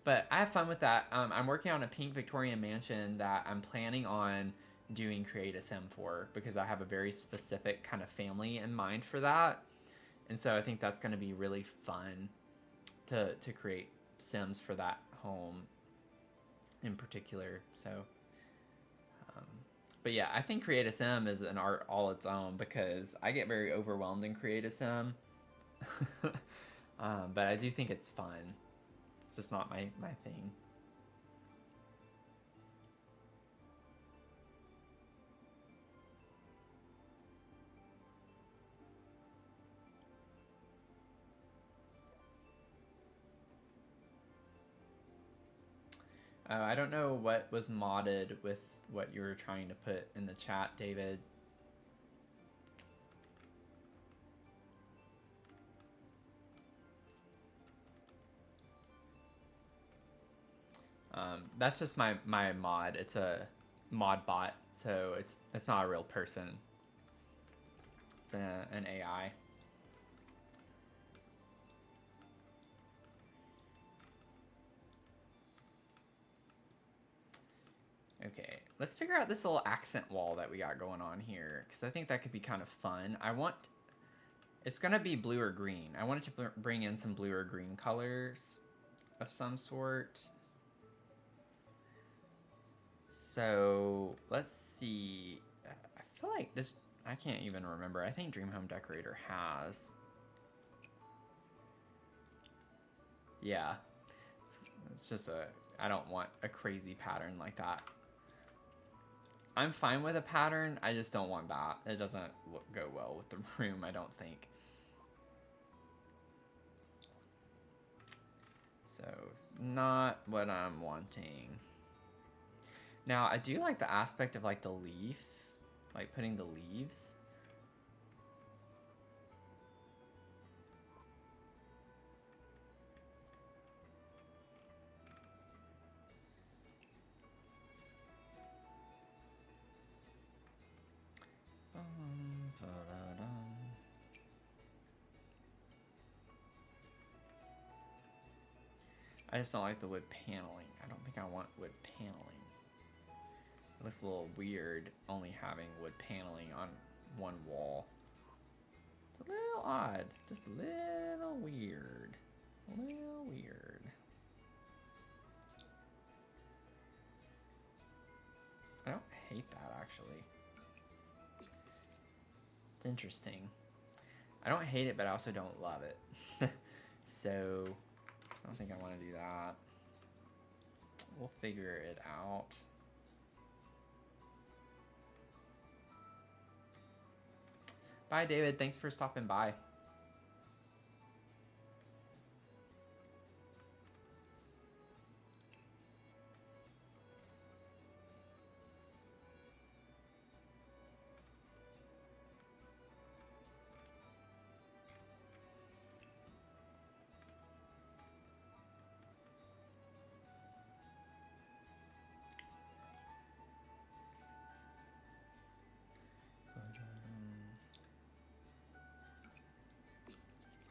But I have fun with that. I'm working on a pink Victorian mansion that I'm planning on doing create a sim for because I have a very specific kind of family in mind for that. And so I think that's going to be really fun to create sims for that home in particular. So but yeah, I think create a sim is an art all its own because I get very overwhelmed in create a sim. But I do think it's fun. It's just not my thing. I don't know what was modded with what you were trying to put in the chat, David. That's just my mod. It's a mod bot, so it's not a real person. It's an AI. Okay, let's figure out this little accent wall that we got going on here, because I think that could be kind of fun. It's gonna be blue or green. I want it to bring in some blue or green colors of some sort. So let's see. I feel like this, I can't even remember. I think Dream Home Decorator has. Yeah, it's just I don't want a crazy pattern like that. I'm fine with a pattern, I just don't want that. It doesn't go well with the room, I don't think. So, not what I'm wanting. Now, I do like the aspect of like the leaf, like putting the leaves. I just don't like the wood paneling. I don't think I want wood paneling. It looks a little weird only having wood paneling on one wall. It's a little odd. Just a little weird. A little weird. I don't hate that, actually. It's interesting. I don't hate it, but I also don't love it. So, I don't think I want to do that. We'll figure it out. Bye, David. Thanks for stopping by.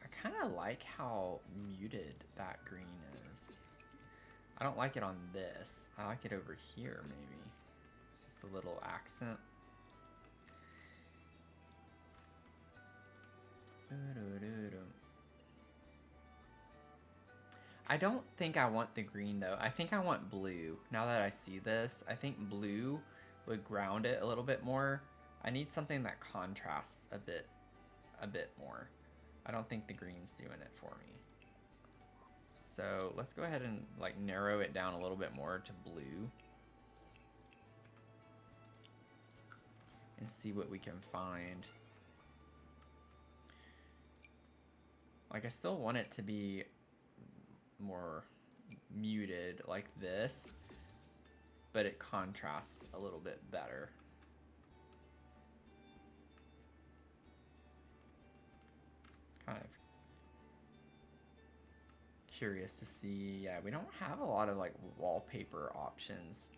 I kind of like how muted that green is. I don't like it on this. I like it over here, maybe. It's just a little accent. I don't think I want the green though. I think I want blue. Now that I see this, I think blue would ground it a little bit more. I need something that contrasts a bit more. I don't think the green's doing it for me. So let's go ahead and like narrow it down a little bit more to blue. And see what we can find. Like I still want it to be more muted like this, but it contrasts a little bit better. Kind of curious to see. Yeah, we don't have a lot of like wallpaper options.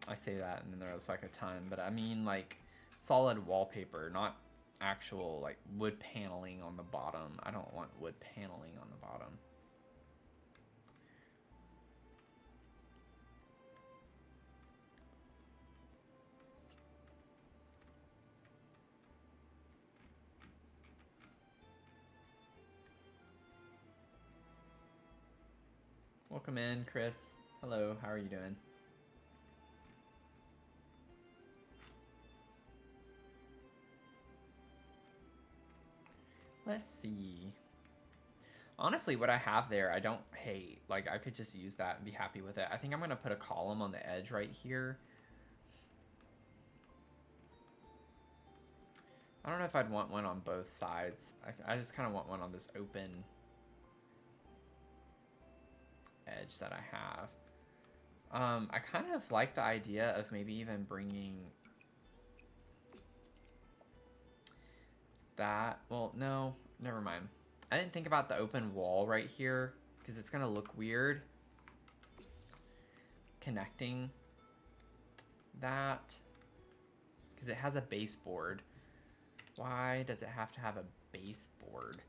I say that and then there's like a ton, but I mean like solid wallpaper, not actual like wood paneling on the bottom. I don't want wood paneling on the bottom. Welcome in, Chris. Hello, how are you doing? Let's see. Honestly, what I have there, I don't hate. Like, I could just use that and be happy with it. I think I'm going to put a column on the edge right here. I don't know if I'd want one on both sides. I just kind of want one on this open edge that I have. I kind of like the idea of maybe even bringing that. Well, no, never mind. I didn't think about the open wall right here because it's gonna look weird connecting that because it has a baseboard. Why does it have to have a baseboard?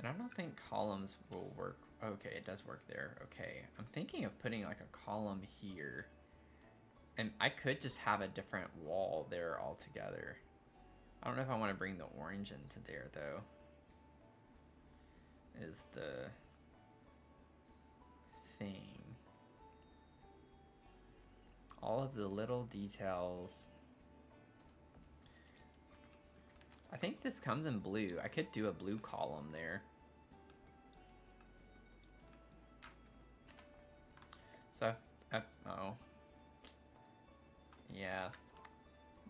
And I don't think columns will work. Okay, it does work there. Okay, I'm thinking of putting like a column here. And I could just have a different wall there altogether. I don't know if I want to bring the orange into there though. Is the thing. All of the little details. I think this comes in blue. I could do a blue column there. So, oh. Yeah.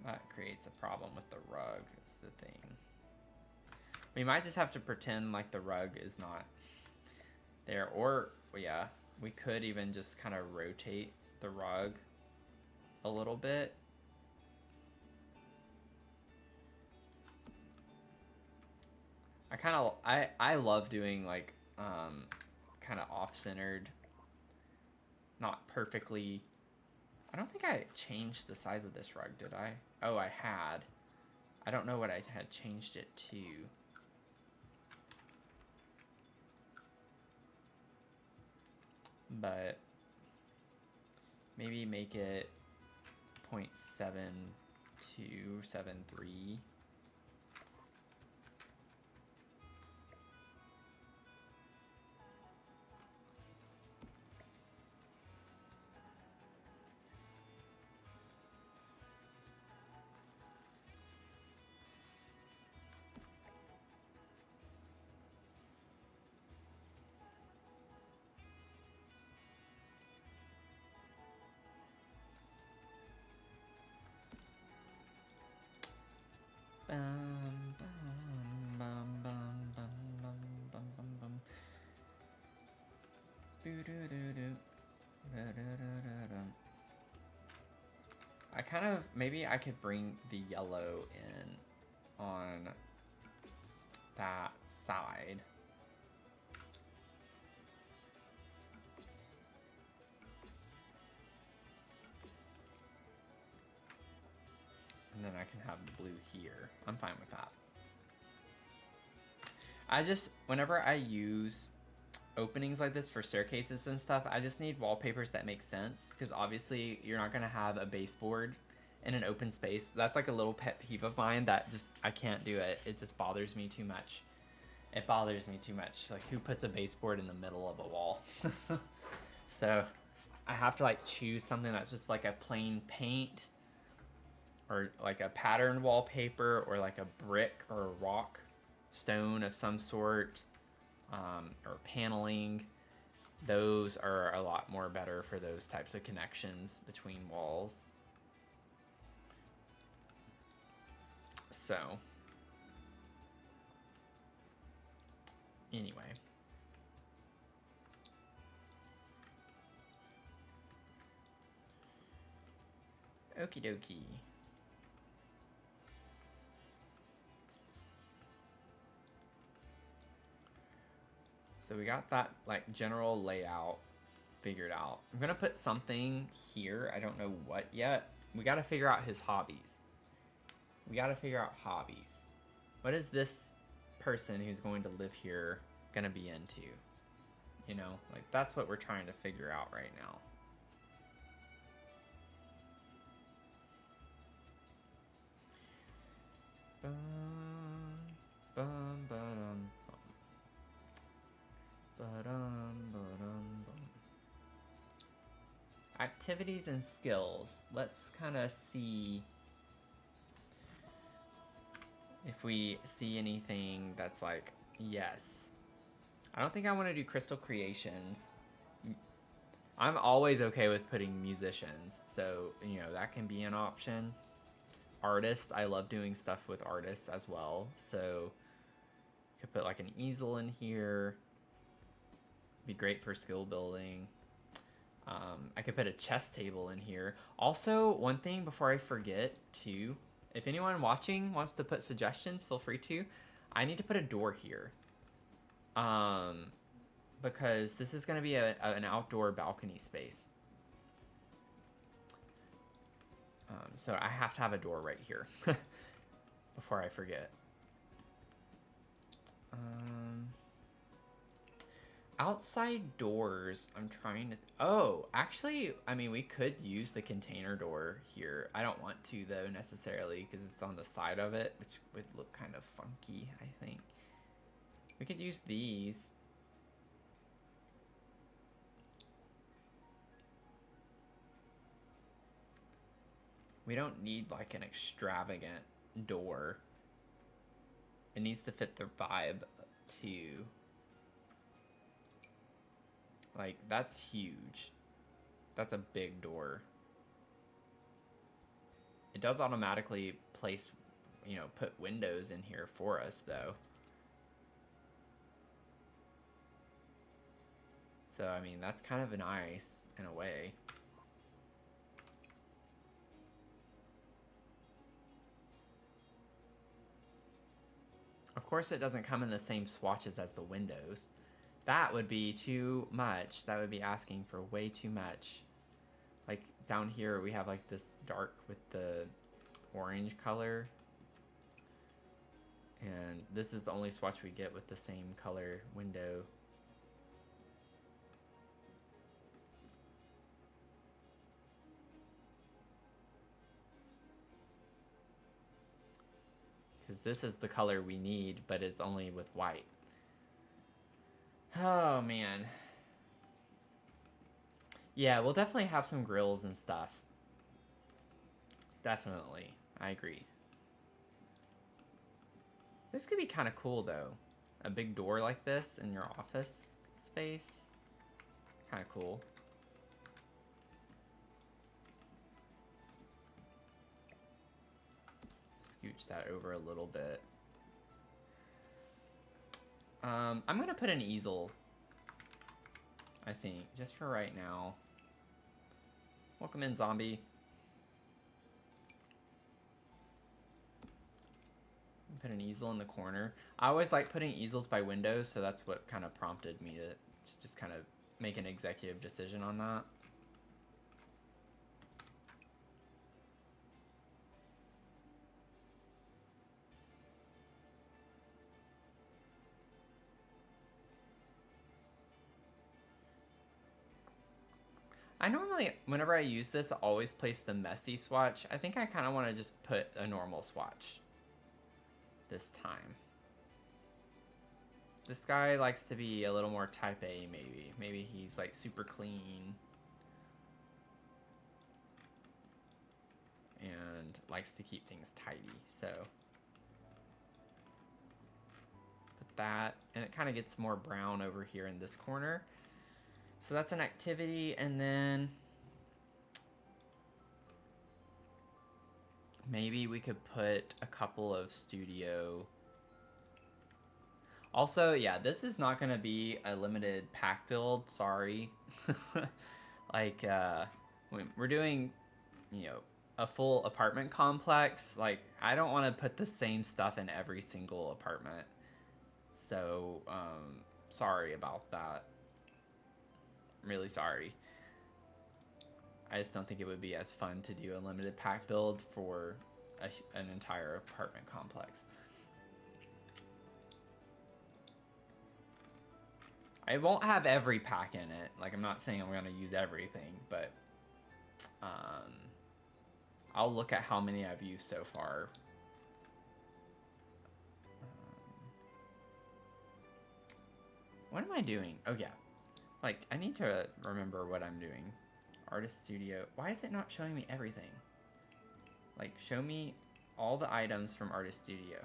That creates a problem with the rug, is the thing. We might just have to pretend like the rug is not there. Or, yeah, we could even just kind of rotate the rug a little bit. I love doing like kind of off-centered, not perfectly. I don't think I changed the size of this rug, did I? Oh, I had. I don't know what I had changed it to. But maybe make it 0.7273. I kind of, maybe I could bring the yellow in on that side. And then I can have the blue here. I'm fine with that. I just, whenever I use openings like this for staircases and stuff, I just need wallpapers that make sense, because obviously you're not going to have a baseboard in an open space. That's like a little pet peeve of mine that just, I can't do it. It just bothers me too much. It bothers me too much. Like, who puts a baseboard in the middle of a wall? So I have to like choose something that's just like a plain paint or like a patterned wallpaper or like a brick or a rock stone of some sort, or paneling. Those are a lot more better for those types of connections between walls. So anyway. Okie dokie. So we got that like general layout figured out. I'm gonna put something here. I don't know what yet. We gotta figure out his hobbies. We gotta figure out hobbies. What is this person who's going to live here gonna be into? You know, like that's what we're trying to figure out right now. Activities and skills. Let's kind of see if we see anything that's like, yes. I don't think I want to do crystal creations. I'm always okay with putting musicians, so, you know, that can be an option. Artists, I love doing stuff with artists as well, so could put like an easel in here. Be great for skill building. I could put a chess table in here. Also, one thing before I forget too, if anyone watching wants to put suggestions, feel free to. I need to put a door here. Because this is going to be an outdoor balcony space. So I have to have a door right here before I forget. Outside doors, I'm trying to... Oh, actually, I mean, we could use the container door here. I don't want to, though, necessarily, because it's on the side of it, which would look kind of funky, I think. We could use these. We don't need, like, an extravagant door. It needs to fit the vibe, too. Like, that's huge. That's a big door. It does automatically place, you know, put windows in here for us, though. So, I mean, that's kind of nice in a way. Of course, it doesn't come in the same swatches as the windows. That would be too much. That would be asking for way too much. Like down here, we have like this dark with the orange color. And this is the only swatch we get with the same color window. Because this is the color we need, but it's only with white. Oh, man. Yeah, we'll definitely have some grills and stuff. Definitely. I agree. This could be kind of cool, though. A big door like this in your office space. Kind of cool. Scooch that over a little bit. I'm going to put an easel, I think, just for right now. Welcome in, zombie. Put an easel in the corner. I always like putting easels by windows, so that's what kind of prompted me to just kind of make an executive decision on that. I normally, whenever I use this, I always place the messy swatch. I think I kind of want to just put a normal swatch this time. This guy likes to be a little more type A, maybe. Maybe he's like super clean. And likes to keep things tidy, so. Put that, and it kind of gets more brown over here in this corner. So that's an activity, and then maybe we could put a couple of studio. Also, yeah, this is not going to be a limited pack build, sorry. Like, when we're doing, you know, a full apartment complex, like, I don't want to put the same stuff in every single apartment. So, sorry about that. I'm really sorry. I just don't think it would be as fun to do a limited pack build for an entire apartment complex. I won't have every pack in it. Like, I'm not saying I'm going to use everything, but I'll look at how many I've used so far. What am I doing? Oh, yeah. Like, I need to remember what I'm doing. Artist Studio. Why is it not showing me everything? Like, show me all the items from Artist Studio.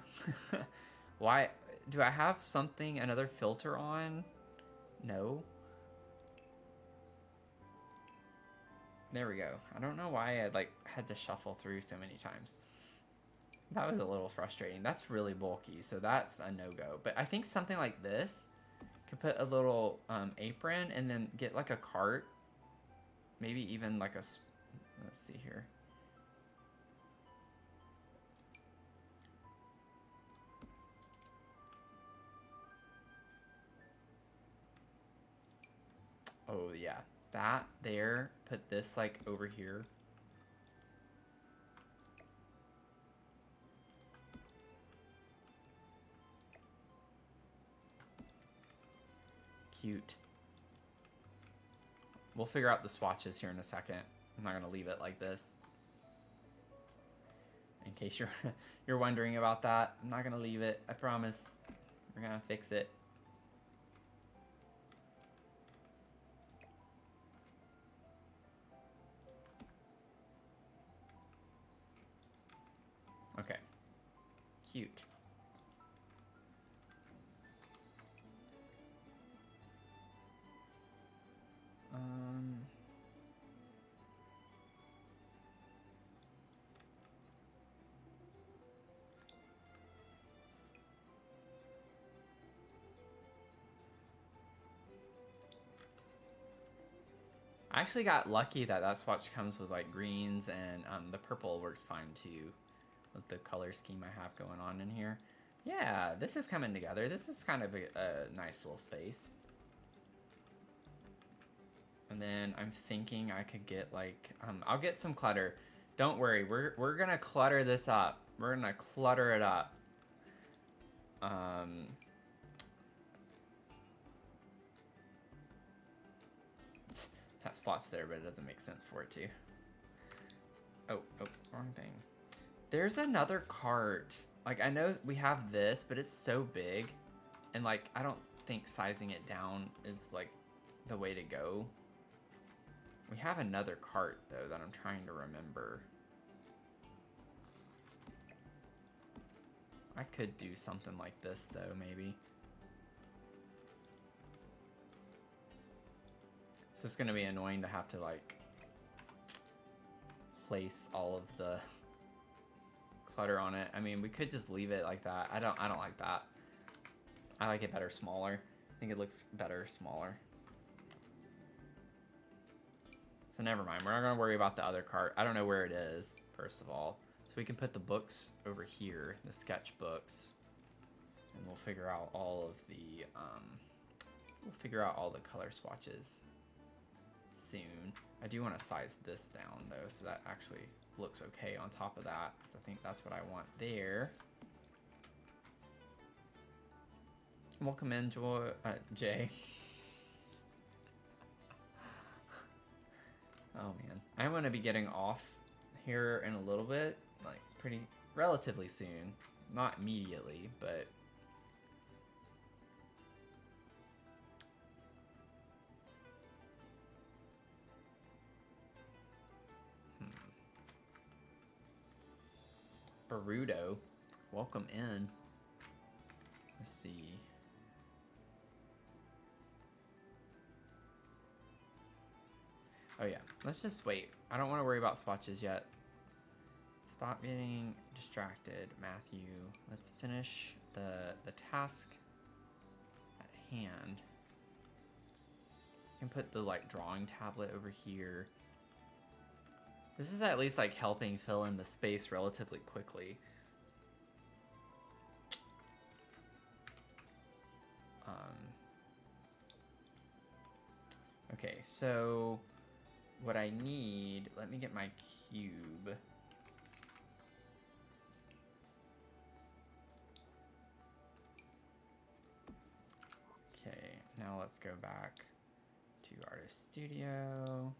Why? Do I have something, another filter on? No. There we go. I don't know why I like had to shuffle through so many times. That was a little frustrating. That's really bulky, so that's a no-go. But I think something like this could put a little apron and then get like a cart. Maybe even like a, let's see here. Oh yeah, that there, put this like over here. Cute. We'll figure out the swatches here in a second. I'm not gonna leave it like this. In case you're wondering about that, I'm not gonna leave it. I promise. We're gonna fix it. Okay. Cute. I actually got lucky that that swatch comes with like greens, and the purple works fine too with the color scheme I have going on in here. Yeah, this is coming together. This is kind of a nice little space. And then I'm thinking I could get like, I'll get some clutter. Don't worry, we're gonna clutter this up. We're gonna clutter it up. That slot's there, but it doesn't make sense for it to. Oh, wrong thing. There's another cart. Like, I know we have this, but it's so big. And, like, I don't think sizing it down is, like, the way to go. We have another cart, though, that I'm trying to remember. I could do something like this, though, maybe. It's just gonna be annoying to have to, like, place all of the clutter on it. I mean, we could just leave it like that. I don't like that. I like it better smaller. I think it looks better smaller. So never mind. We're not gonna worry about the other cart. I don't know where it is, first of all. So we can put the books over here, the sketch books, and we'll figure out all of the color swatches soon. I do want to size this down though, so that actually looks okay on top of that, because I think that's what I want there. Welcome in, Jay. Oh man, I'm gonna be getting off here in a little bit, like relatively soon. Not immediately, but Perudo, welcome in. Let's see. Oh yeah, let's just wait. I don't want to worry about swatches yet. Stop getting distracted, Matthew. Let's finish the task at hand. You can put the like drawing tablet over here. This is at least like helping fill in the space relatively quickly. Okay, so what I need, let me get my cube. Okay, now let's go back to Artist Studio.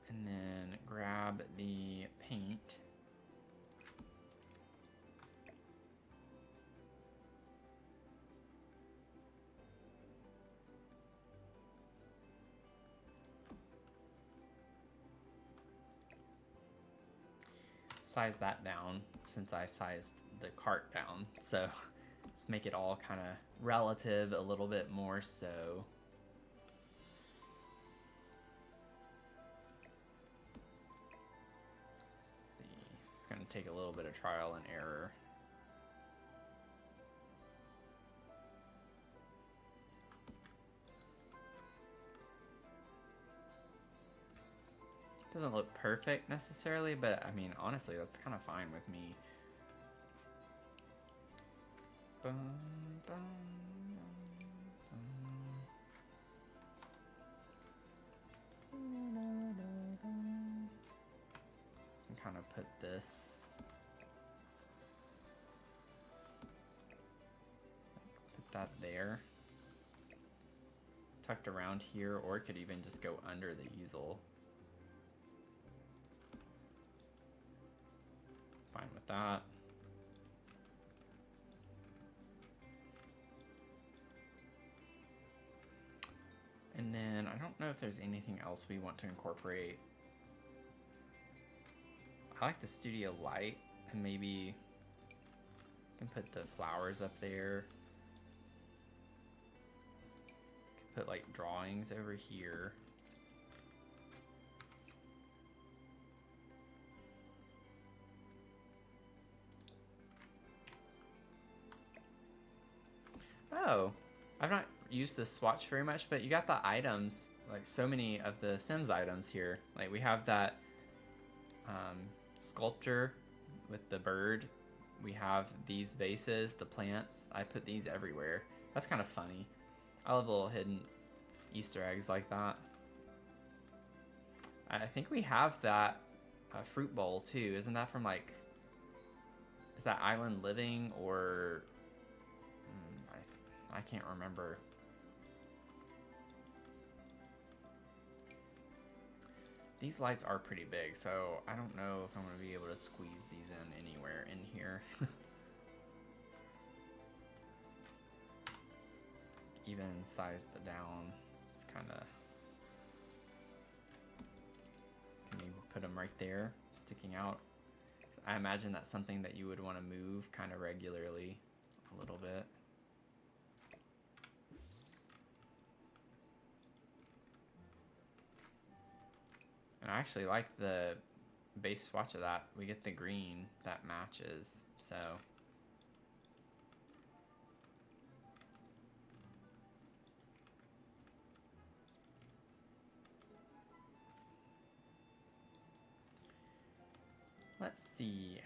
And then grab the paint. Size that down since I sized the cart down. So let's make it all kind of relative a little bit more so. Let's see, it's going to take a little bit of trial and error. Doesn't look perfect necessarily, but I mean, honestly, that's kind of fine with me. Bum, bum, bum. And kind of put this, put that there, tucked around here, or it could even just go under the easel. Fine with that. And then I don't know if there's anything else we want to incorporate. I like the studio light, and maybe you can put the flowers up there. You can put like drawings over here. Oh, I've not used this swatch very much, but you got the items, like so many of the Sims items here. Like we have that sculpture with the bird. We have these vases, the plants. I put these everywhere. That's kind of funny. I love little hidden Easter eggs like that. I think we have that fruit bowl too. Isn't that from like, is that Island Living or I can't remember. These lights are pretty big, so I don't know if I'm going to be able to squeeze these in anywhere in here. Even sized down, it's kind of... Can you put them right there, sticking out? I imagine that's something that you would want to move kind of regularly a little bit. And I actually like the base swatch of that. We get the green that matches, so. Let's see.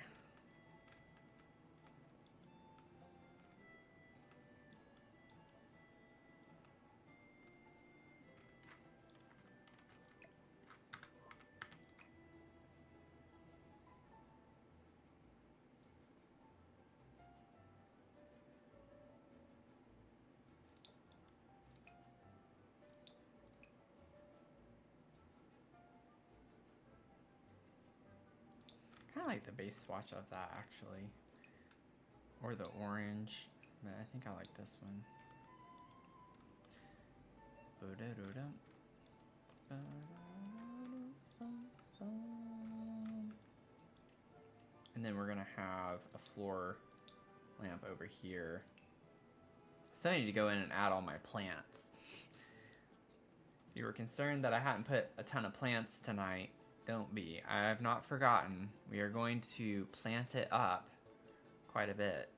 I like the base swatch of that actually, or the orange, but I think I like this one. have a floor lamp over here. Still need to go in and add all my plants. If you were concerned that I hadn't put a ton of plants tonight, don't be. I have not forgotten. We are going to plant it up quite a bit.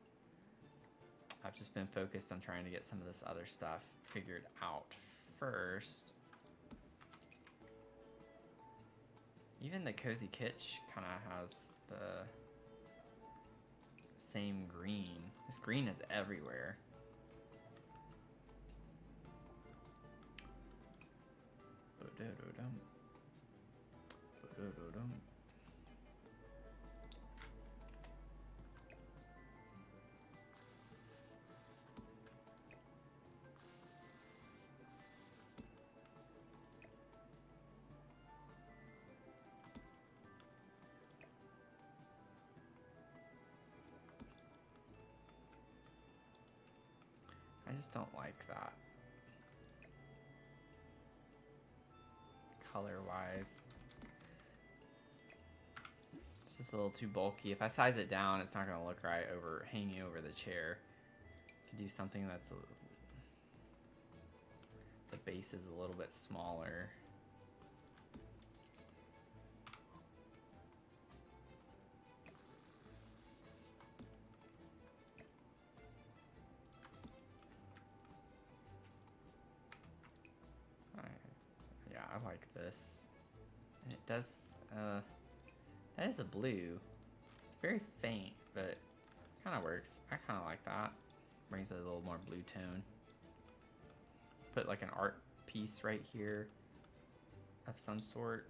I've just been focused on trying to get some of this other stuff figured out first. Even the Cozy Kitsch kind of has the same green. This green is everywhere. I just don't like that. Color-wise. It's just a little too bulky. If I size it down, it's not going to look right hanging over the chair. Could do something that's the base is a little bit smaller. Yeah, I like this. And it does, that is a blue. It's very faint, but kind of works. I kind of like that. Brings a little more blue tone. Put like an art piece right here of some sort.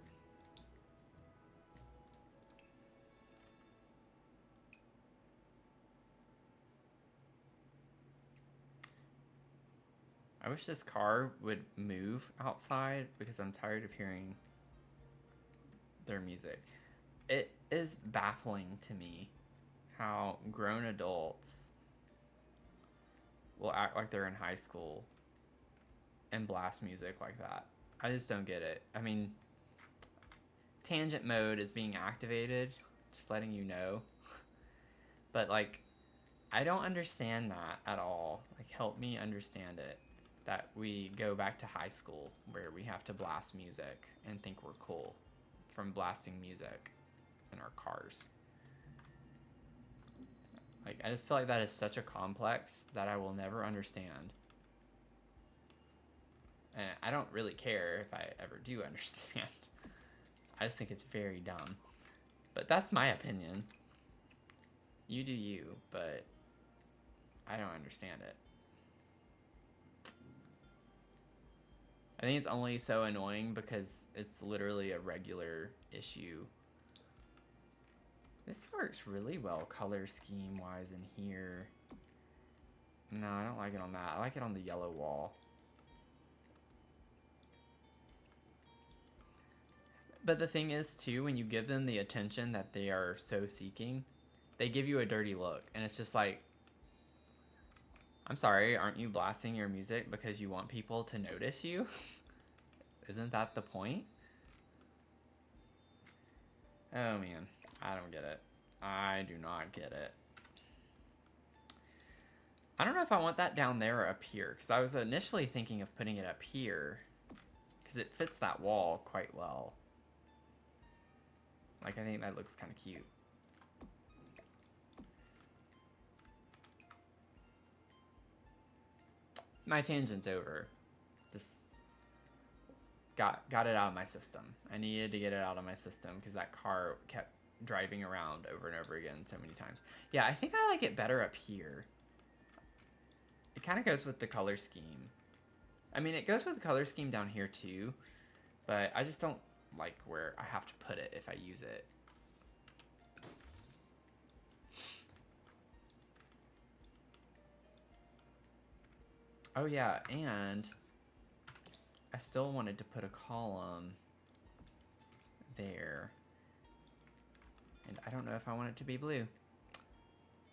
I wish this car would move outside because I'm tired of hearing their music. It is baffling to me how grown adults will act like they're in high school and blast music like that. I just don't get it. I mean, tangent mode is being activated, just letting you know. But like, I don't understand that at all. Like, help me understand it. That we go back to high school where we have to blast music and think we're cool from blasting music in our cars. Like, I just feel like that is such a complex that I will never understand. And I don't really care if I ever do understand. I just think it's very dumb. But that's my opinion. You do you, but I don't understand it. I think it's only so annoying because it's literally a regular issue. This works really well color scheme wise in here. No, I don't like it on that. I like it on the yellow wall. But the thing is too, when you give them the attention that they are so seeking, they give you a dirty look. And it's just like, I'm sorry, aren't you blasting your music because you want people to notice you? Isn't that the point? Oh man, I don't get it. I do not get it. I don't know if I want that down there or up here, because I was initially thinking of putting it up here, because it fits that wall quite well. Like, I think that looks kind of cute. My tangent's over. Just got it out of my system. I needed to get it out of my system because that car kept driving around over and over again so many times. Yeah, I think I like it better up here. It kind of goes with the color scheme. I mean, it goes with the color scheme down here too, but I just don't like where I have to put it if I use it. Oh yeah, and I still wanted to put a column there. And I don't know if I want it to be blue.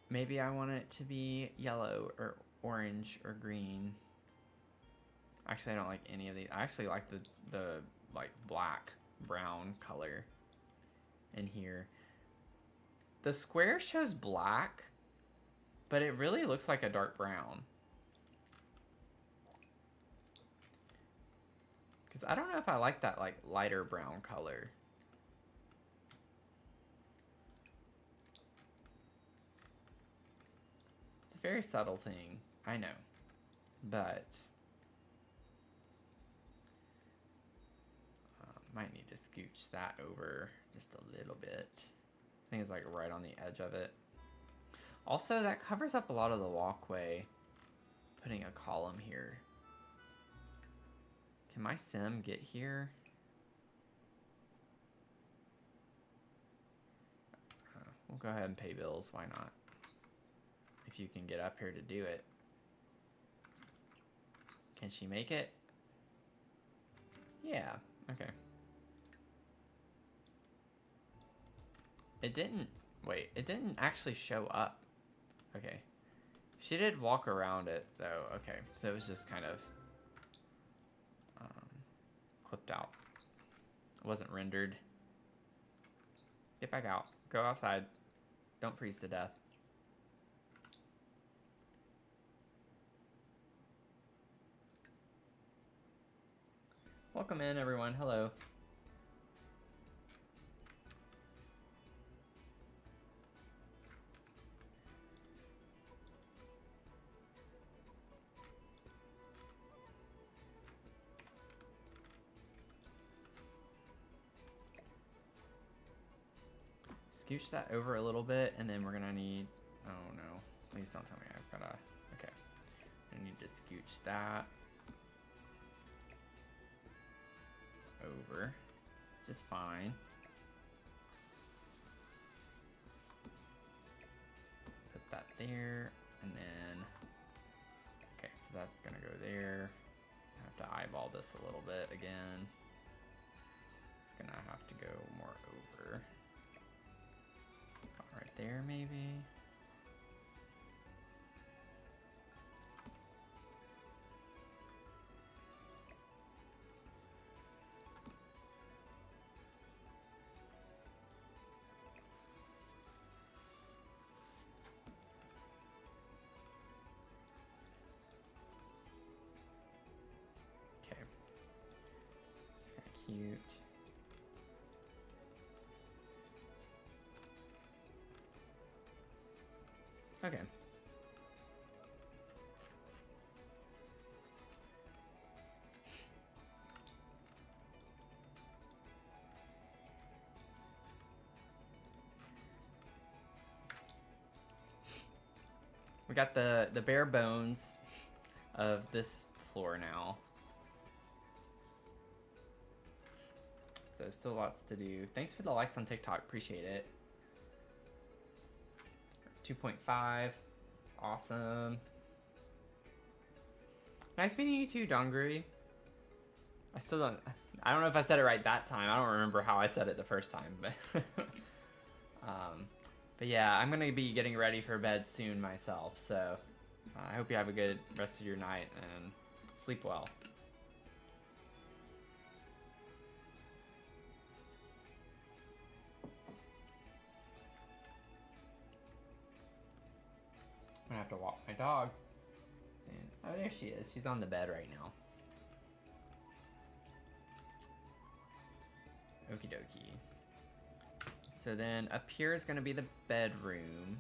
Maybe I want it to be yellow or orange or green. Actually, I don't like any of these. I actually like the like black brown color in here. The square shows black, but it really looks like a dark brown. Because I don't know if I like that like lighter brown color. It's a very subtle thing, I know. But might need to scooch that over just a little bit. I think it's like right on the edge of it. Also, that covers up a lot of the walkway. Putting a column here. Can my sim get here? We'll go ahead and pay bills. Why not? If you can get up here to do it. Can she make it? Yeah. Okay. It didn't. Wait. It didn't actually show up. Okay. She did walk around it, though. Okay. So it was just kind of clipped out. It wasn't rendered. Get back out. Go outside. Don't freeze to death. Welcome in, everyone. Hello. Scooch that over a little bit, and then we're gonna need, oh no, please don't tell me I've gotta, okay. I need to scooch that over, just fine. Put that there, and then, okay, so that's gonna go there. I have to eyeball this a little bit again. It's gonna have to go more over. Right there, maybe. Okay. Kind of cute. Okay. We got the bare bones of this floor now. So still lots to do. Thanks for the likes on TikTok. Appreciate it. 2.5. Awesome. Nice meeting you too, Dongri. I don't know if I said it right that time. I don't remember how I said it the first time, but but yeah, I'm gonna be getting ready for bed soon myself, so I hope you have a good rest of your night and sleep well. I'm gonna have to walk my dog. Oh, there she is. She's on the bed right now. Okie dokie. So then up here is gonna be the bedroom.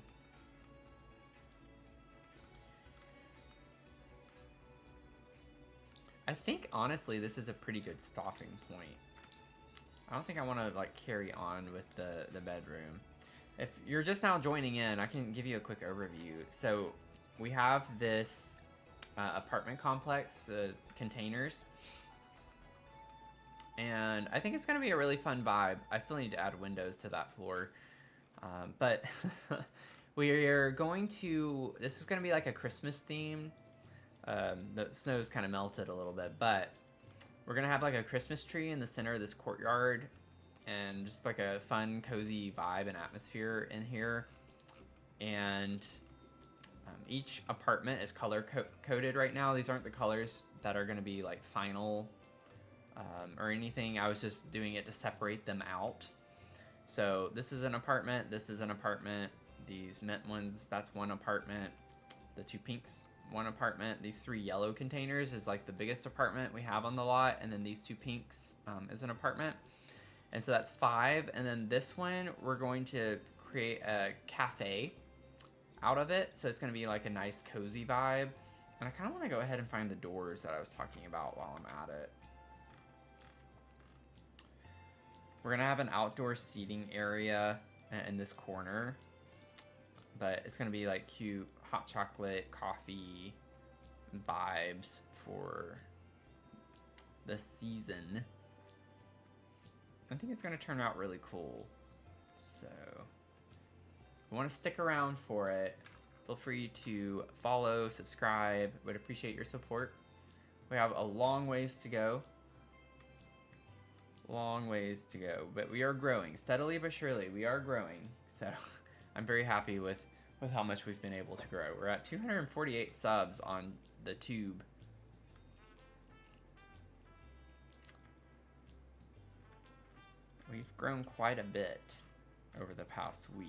I think honestly this is a pretty good stopping point. I don't think I want to like carry on with the bedroom. If you're just now joining in, I can give you a quick overview. So we have this apartment complex, containers. And I think it's going to be a really fun vibe. I still need to add windows to that floor. But we're going to, this is going to be like a Christmas theme. The snow's kind of melted a little bit, but we're going to have like a Christmas tree in the center of this courtyard. And just like a fun, cozy vibe and atmosphere in here. And each apartment is color coded right now. These aren't the colors that are going to be like final or anything. I was just doing it to separate them out. So this is an apartment, this is an apartment, these mint ones, that's one apartment, the two pinks, one apartment, these three yellow containers is like the biggest apartment we have on the lot, and then these two pinks is an apartment. And so that's 5, and then this one, we're going to create a cafe out of it, so it's going to be like a nice cozy vibe. And I kind of want to go ahead and find the doors that I was talking about while I'm at it. We're going to have an outdoor seating area in this corner, but it's going to be like cute hot chocolate, coffee vibes for the season. I think it's going to turn out really cool. So, if you want to stick around for it, feel free to follow, subscribe. Would appreciate your support. We have a long ways to go. Long ways to go, but we are growing steadily but surely. We are growing, so I'm very happy with how much we've been able to grow. We're at 248 subs on the tube. We've grown quite a bit over the past week.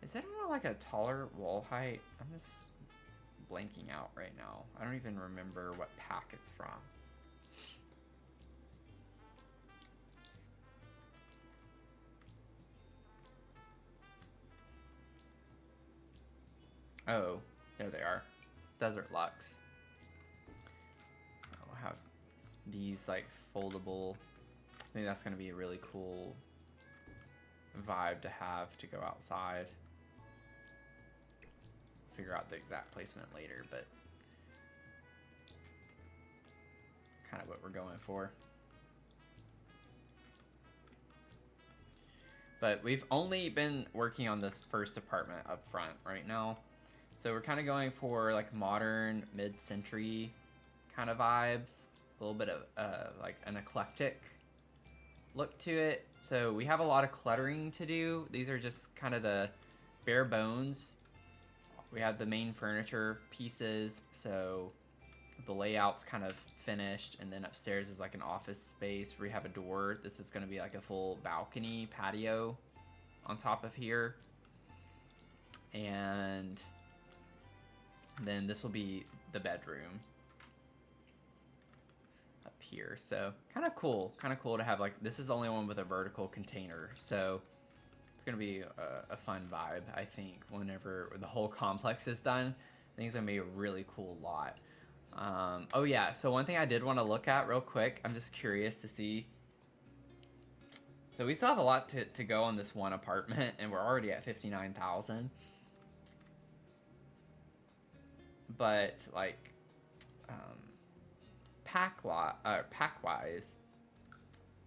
Is it on like a taller wall height? I'm just blanking out right now. I don't even remember what pack it's from. Oh, there they are. Desert Lux. So we'll have these like foldable. I think that's going to be a really cool vibe to have to go outside. Figure out the exact placement later, but kind of what we're going for. But we've only been working on this first apartment up front right now. So we're kind of going for like modern mid-century kind of vibes. A little bit of like an eclectic look to it. So we have a lot of cluttering to do. These are just kind of the bare bones. We have the main furniture pieces, so the layout's kind of finished, and then upstairs is like an office space where we have a door. This is going to be like a full balcony patio on top of here. And then this will be the bedroom up here. So kind of cool to have like, this is the only one with a vertical container. So it's going to be a fun vibe, I think, whenever the whole complex is done. I think it's going to be a really cool lot. Oh yeah, so one thing I did want to look at real quick, I'm just curious to see. So we still have a lot to go on this one apartment, and we're already at 59,000. But like, pack wise,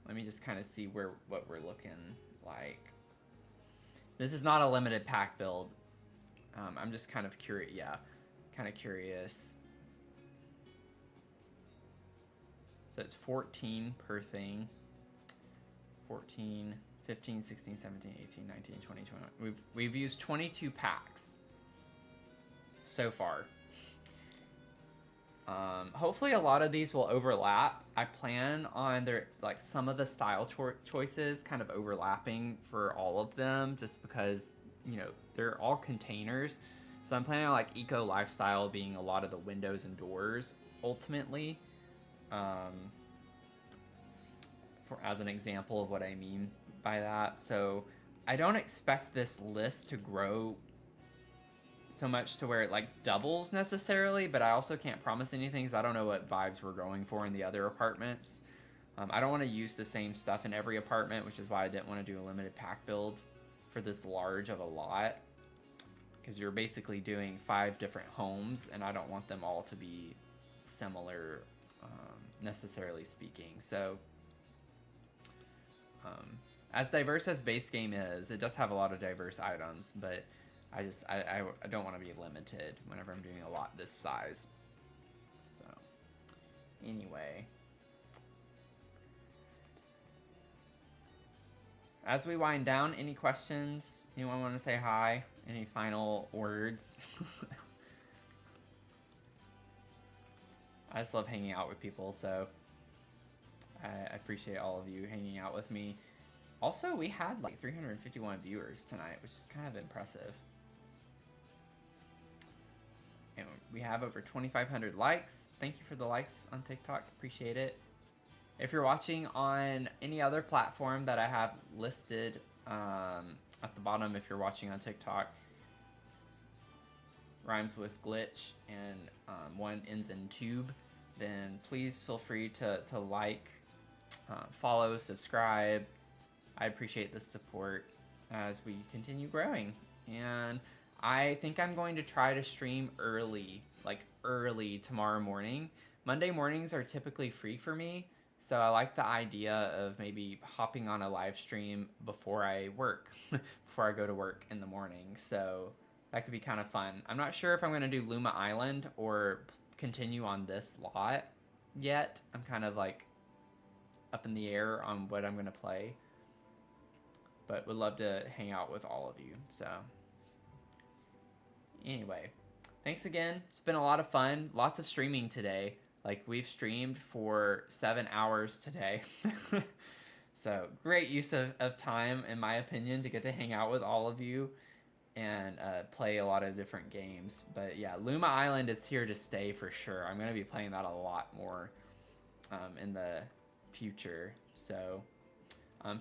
let me just kind of see what we're looking like. This is not a limited pack build. I'm just kind of curious. Yeah, kind of curious. So it's 14 per thing. 14, 15, 16, 17, 18, 19, 20, 21. We've used 22 packs so far. Hopefully a lot of these will overlap. I plan on like some of the style choices kind of overlapping for all of them, just because, you know, they're all containers. So I'm planning on like eco lifestyle being a lot of the windows and doors ultimately. As an example of what I mean by that. So I don't expect this list to grow so much to where it like doubles necessarily, but I also can't promise anything because I don't know what vibes we're going for in the other apartments. I don't want to use the same stuff in every apartment, which is why I didn't want to do a limited pack build for this large of a lot, because you're basically doing 5 different homes, and I don't want them all to be similar, necessarily speaking. So as diverse as base game is, it does have a lot of diverse items, but I don't want to be limited whenever I'm doing a lot this size. So anyway, as we wind down, any questions? Anyone want to say hi? Any final words? I just love hanging out with people, so I appreciate all of you hanging out with me. Also, we had like 351 viewers tonight, which is kind of impressive. And we have over 2,500 likes. Thank you for the likes on TikTok. Appreciate it. If you're watching on any other platform that I have listed at the bottom, if you're watching on TikTok, rhymes with glitch and one ends in tube, then please feel free to like, follow, subscribe. I appreciate the support as we continue growing. And I think I'm going to try to stream early tomorrow morning. Monday mornings are typically free for me, so I like the idea of maybe hopping on a live stream before I work, before I go to work in the morning. So that could be kind of fun. I'm not sure if I'm going to do Luma Island or continue on this lot yet. I'm kind of like up in the air on what I'm going to play, but would love to hang out with all of you. So anyway, thanks again. It's been a lot of fun. Lots of streaming today. Like, we've streamed for 7 hours today. So great use of time, in my opinion, to get to hang out with all of you and play a lot of different games. But yeah, Luma Island is here to stay for sure. I'm going to be playing that a lot more in the future. So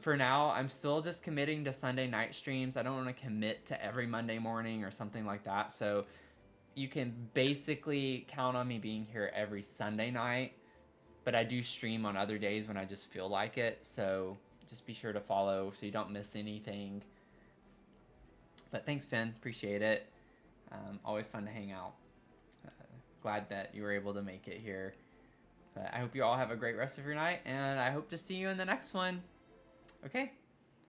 for now, I'm still just committing to Sunday night streams. I don't want to commit to every Monday morning or something like that. So you can basically count on me being here every Sunday night, but I do stream on other days when I just feel like it. So just be sure to follow so you don't miss anything. But thanks, Finn. Appreciate it. Always fun to hang out. Glad that you were able to make it here. But I hope you all have a great rest of your night, and I hope to see you in the next one. Okay.